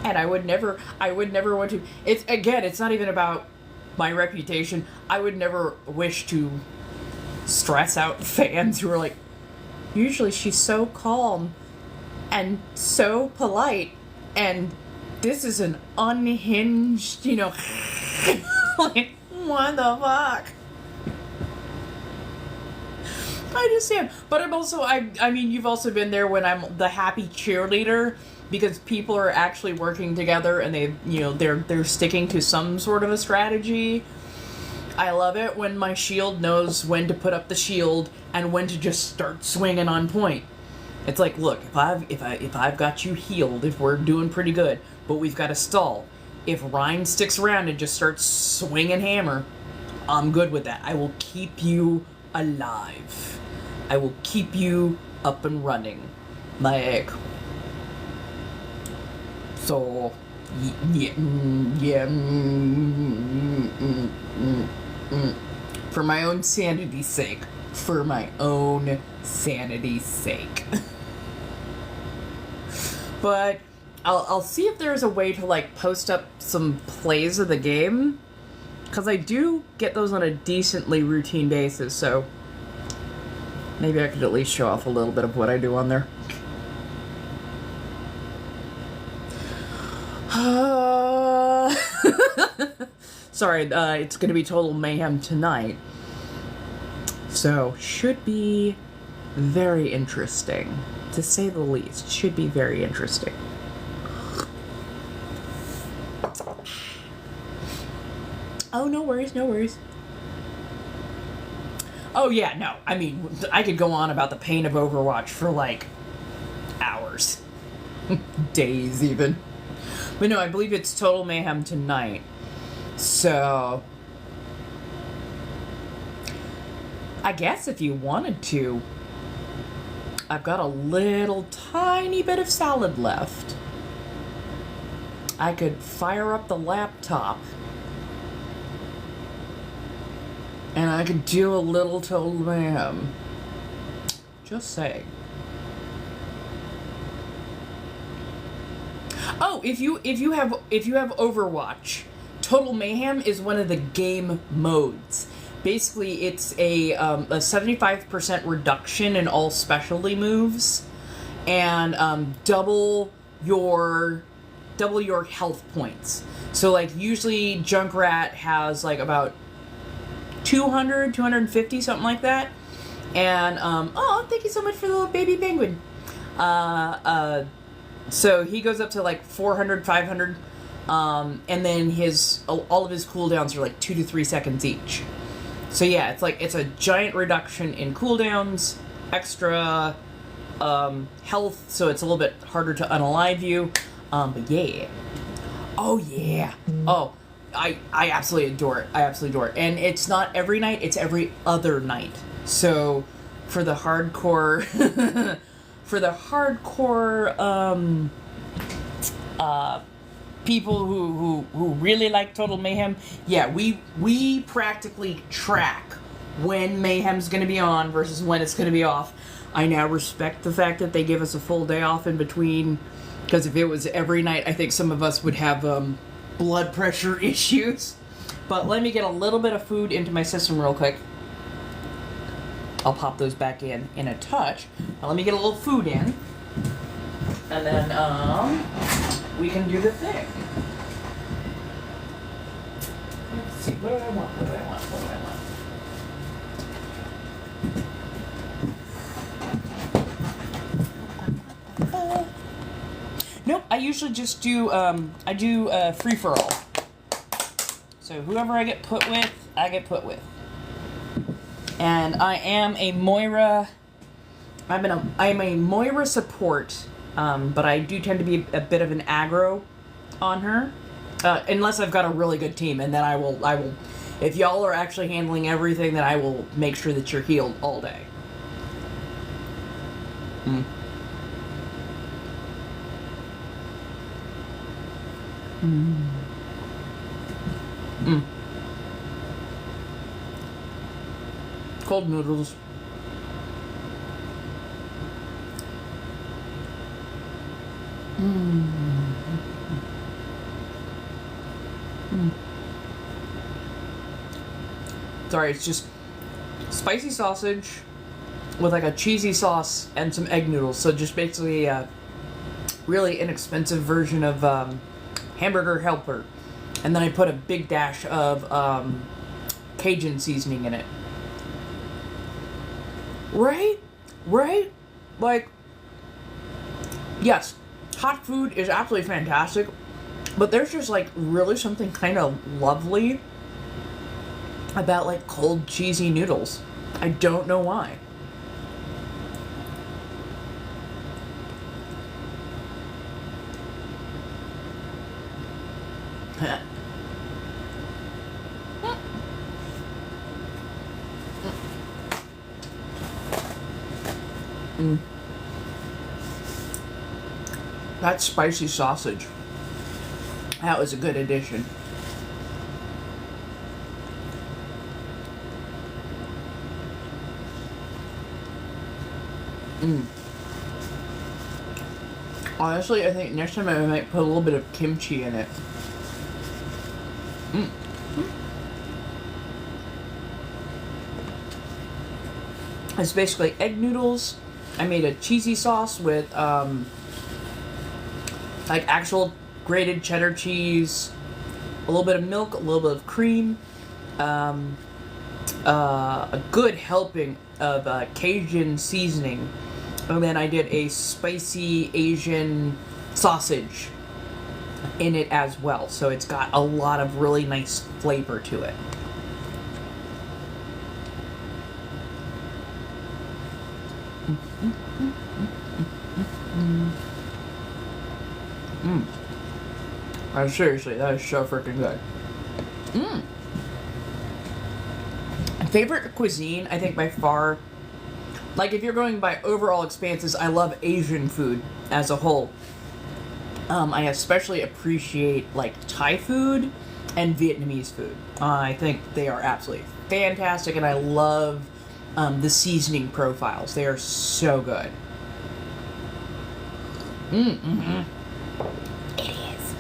And I would never want to. It's not even about my reputation. I would never wish to stress out fans who are like, usually she's so calm and so polite, and this is an unhinged, like, what the fuck? I understand, but I'm also, I mean, you've also been there when I'm the happy cheerleader, because people are actually working together and they're sticking to some sort of a strategy. I love it when my shield knows when to put up the shield and when to just start swinging on point. It's like, look, if I've got you healed, if we're doing pretty good, but we've got to stall. If Ryan sticks around and just starts swinging hammer, I'm good with that. I will keep you alive. I will keep you up and running. Like, so, for my own sanity's sake. For my own sanity's sake. But I'll see if there's a way to, like, post up some plays of the game, because I do get those on a decently routine basis, so maybe I could at least show off a little bit of what I do on there. Sorry, it's going to be total mayhem tonight. So, should be very interesting, to say the least. Should be very interesting. Oh, no worries, no worries. Oh yeah, no. I mean, I could go on about the pain of Overwatch for like hours. Days even. But no, I believe it's Total Mayhem tonight. So I guess if you wanted to, I've got a little tiny bit of salad left. I could fire up the laptop and I could do a little Total Mayhem. Just saying. Oh, if you have Overwatch, Total Mayhem is one of the game modes. Basically, it's a 75% reduction in all specialty moves, and double your health points. So, like, usually Junkrat has like about 200, 250, something like that. And oh, thank you so much for the little baby penguin. So he goes up to like 400, 500, and then all of his cooldowns are like 2 to 3 seconds each. So yeah, it's a giant reduction in cooldowns, extra health, so it's a little bit harder to unalive you. But yeah. Oh yeah. Oh, I absolutely adore it. I absolutely adore it. And it's not every night, it's every other night. So for the hardcore people who really like Total Mayhem, yeah, we practically track when Mayhem's going to be on versus when it's going to be off. I now respect the fact that they give us a full day off in between, because if it was every night, I think some of us would have blood pressure issues. But let me get a little bit of food into my system real quick. I'll pop those back in a touch. Now let me get a little food in, and then we can do the thing. Let's see, what do I want? Nope, I usually just do, free-for-all. So whoever I get put with, I get put with. And I am a Moira, I am a Moira support, but I do tend to be a bit of an aggro on her. Unless I've got a really good team, and then I will, if y'all are actually handling everything, then I will make sure that you're healed all day. Cold noodles. Sorry, it's just spicy sausage with like a cheesy sauce and some egg noodles. So just basically a really inexpensive version of hamburger helper. And then I put a big dash of Cajun seasoning in it. Right? Like, yes, hot food is absolutely fantastic, but there's just like really something kind of lovely about like cold cheesy noodles. I don't know why. That spicy sausage, that was a good addition. Honestly, I think next time I might put a little bit of kimchi in it. It's basically egg noodles. I made a cheesy sauce with like actual grated cheddar cheese, a little bit of milk, a little bit of cream, a good helping of Cajun seasoning, and then I did a spicy Asian sausage in it as well. So it's got a lot of really nice flavor to it. Seriously, that is so freaking good. Favorite cuisine, I think by far, like if you're going by overall expanses, I love Asian food as a whole. I especially appreciate like Thai food and Vietnamese food. I think they are absolutely fantastic, and I love the seasoning profiles. They are so good. It is.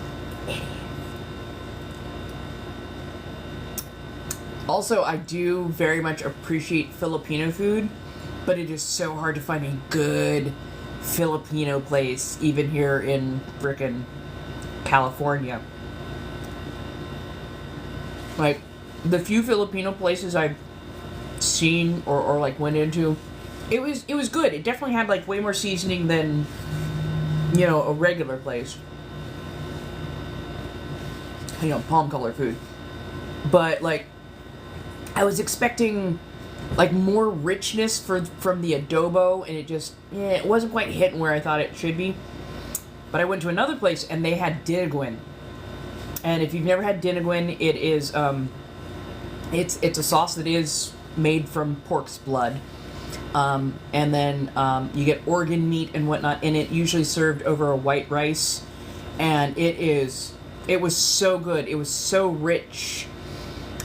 Also, I do very much appreciate Filipino food, but it is so hard to find a good Filipino place, even here in frickin' California. Like, the few Filipino places I've seen or like went into, it was good. It definitely had like way more seasoning than, you know, a regular place. You know, palm color food. But like, I was expecting like more richness from the adobo, and it just, it wasn't quite hitting where I thought it should be. But I went to another place and they had diniguin. And if you've never had diniguin, it is it's a sauce that is made from pork's blood. And then you get organ meat and whatnot, and it usually served over a white rice. And it was so good. It was so rich.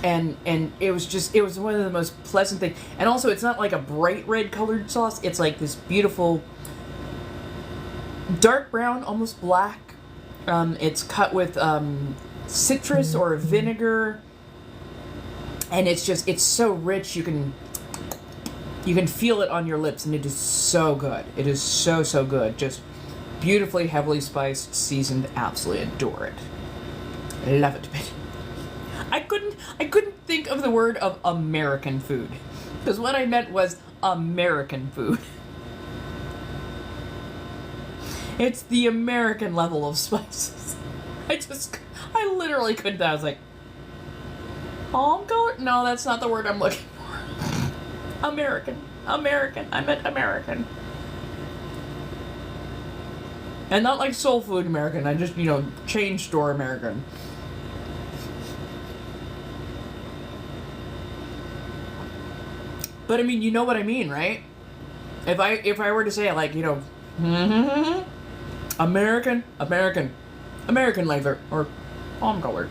And it was one of the most pleasant things. And also, it's not like a bright red colored sauce. It's like this beautiful dark brown, almost black. It's cut with citrus or vinegar, and it's so rich. You can feel it on your lips, and it is so good. It is so good. Just beautifully heavily spiced, seasoned. Absolutely adore it. I love it. I couldn't think of the word of American food, because what I meant was American food. It's the American level of spices. I literally couldn't. I was like, palm color? No, that's not the word I'm looking for. American. I meant American. And not like soul food American. I just, chain store American. But I mean, you know what I mean, right? If I were to say it like, American flavor, or palm color.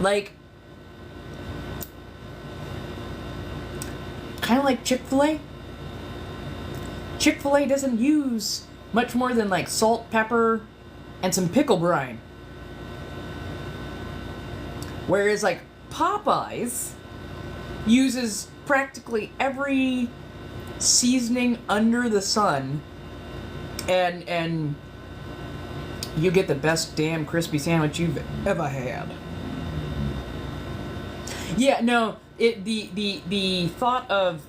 Like, kind of like Chick-fil-A. Chick-fil-A doesn't use much more than like salt, pepper, and some pickle brine. Whereas like Popeyes uses practically every seasoning under the sun, and you get the best damn crispy sandwich you've ever had. Yeah, no, the thought of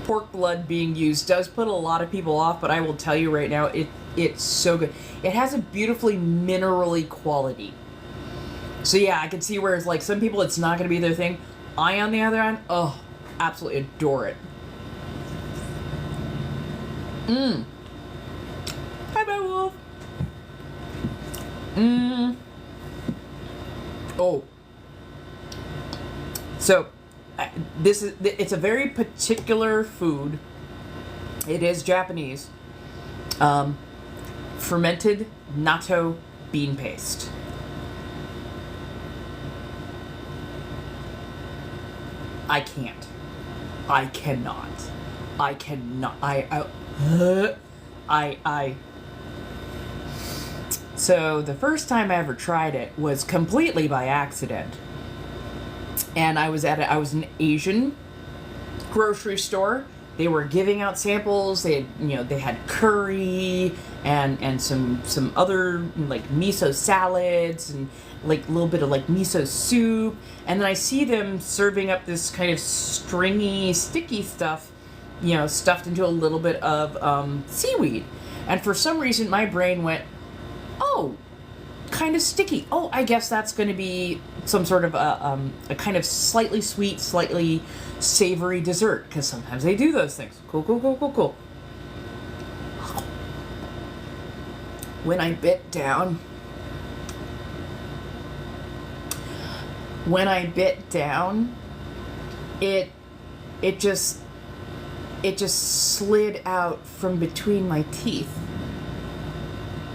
pork blood being used does put a lot of people off, but I will tell you right now, it's so good. It has a beautifully minerally quality. So yeah, I can see where it's like some people it's not going to be their thing. I, on the other hand, absolutely adore it. Hi, my wolf. Oh. So, it's a very particular food. It is Japanese. Fermented natto bean paste. I can't. I cannot. I cannot. So the first time I ever tried it was completely by accident. And I was in an Asian grocery store. They were giving out samples. They had curry and some other like miso salads and like a little bit of like miso soup. And then I see them serving up this kind of stringy, sticky stuff, stuffed into a little bit of seaweed. And for some reason my brain went, oh, kind of sticky. Oh, I guess that's going to be some sort of a kind of slightly sweet, slightly savory dessert, because sometimes they do those things. Cool. when I bit down, it just slid out from between my teeth.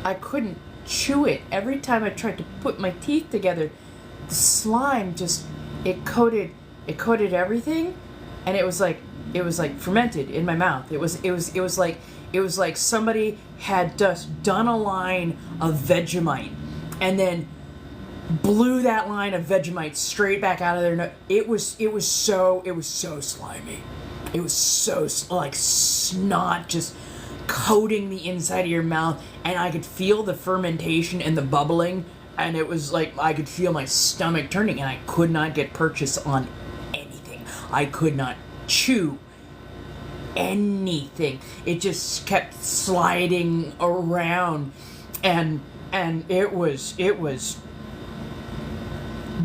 I couldn't chew it. Every time I tried to put my teeth together, the slime just, it coated everything, and it was like fermented in my mouth. It was like somebody had just done a line of Vegemite and then blew that line of Vegemite straight back out of their nose. It was so slimy. It was so like snot just coating the inside of your mouth, and I could feel the fermentation and the bubbling, and it was like I could feel my stomach turning, and I could not get purchase on anything. I could not chew anything. It just kept sliding around, and it was,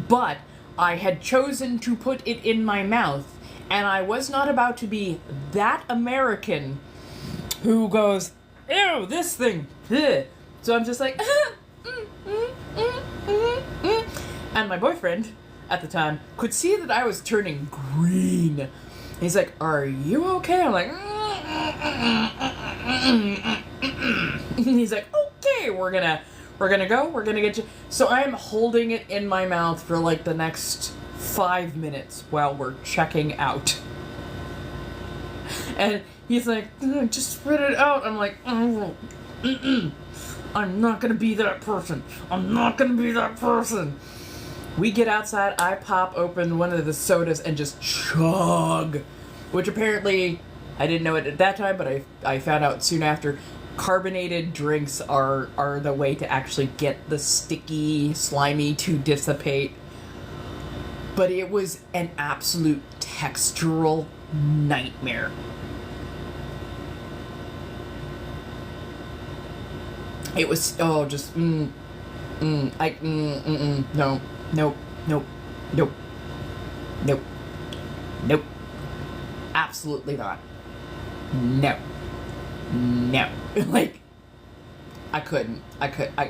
but I had chosen to put it in my mouth, and I was not about to be that American who goes, ew, this thing. Ugh. So I'm just like, and my boyfriend at the time could see that I was turning green. He's like, are you okay? I'm like, he's like, okay, we're gonna get you. So I'm holding it in my mouth for like the next 5 minutes while we're checking out. And he's like, just spit it out. I'm like, I'm not gonna be that person. We get outside, I pop open one of the sodas and just chug. Which apparently, I didn't know it at that time, but I found out soon after, carbonated drinks are the way to actually get the sticky, slimy to dissipate. But it was an absolute textural nightmare. It was, just, no, absolutely not. No. Like, I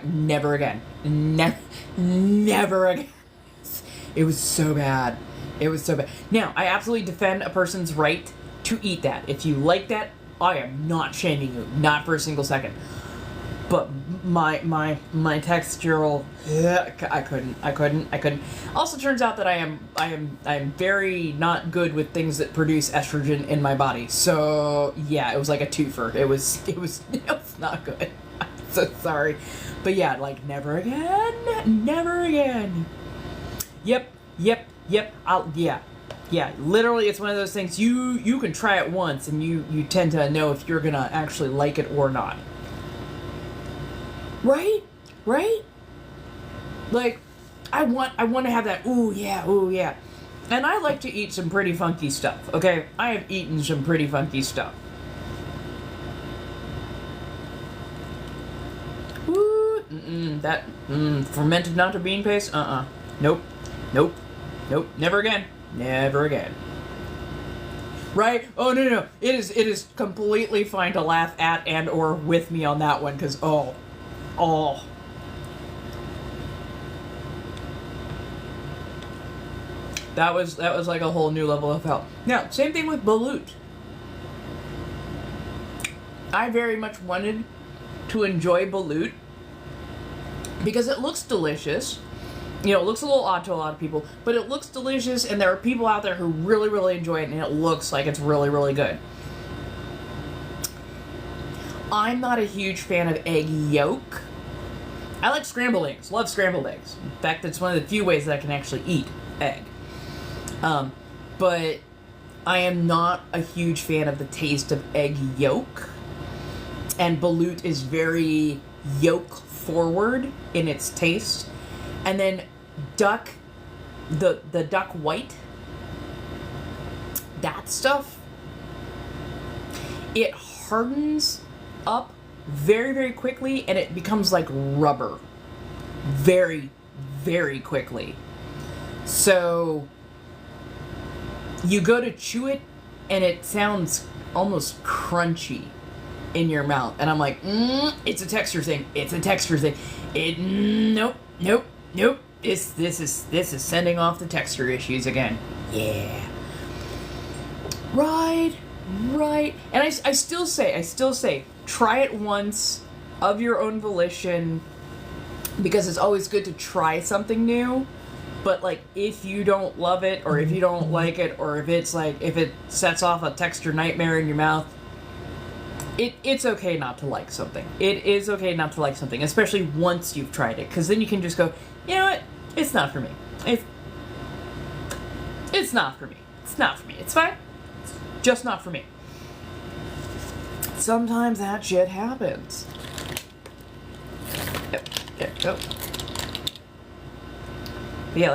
never again. Never again. It was so bad. Now, I absolutely defend a person's right to eat that. If you like that, I am not shaming you, not for a single second. But my textural, I couldn't. Also turns out that I am very not good with things that produce estrogen in my body. So yeah, it was like a twofer. It was not good. I'm so sorry. But yeah, like never again. Yep. Yeah, literally it's one of those things you can try it once and you tend to know if you're gonna actually like it or not. Right? Like, I want to have that, ooh yeah. And I like to eat some pretty funky stuff, okay? I have eaten some pretty funky stuff. Ooh, fermented natto bean paste? Nope. Never again. Right? Oh, no. It is completely fine to laugh at and or with me on that one, because, oh. That was like a whole new level of hell. Now, same thing with balut. I very much wanted to enjoy balut because it looks delicious. You know, it looks a little odd to a lot of people, but it looks delicious, and there are people out there who really, really enjoy it, and it looks like it's really, really good. I'm not a huge fan of egg yolk. I like scrambled eggs. Love scrambled eggs. In fact, it's one of the few ways that I can actually eat egg. But I am not a huge fan of the taste of egg yolk. And balut is very yolk forward in its taste. And then duck, the duck white, that stuff, it hardens up very, very quickly, and it becomes like rubber very, very quickly. So you go to chew it, and it sounds almost crunchy. in your mouth. And I'm like, it's a texture thing. It's a texture thing. Nope. This is sending off the texture issues again. Yeah. Right. And I still say, try it once of your own volition, because it's always good to try something new. But like, if you don't love it, or if you don't like it, or if it sets off a texture nightmare in your mouth, it's okay not to like something. It is okay not to like something, especially once you've tried it, because then you can just go, you know what, it's not for me. It's not for me. It's not for me. It's fine. It's just not for me. Sometimes that shit happens. Yep. But yeah,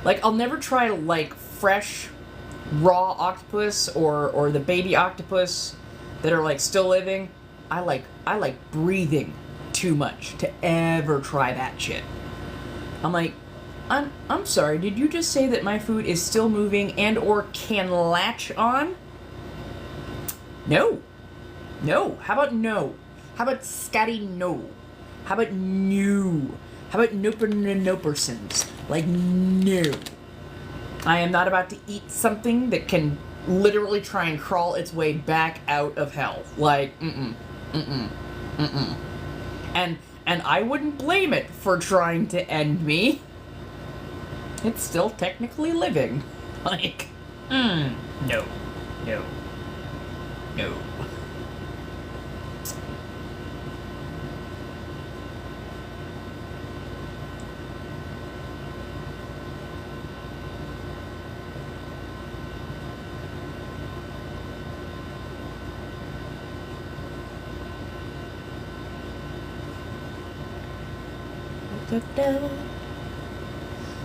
like I'll never try to like fresh raw octopus or the baby octopus that are like still living. I like breathing too much to ever try that shit. I'm like, I'm sorry, did you just say that my food is still moving and or can latch on? No. How about no? How about Scotty no? How about no? How about nopersons? Like, no. I am not about to eat something that can literally try and crawl its way back out of hell. Like, And I wouldn't blame it for trying to end me. It's still technically living. Like, no.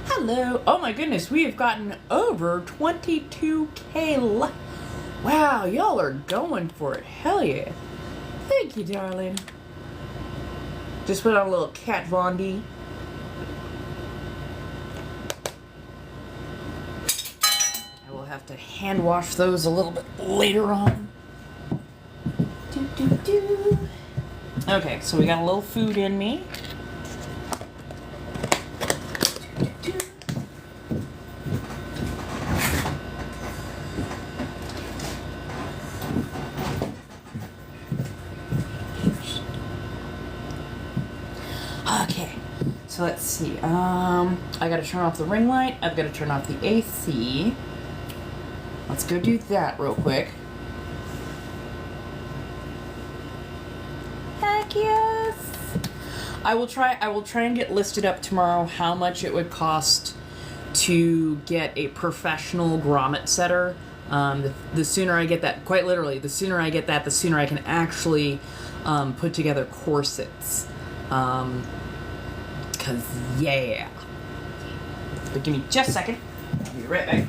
Hello. Oh my goodness, we have gotten over 22K. Wow, y'all are going for it. Hell yeah. Thank you, darling. Just put on a little Kat Von D. I will have to hand wash those a little bit later on. Okay, so we got a little food in me. Okay, so let's see. I gotta turn off the ring light. I've gotta turn off the AC. Let's go do that real quick. Heck yes! I will try and get listed up tomorrow how much it would cost to get a professional grommet setter. The sooner I get that, quite literally, the sooner I get that, the sooner I can actually put together corsets. Cause yeah. But give me just a second. I'll be right back.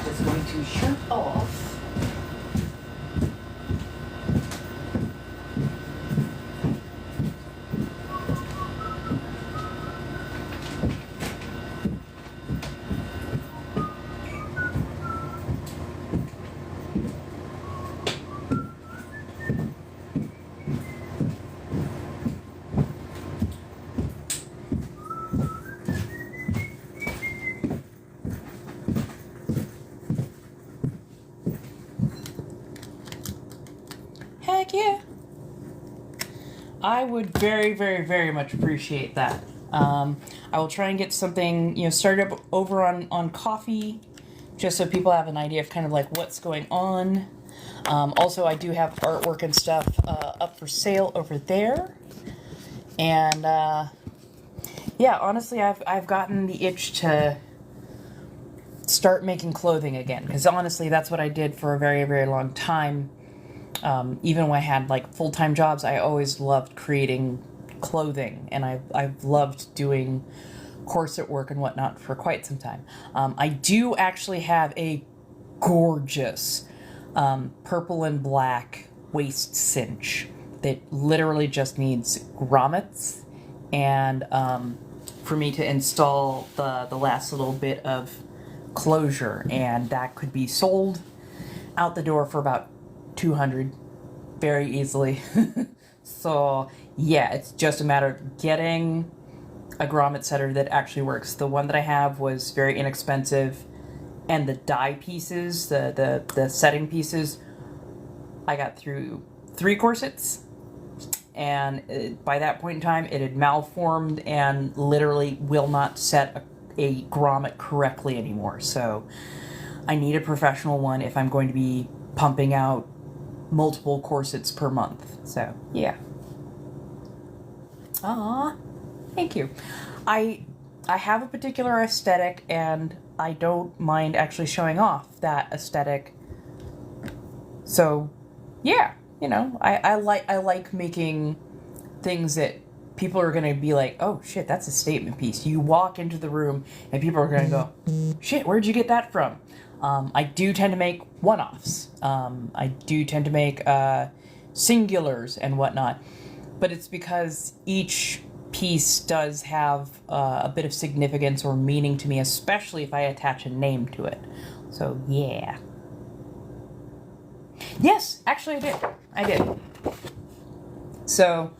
Just going to shut off. Heck yeah. I would very, very, very much appreciate that. I will try and get something, started up over on coffee, just so people have an idea of kind of like what's going on. Also, I do have artwork and stuff up for sale over there. And yeah, honestly, I've gotten the itch to start making clothing again, because honestly, that's what I did for a very, very long time. Even when I had like full-time jobs, I always loved creating clothing, and I've loved doing corset work and whatnot for quite some time. I do actually have a gorgeous purple and black waist cinch that literally just needs grommets and for me to install the last little bit of closure, and that could be sold out the door for about 200 very easily. So yeah, it's just a matter of getting a grommet setter that actually works. The one that I have was very inexpensive, and the die pieces, the setting pieces, I got through 3 corsets, and by that point in time it had malformed and literally will not set a grommet correctly anymore. So I need a professional one if I'm going to be pumping out multiple corsets per month. So yeah. Ah, thank you. I have a particular aesthetic, and I don't mind actually showing off that aesthetic. So yeah, you know, I like making things that people are going to be like, oh shit, that's a statement piece. You walk into the room and people are going to go, shit, where'd you get that from? I do tend to make one-offs. I do tend to make singulars and whatnot. But it's because each piece does have a bit of significance or meaning to me, especially if I attach a name to it. So, yeah. Yes, actually I did. I did. So,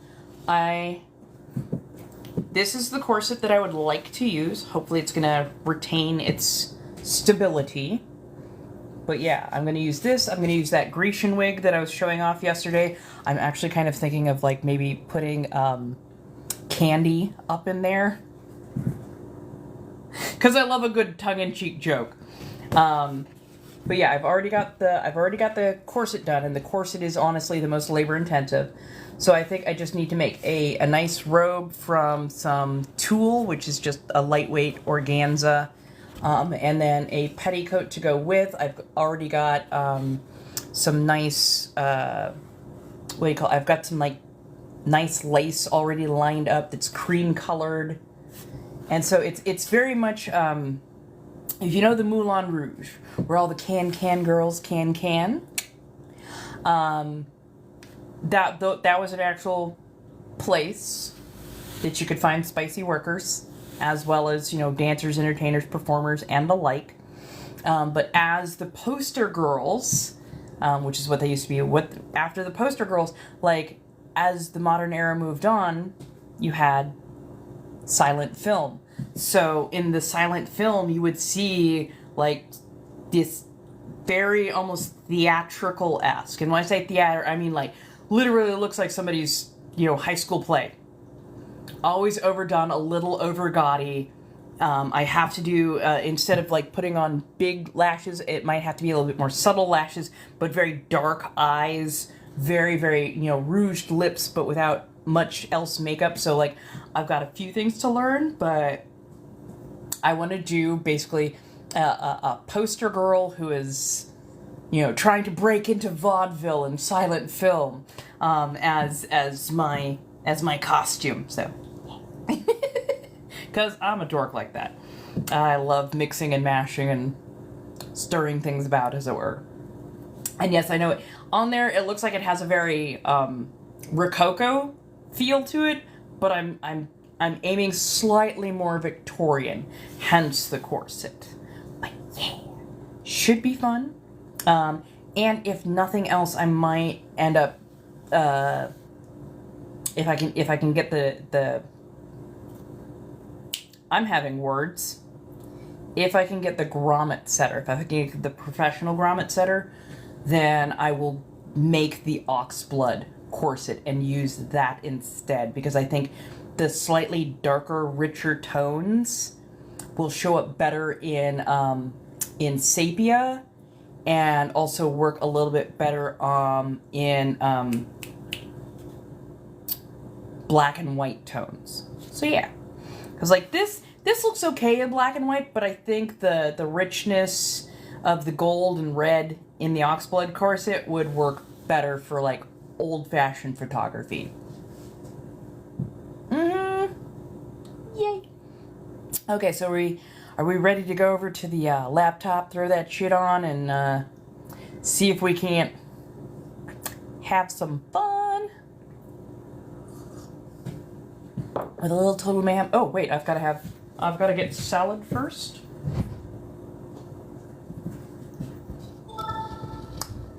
this is the corset that I would like to use. Hopefully it's going to retain its stability. But yeah, I'm going to use this. I'm going to use that Grecian wig that I was showing off yesterday. I'm actually kind of thinking of like maybe putting candy up in there, because I love a good tongue-in-cheek joke. But yeah, I've already got the corset done, and the corset is honestly the most labor-intensive. So I think I just need to make a nice robe from some tulle, which is just a lightweight organza. And then a petticoat to go with. I've already got some nice, what do you call it? I've got some like nice lace already lined up that's cream colored. And so it's very much, if you know the Moulin Rouge, where all the can girls can, that was an actual place that you could find spicy workers, as well as, you know, dancers, entertainers, performers, and the like. But as the poster girls, which is what they used to be, after the poster girls, like, as the modern era moved on, you had silent film. So in the silent film, you would see, like, this very almost theatrical-esque. And when I say theater, I mean, like, literally looks like somebody's, you know, high school play. Always overdone, a little over gaudy. I have to do, instead of like putting on big lashes, it might have to be a little bit more subtle lashes, but very dark eyes, very, very, you know, rouged lips, but without much else makeup. So like, I've got a few things to learn, but I want to do basically a poster girl who is, you know, trying to break into vaudeville and silent film, as my costume. So because I'm a dork like that. I love mixing and mashing and stirring things about, as it were. And yes, I know it. On there, it looks like it has a very Rococo feel to it, but I'm aiming slightly more Victorian, hence the corset. But yeah, should be fun. And if nothing else, I might end up if I can get the I'm having words. If I can get the grommet setter, if I can get the professional grommet setter, then I will make the ox blood corset and use that instead, because I think the slightly darker, richer tones will show up better in sepia, and also work a little bit better in black and white tones. So yeah. Because, like, this looks okay in black and white, but I think the richness of the gold and red in the oxblood corset would work better for, like, old-fashioned photography. Yay. Okay, so are we ready to go over to the laptop, throw that shit on, and see if we can't have some fun? With a little total mayhem. Oh wait, I've got to get salad first.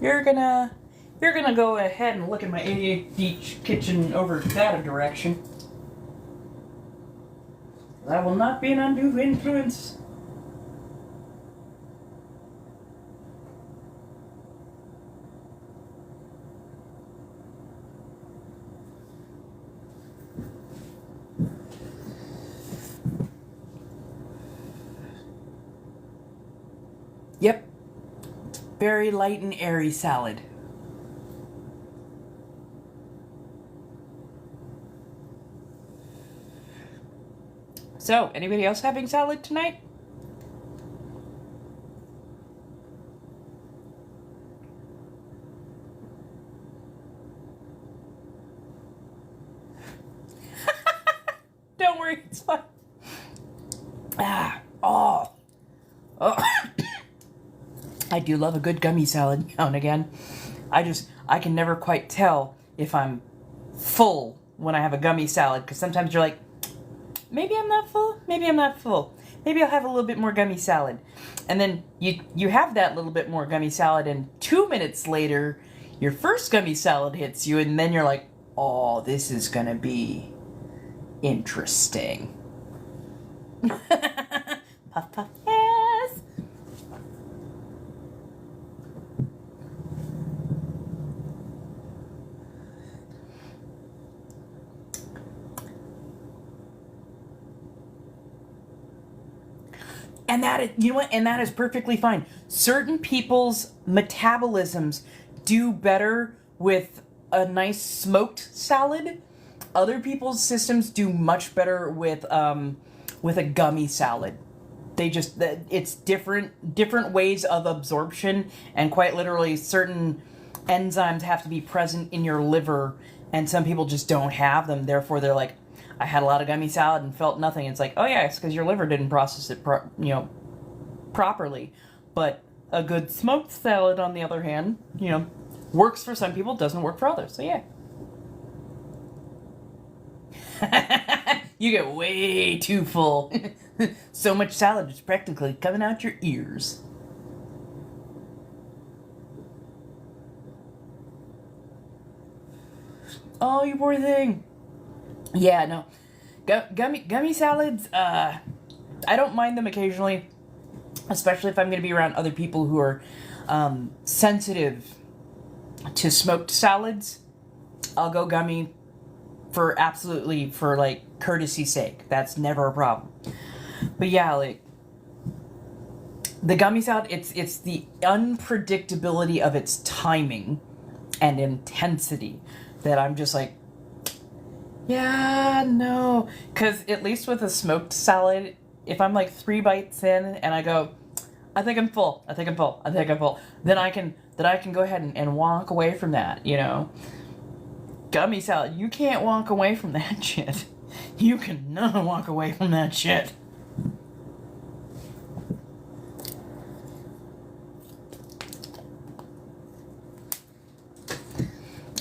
You're gonna You're gonna go ahead and look at my ADHD kitchen over that direction. That will not be an undue influence. Yep. Very light and airy salad. So, anybody else having salad tonight? Don't worry, it's fine. Oh. I do love a good gummy salad now and again. I can never quite tell if I'm full when I have a gummy salad, because sometimes you're like, maybe I'm not full, maybe I'm not full. Maybe I'll have a little bit more gummy salad. And then you have that little bit more gummy salad, and 2 minutes later, your first gummy salad hits you, and then you're like, oh, this is gonna be interesting. Puff, puff, yes! And that is, you know what? And that is perfectly fine. Certain people's metabolisms do better with a nice smoked salad. Other people's systems do much better with a gummy salad. It's different ways of absorption, and quite literally certain enzymes have to be present in your liver, and some people just don't have them. Therefore, they're like, I had a lot of gummy salad and felt nothing. It's like, oh yeah, it's because your liver didn't process it properly. But a good smoked salad, on the other hand, works for some people, doesn't work for others. So yeah. You get way too full. So much salad is practically coming out your ears. Oh, you poor thing. Yeah, no. Gummy salads, I don't mind them occasionally, especially if I'm going to be around other people who are sensitive to smoked salads. I'll go gummy for courtesy's sake. That's never a problem. But yeah, like, the gummy salad, it's the unpredictability of its timing and intensity that I'm just like, yeah, no. Because at least with a smoked salad, if I'm like 3 bites in and I go, I think I'm full, then I can go ahead and walk away from that, Gummy salad, you can't walk away from that shit. You cannot walk away from that shit.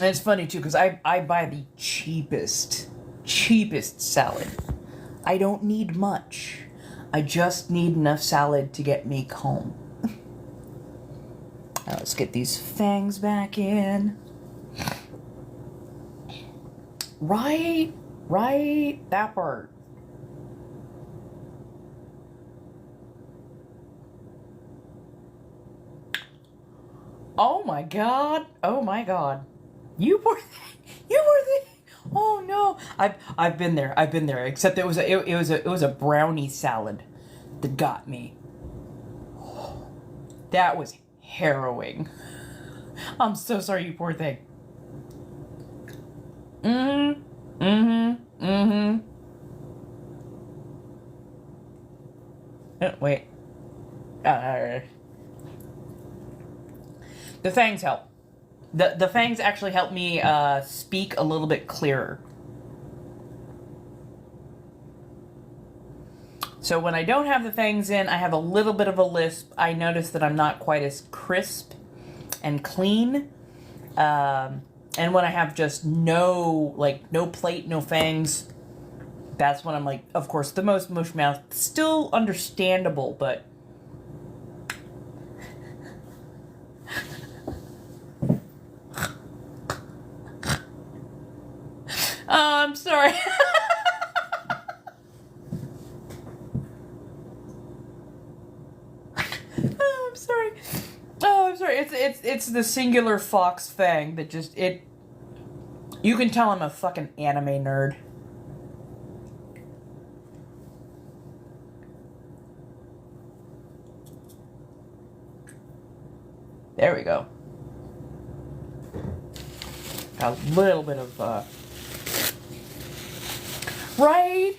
And it's funny too, because I buy the cheapest salad. I don't need much. I just need enough salad to get me home. Now let's get these fangs back in. Right, that part. Oh my god. You poor thing. Oh no. I've been there. Except it was a brownie salad that got me. That was harrowing. I'm so sorry, you poor thing. Oh, wait. The fangs help. The fangs actually help me speak a little bit clearer. So when I don't have the fangs in, I have a little bit of a lisp. I notice that I'm not quite as crisp and clean. And when I have just no plate, no fangs, that's when I'm like, of course, the most mush mouth. Still understandable, but... I'm sorry. Oh, I'm sorry. Oh, I'm sorry. It's the singular fox fang that just it. You can tell I'm a fucking anime nerd. There we go. Got a little bit of right.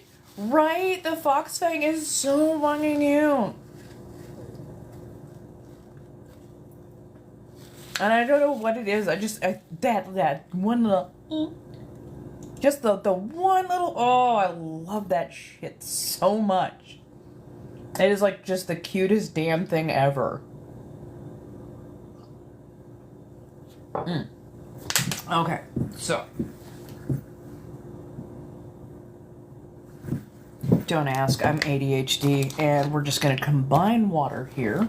The fox fang is so fucking cute. And I don't know what it is. That one little, just the one little. Oh, I love that shit so much. It is like just the cutest damn thing ever. Okay, so don't ask. I'm ADHD, and we're just gonna combine water here.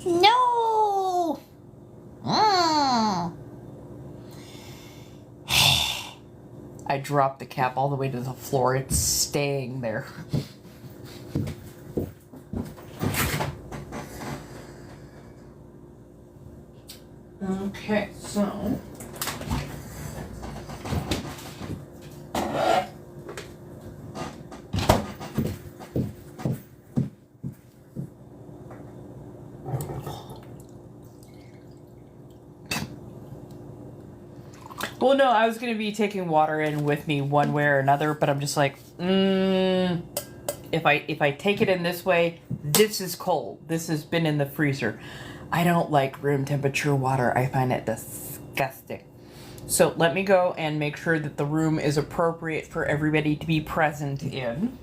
No! I dropped the cap all the way to the floor. It's staying there. Okay, so... Well, no, I was going to be taking water in with me one way or another, but I'm just like, if I take it in this way, this is cold. This has been in the freezer. I don't like room temperature water. I find it disgusting. So let me go and make sure that the room is appropriate for everybody to be present in.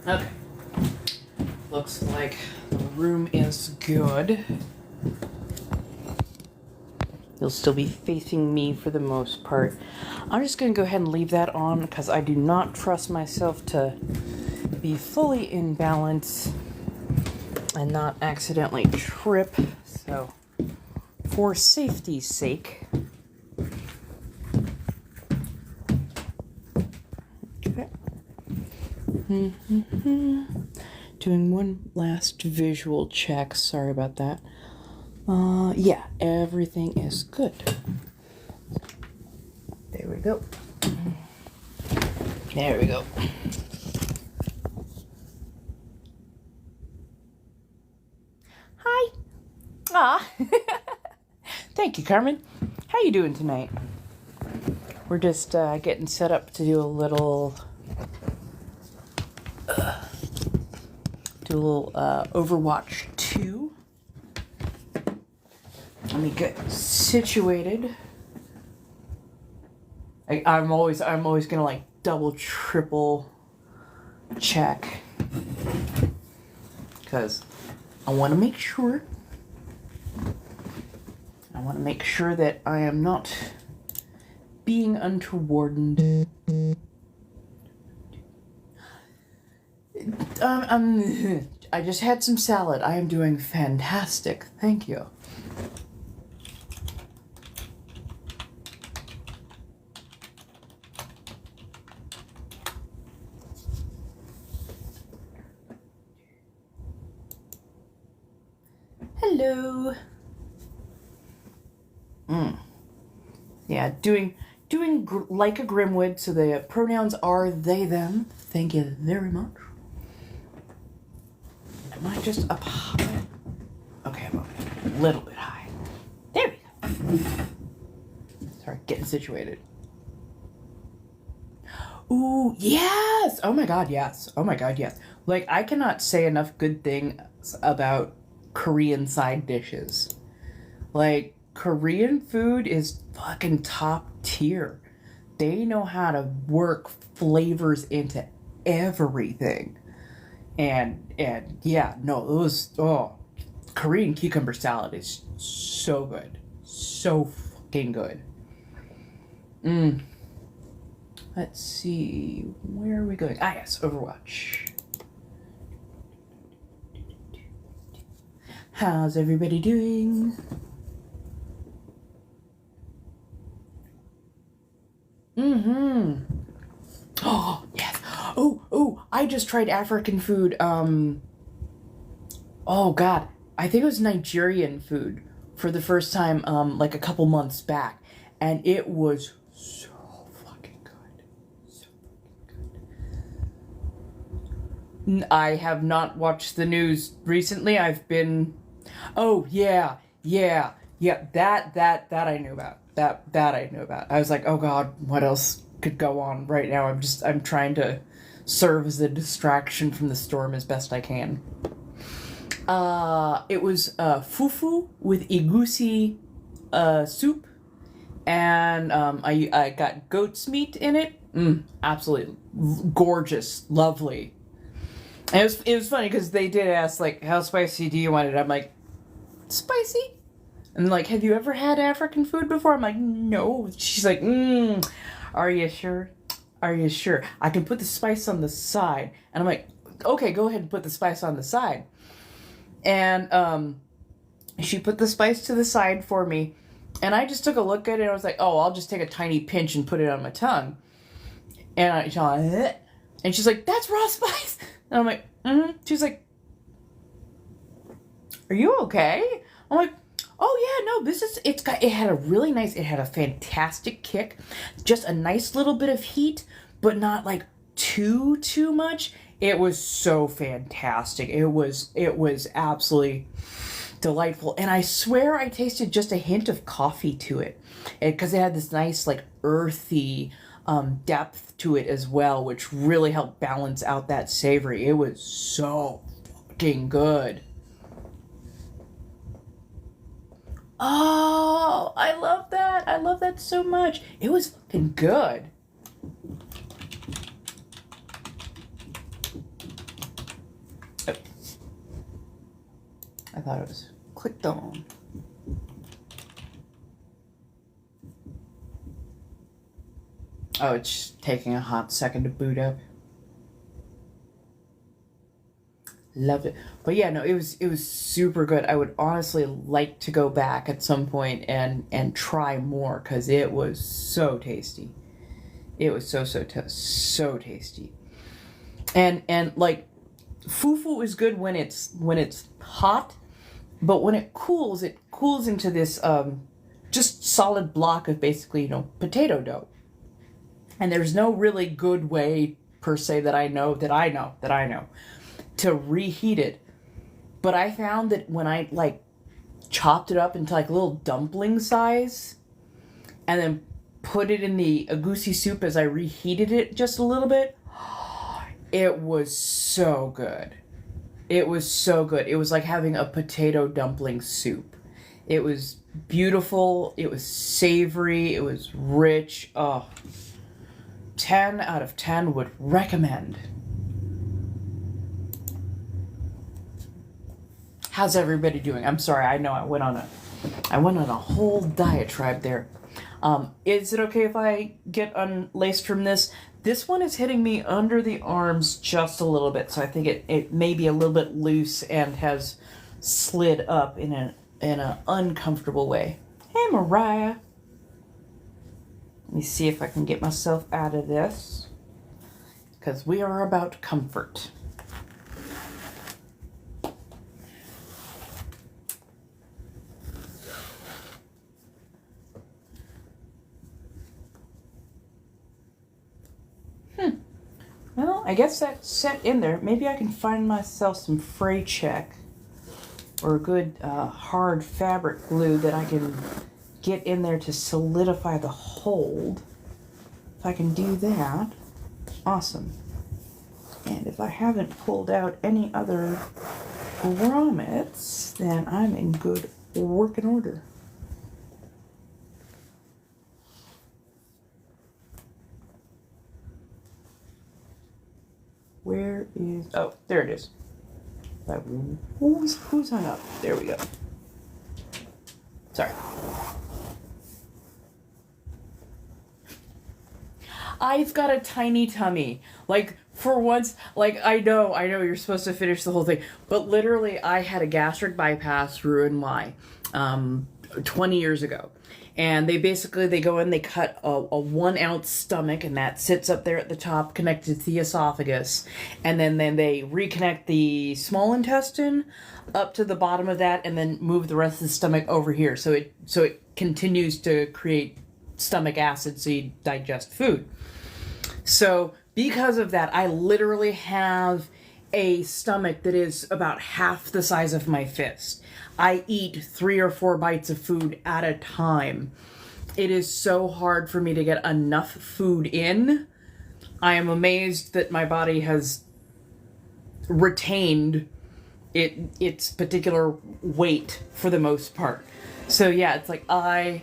Okay. Looks like the room is good. You'll still be facing me for the most part. I'm just going to go ahead and leave that on because I do not trust myself to be fully in balance and not accidentally trip. So, for safety's sake, okay. Doing one last visual check. Sorry about that. Yeah, everything is good. There we go. There we go. Hi. Ah. Thank you, Carmen. How you doing tonight? We're just getting set up to do a little Overwatch 2. Let me get situated. I'm always gonna like double, triple check because I want to make sure. I want to make sure that I am not being untoward. I just had some salad. I am doing fantastic. Thank you. Hello. Yeah, doing like a Grimwood, so the pronouns are they, them. Thank you very much. Am I just up high? Okay, I'm up a little bit high. There we go. Sorry, getting situated. Ooh, yes! Oh my god, yes. Oh my god, yes. Like, I cannot say enough good things about Korean side dishes. Like, Korean food is fucking top tier. They know how to work flavors into everything. And yeah, no, Korean cucumber salad is so good. So fucking good. Let's see, where are we going? Ah, yes, Overwatch. How's everybody doing? Oh, yes. Oh, I just tried African food. Oh God. I think it was Nigerian food for the first time, like a couple months back. And it was so fucking good. So fucking good. I have not watched the news recently. I've been... Oh, yeah. That I knew about. That I knew about. I was like, oh God, what else could go on right now? I'm trying to serve as a distraction from the storm as best I can. It was fufu with egusi soup, and I got goat's meat in it. Absolutely gorgeous, lovely. And it was funny because they did ask, like, how spicy do you want it? I'm like, spicy? And like, have you ever had African food before? I'm like, no. She's like, are you sure? Are you sure? I can put the spice on the side. And I'm like, okay, go ahead and put the spice on the side. And she put the spice to the side for me. And I just took a look at it and I was like, oh, I'll just take a tiny pinch and put it on my tongue. And she's like, that's raw spice. And I'm like, She's like, are you okay? I'm like, oh yeah, no, it had a fantastic kick, just a nice little bit of heat, but not like too much. It was so fantastic. It was absolutely delightful. And I swear I tasted just a hint of coffee to it, because it had this nice, like, earthy depth to it as well, which really helped balance out that savory. It was so fucking good. Oh, I love that. I love that so much. It was fucking good. Oh. I thought it was clicked on. Oh, it's taking a hot second to boot up. Loved it. But yeah, no, it was super good. I would honestly like to go back at some point and try more, because it was so tasty. It was so tasty. And like, fufu is good when it's hot, but when it cools into this just solid block of basically, potato dough. And there's no really good way per se that I know to reheat it. But I found that when I like chopped it up into like little dumpling size and then put it in the egusi soup as I reheated it just a little bit, it was so good. It was so good. It was like having a potato dumpling soup. It was beautiful. It was savory. It was rich. Oh, 10 out of 10 would recommend. How's everybody doing? I'm sorry, I know I went on a whole diatribe there. Is it okay if I get unlaced from this? This one is hitting me under the arms just a little bit, so I think it may be a little bit loose and has slid up in an uncomfortable way. Hey, Mariah. Let me see if I can get myself out of this, because we are about comfort. Well, I guess that's set in there. Maybe I can find myself some fray check or a good hard fabric glue that I can get in there to solidify the hold. If I can do that, awesome. And if I haven't pulled out any other grommets, then I'm in good working order. Where is... Oh, there it is. Who's hung up? There we go. Sorry. I've got a tiny tummy. Like, for once, like, I know you're supposed to finish the whole thing, but literally I had a gastric bypass through NY 20 years ago. And they go in, they cut a 1 ounce stomach, and that sits up there at the top, connected to the esophagus. And then they reconnect the small intestine up to the bottom of that, and then move the rest of the stomach over here. So it continues to create stomach acid so you digest food. So because of that, I literally have a stomach that is about half the size of my fist. I eat 3 or 4 bites of food at a time. It is so hard for me to get enough food in. I am amazed that my body has retained its particular weight for the most part. So yeah, it's like I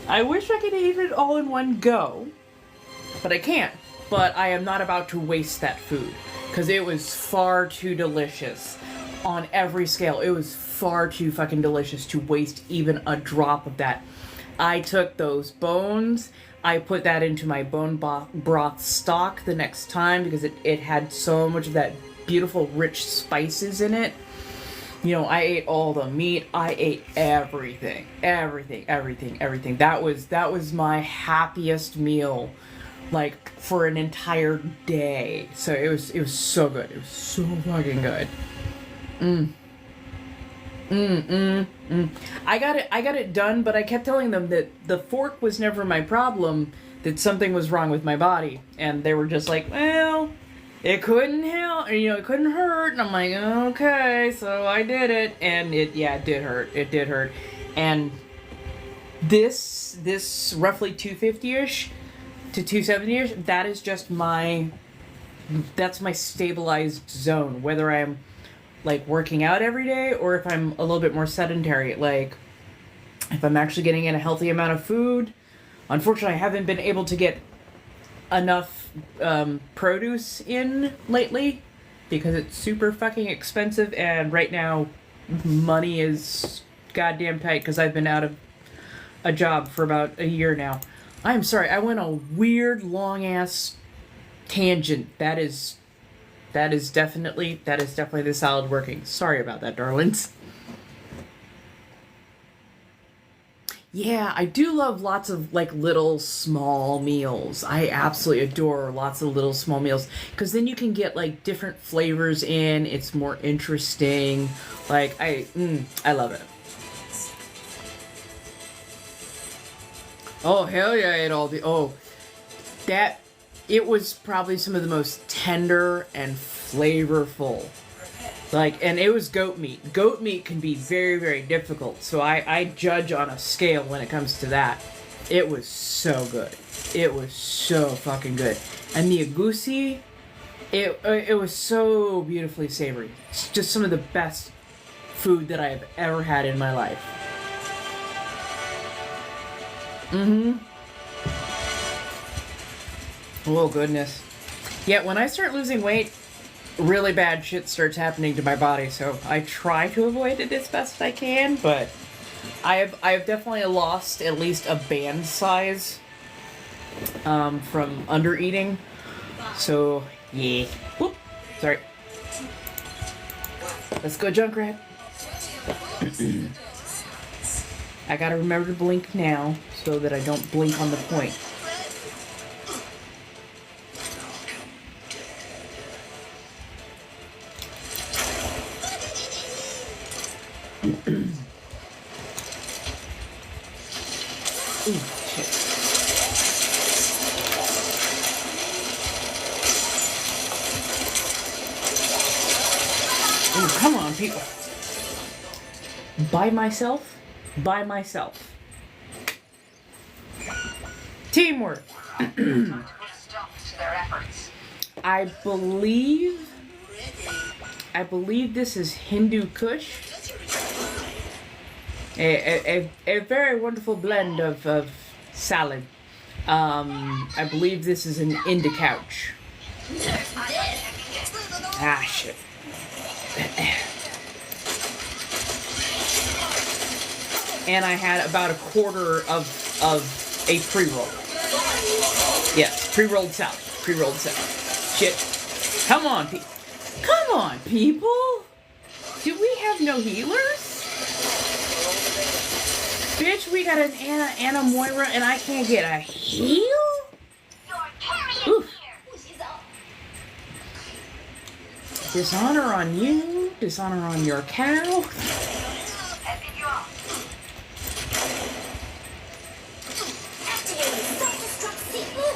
wish I could eat it all in one go, but I can't. But I am not about to waste that food, because it was far too delicious on every scale. It was far too fucking delicious to waste even a drop of that. I took those bones, I put that into my bone broth stock the next time, because it had so much of that beautiful rich spices in it. You know, I ate all the meat. I ate everything. That was my happiest meal, like, for an entire day. So it was so good. It was so fucking good. I got it done, but I kept telling them that the fork was never my problem, that something was wrong with my body. And they were just like, well, it couldn't help, it couldn't hurt. And I'm like, okay, so I did it. And it did hurt. It did hurt. And this roughly 250-ish to 270-ish, that is just that's my stabilized zone, whether I'm like working out every day or if I'm a little bit more sedentary. Like, if I'm actually getting in a healthy amount of food. Unfortunately, I haven't been able to get enough produce in lately because it's super fucking expensive, and right now money is goddamn tight because I've been out of a job for about a year now. I'm sorry, I went a weird long ass tangent. That is definitely the salad working. Sorry about that, darlings. Yeah, I do love lots of, like, little small meals. I absolutely adore lots of little small meals, because then you can get, like, different flavors in. It's more interesting. Like, I love it. Oh, hell yeah, I ate all it was probably some of the most tender and flavorful. Like, and it was goat meat. Goat meat can be very, very difficult, so I judge on a scale when it comes to that. It was so good. It was so fucking good. And the agusi, it was so beautifully savory. It's just some of the best food that I have ever had in my life. Oh, goodness. Yeah, when I start losing weight, really bad shit starts happening to my body, so I try to avoid it as best I can, but I have definitely lost at least a band size from under eating. So yeah. Whoop. Sorry. Let's go, Junkrat. I gotta remember to blink now so that I don't blink on the point. Ooh, shit. Ooh, come on, people. By myself? By myself. Teamwork. I believe this is Hindu Kush. A very wonderful blend of salad. I believe this is an Indicouch. Ah, shit. And I had about a quarter of a pre-roll. Yes, pre-rolled salad. Pre-rolled salad. Shit. Come on, people. Come on, people. Do we have no healers? Bitch, we got an Anna Moira and I can't get a heal? Oof. Dishonor on you. Dishonor on your cow.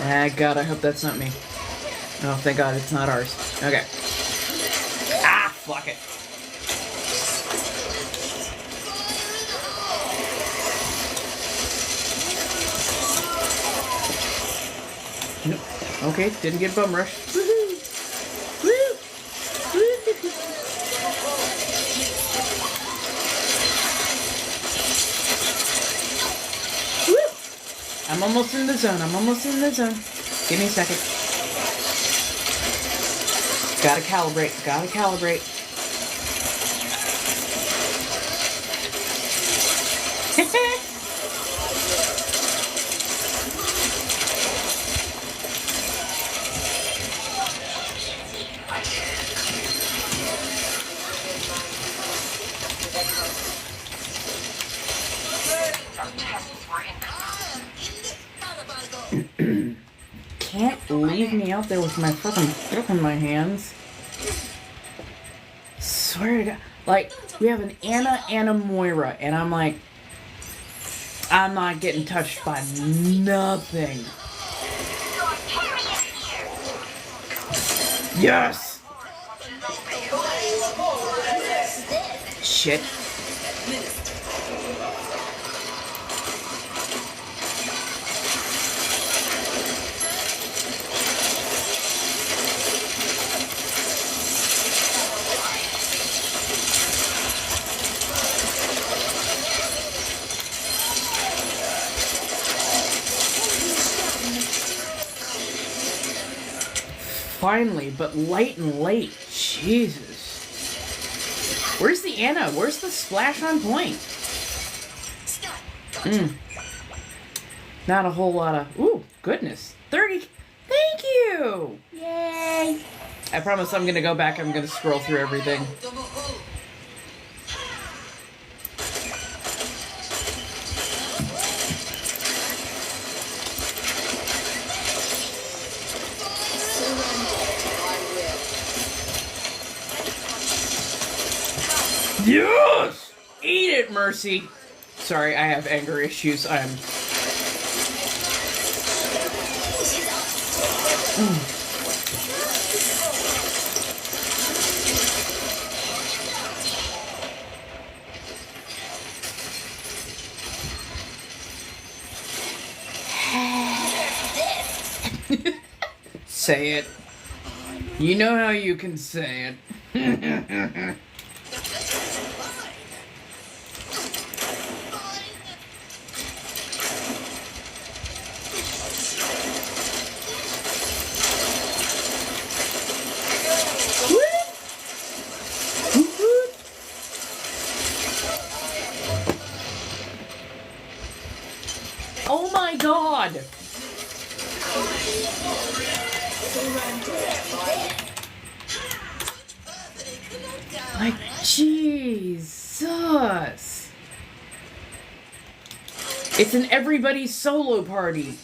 Ah, God, I hope that's not me. Oh, thank God it's not ours. Okay. Ah, fuck it. Nope. Okay, didn't get bum rush. Woohoo! Woo! Woo! I'm almost in the zone. I'm almost in the zone. Give me a second. Gotta calibrate. Gotta calibrate. Can't leave me out there with my fucking book in my hands. Swear to God. Like, we have an Anna Moira, and I'm like, I'm not getting touched by nothing. Yes! Shit. Finally, but light and late. Jesus. Where's the Anna? Where's the splash on point? Not a whole lot of... Ooh, goodness. 30... Thank you! Yay! I promise I'm gonna go back. I'm gonna scroll through everything. Yes! Eat it, Mercy! Sorry, I have anger issues. I'm... Say it. You know how you can say it. Oh my god! Like, Jesus! It's an everybody solo party.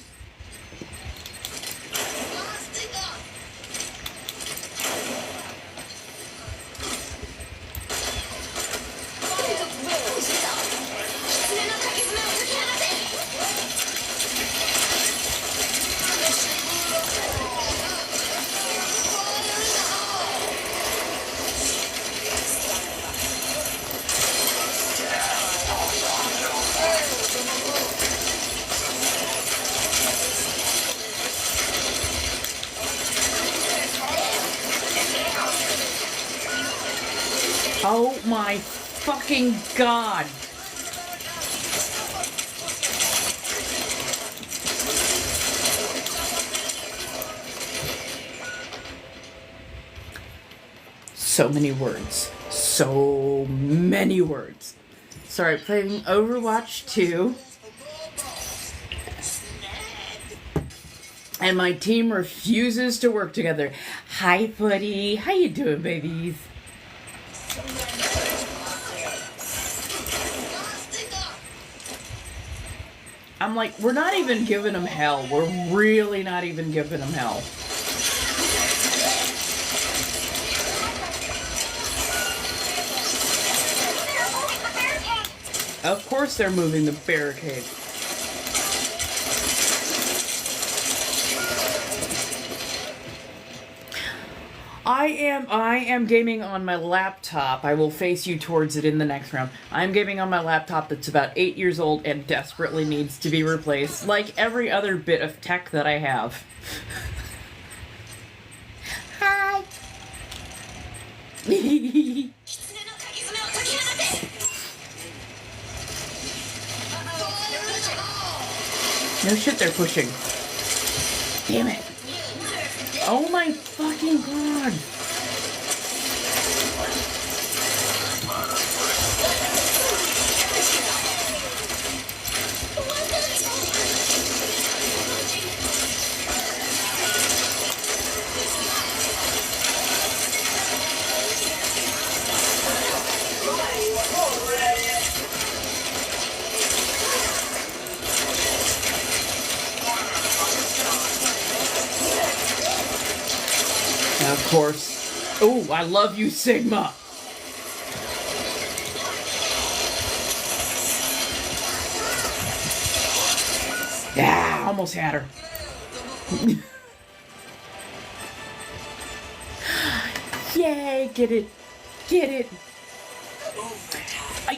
Oh my fucking god. So many words. So many words. Sorry, playing Overwatch 2. And my team refuses to work together. Hi, Footy. How you doing, babies? I'm like, we're not even giving them hell. We're really not even giving them hell. Of course they're moving the barricade. I am gaming on my laptop. I will face you towards it in the next round. I'm gaming on my laptop that's about 8 years old and desperately needs to be replaced, like every other bit of tech that I have. Hi! No shit, they're pushing. Damn it. Oh my fucking god. Of course. Oh, I love you, Sigma. Yeah, almost had her. Yay, get it. Get it.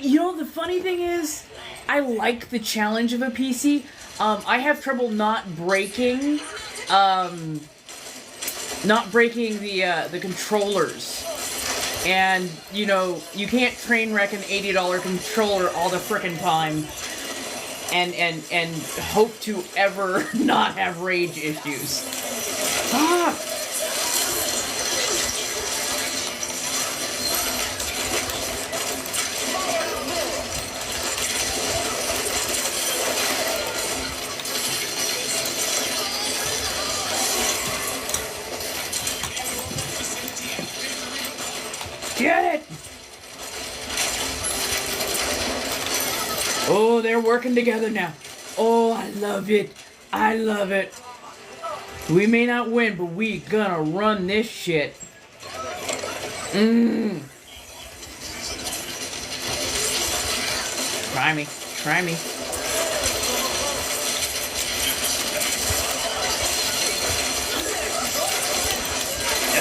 You know, the funny thing is, I like the challenge of a PC. I have trouble not breaking the controllers. And, you know, you can't train wreck an $80 controller all the frickin' time and hope to ever not have rage issues. Ah! Get it! Oh, they're working together now. Oh, I love it. I love it. We may not win, but we gonna run this shit. Try me. Try me.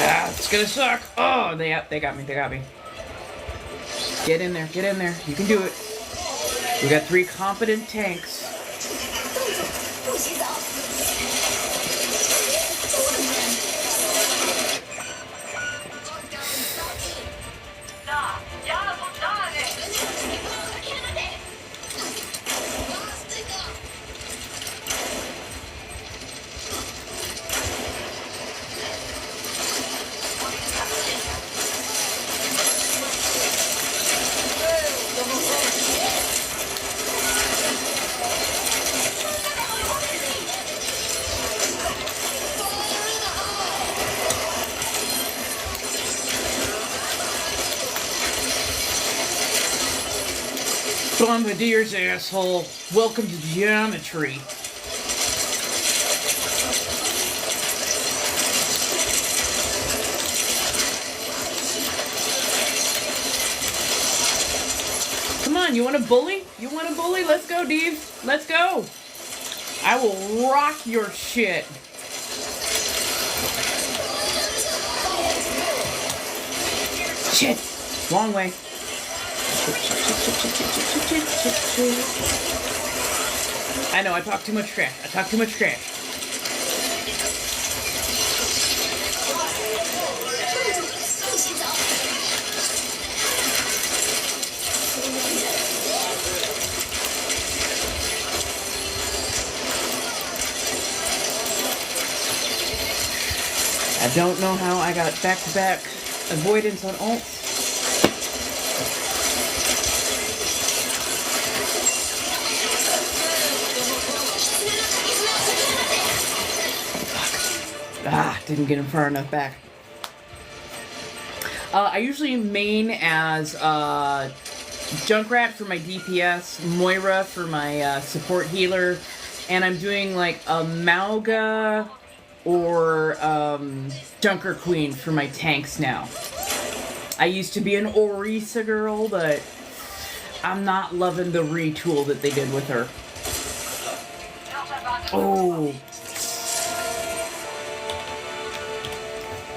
Ah, it's gonna suck. Oh, they got me. They got me. Get in there. Get in there. You can do it. We got 3 competent tanks. Bombardier's asshole. Welcome to geometry. Come on, you want a bully? You want a bully? Let's go, Dave. Let's go. I will rock your shit. Shit. Wrong way. I know, I talk too much trash. I talk too much trash. I don't know how I got back-to-back avoidance on ult. Didn't get him far enough back. I usually main as Junkrat for my DPS, Moira for my support healer, and I'm doing like a Mauga or Junker Queen for my tanks now. I used to be an Orisa girl, but I'm not loving the retool that they did with her. Oh.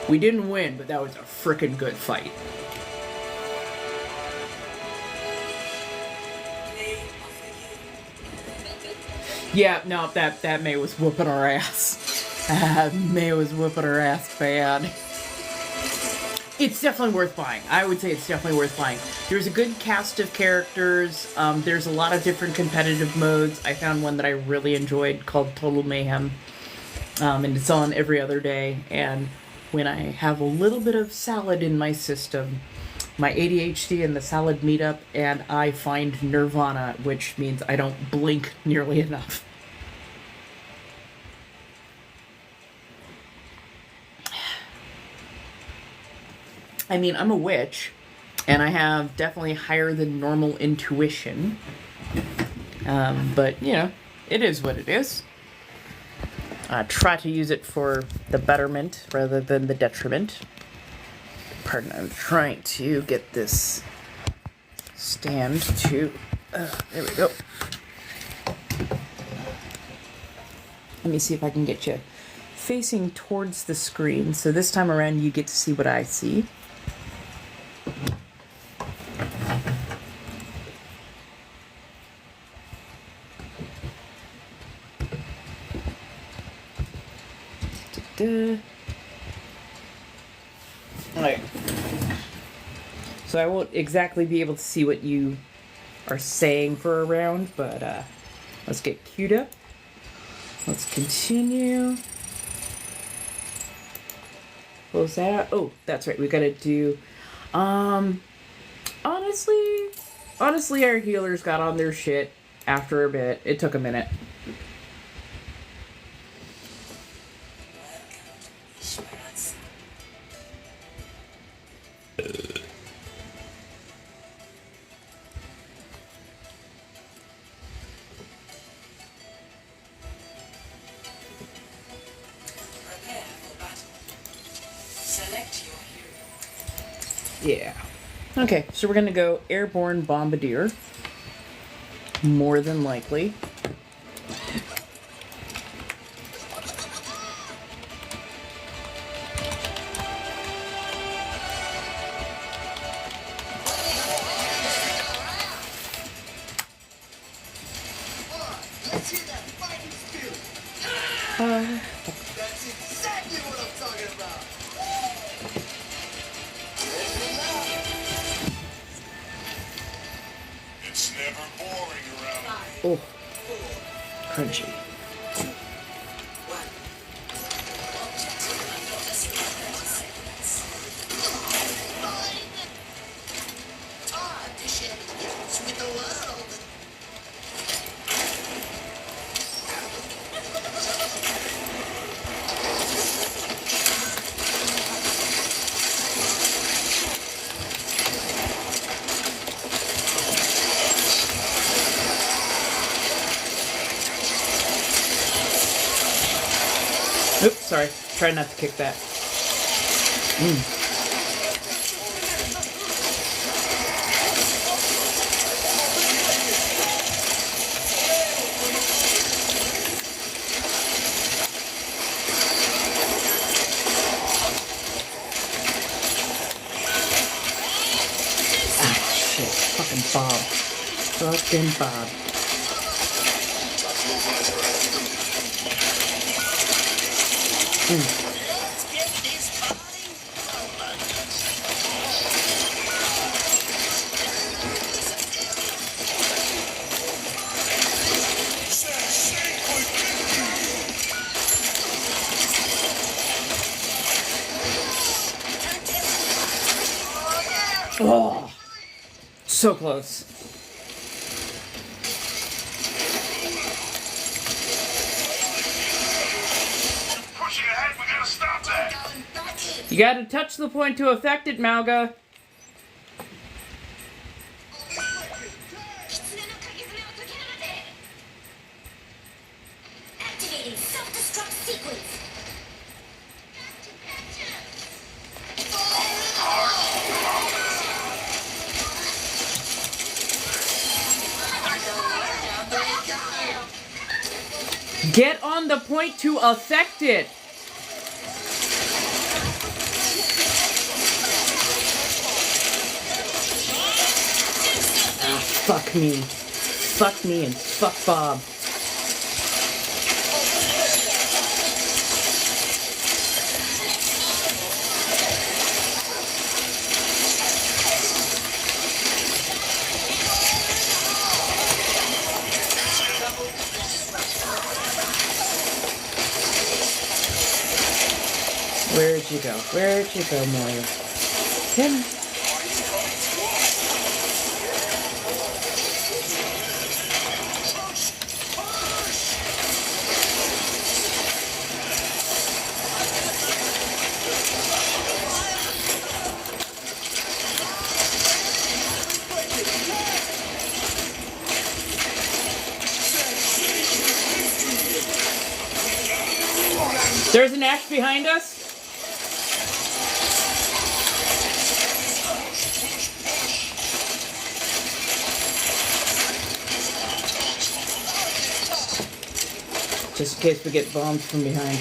We didn't win, but that was a frickin' good fight. Yeah, no, that May was whooping our ass. May was whooping her ass bad. It's definitely worth buying. I would say it's definitely worth buying. There's a good cast of characters. There's a lot of different competitive modes. I found one that I really enjoyed called Total Mayhem. And it's on every other day. And when I have a little bit of salad in my system, my ADHD and the salad meet up, and I find nirvana, which means I don't blink nearly enough. I mean, I'm a witch, and I have definitely higher than normal intuition. But, you know, it is what it is. Try to use it for the betterment rather than the detriment. Pardon, I'm trying to get this stand to... there we go. Let me see if I can get you facing towards the screen. So this time around you get to see what I see. Alright. So I won't exactly be able to see what you are saying for a round, but let's get queued up. Let's continue. What was that? Oh, that's right. We gotta do honestly our healers got on their shit after a bit. It took a minute. Yeah. Okay, so we're gonna go Airborne Bombardier. More than likely. Let's hear that fighting spirit. That's exactly what I'm talking about. It's never boring around Oh, here. crunchy. With the world. Oops, sorry. Try not to kick that. Ah, shit. Fucking Bob. Fucking Bob. Oh, so close. Pushing ahead, we gotta stop that. You gotta touch the point to affect it, Malga. Activating self-destruct sequence. Get on the point to affect it. Ah, fuck me. Fuck me and fuck Bob. Where'd you go? Where'd you go, Moira? Come. There's an axe behind us. Just in case we get bombed from behind.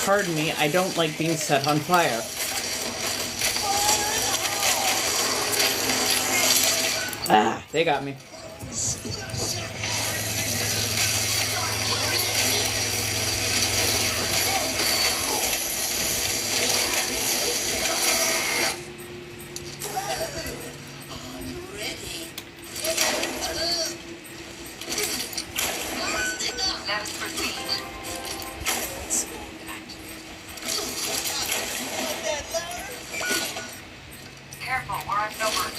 Pardon me, I don't like being set on fire. Ah, they got me. Careful, we're outnumbered.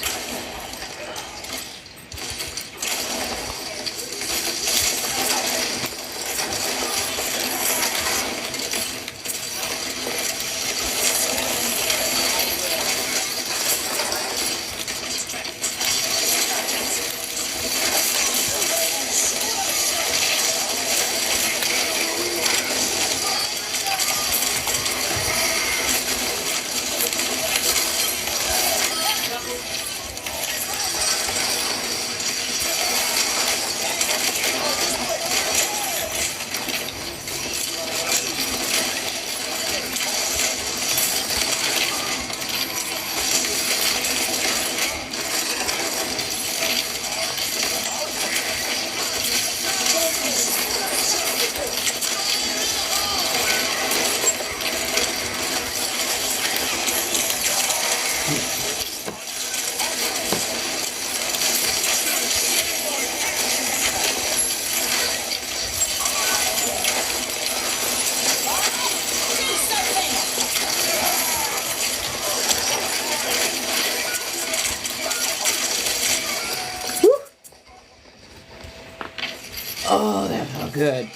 Oh, that felt good.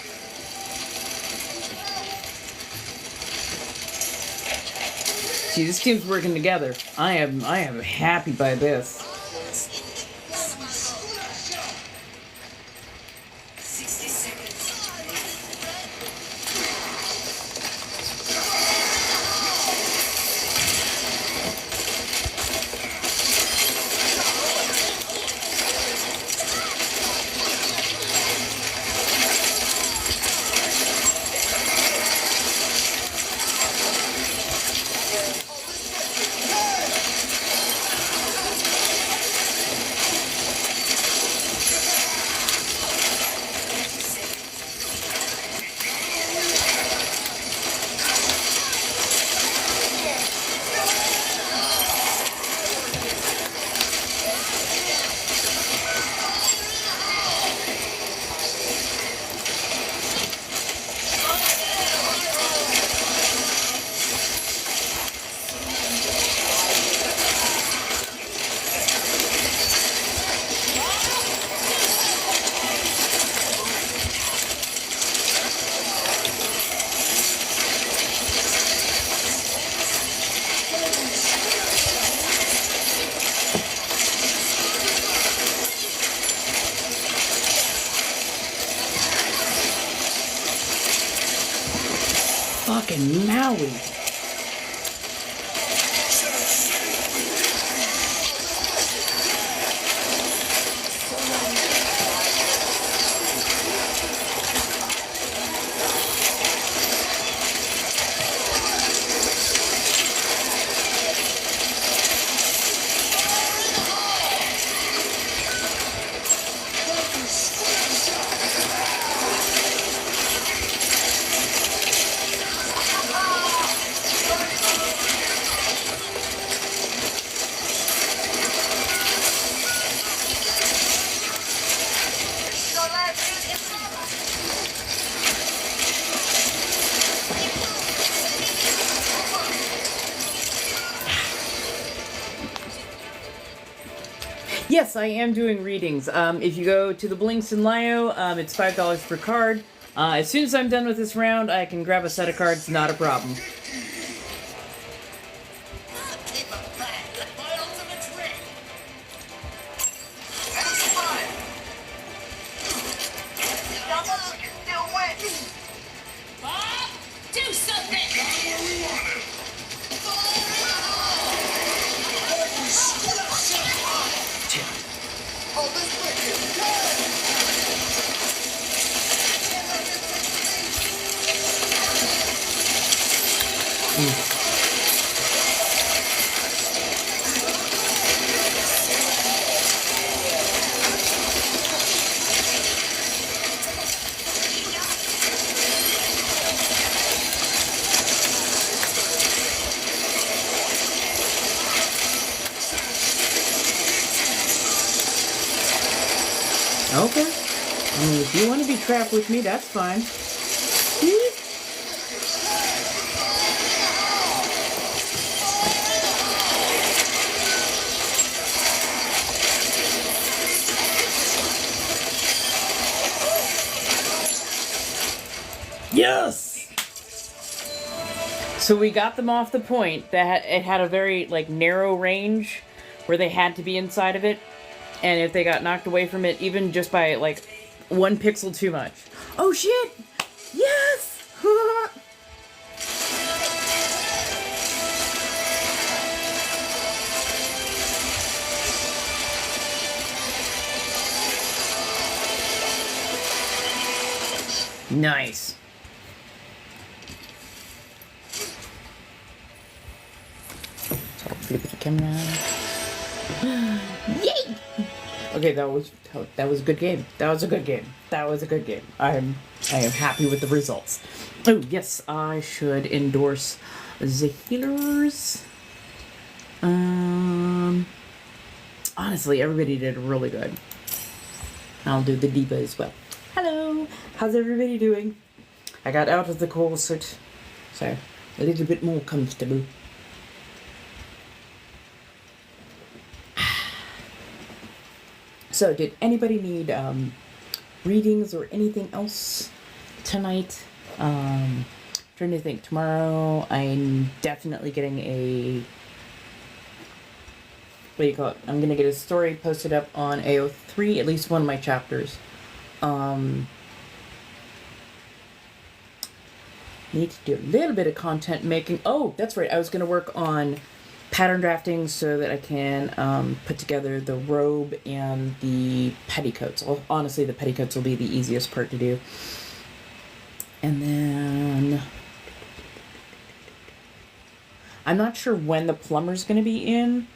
See, this team's working together. I am happy by this. 60 seconds. Fucking Maui. Yes, I am doing readings. If you go to the Blinks in Lio, it's $5 per card. As soon as I'm done with this round, I can grab a set of cards, not a problem. Keep a back. My ultimate trick. That's fine. Double, you still win. Bob, do something! Oh, this wicked. Okay. I mean, if you want to be trapped with me, that's fine. Yes! So we got them off the point. That it had a very, like, narrow range where they had to be inside of it. And if they got knocked away from it, even just by, like, 1 pixel too much. Oh, shit! Yes! Nice. So, flip the camera. Yay! Okay, that was a good game. That was a good game. That was a good game. I am happy with the results. Oh yes, I should endorse the healers. Honestly, everybody did really good. I'll do the diva as well. Hello, how's everybody doing? I got out of the corset, so a little bit more comfortable. So, did anybody need readings or anything else tonight. Trying to think. Tomorrow I'm definitely getting a, what do you call it? I'm gonna get a story posted up on AO3, at least one of my chapters. Need to do a little bit of content making. Oh, that's right. I was gonna work on pattern drafting so that I can put together the robe and the petticoats. Well, honestly, the petticoats will be the easiest part to do. And then I'm not sure when the plumber's going to be in,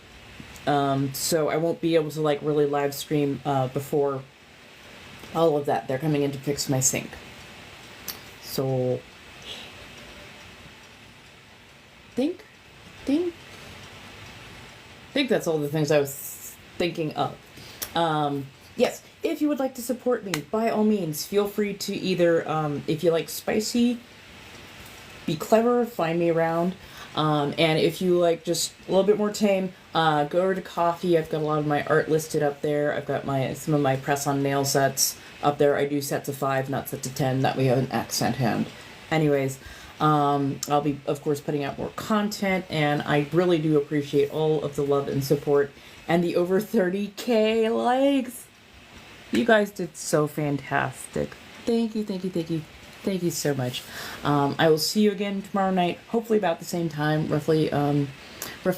so I won't be able to like really live stream before all of that. They're coming in to fix my sink. So think that's all the things I was thinking of. Yes, if you would like to support me, by all means, feel free to either, if you like spicy, be clever, find me around. And if you like just a little bit more tame, go over to Coffee. I've got a lot of my art listed up there. I've got some of my press-on nail sets up there. I do sets of 5, not sets of 10. That we have an accent hand. Anyways, I'll be, of course, putting out more content, and I really do appreciate all of the love and support and the over 30K likes. You guys did so fantastic. Thank you, thank you, thank you. Thank you so much. I will see you again tomorrow night, hopefully about the same time, roughly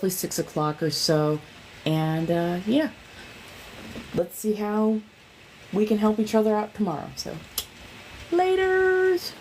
6 o'clock or so. And yeah, let's see how we can help each other out tomorrow. So, laters.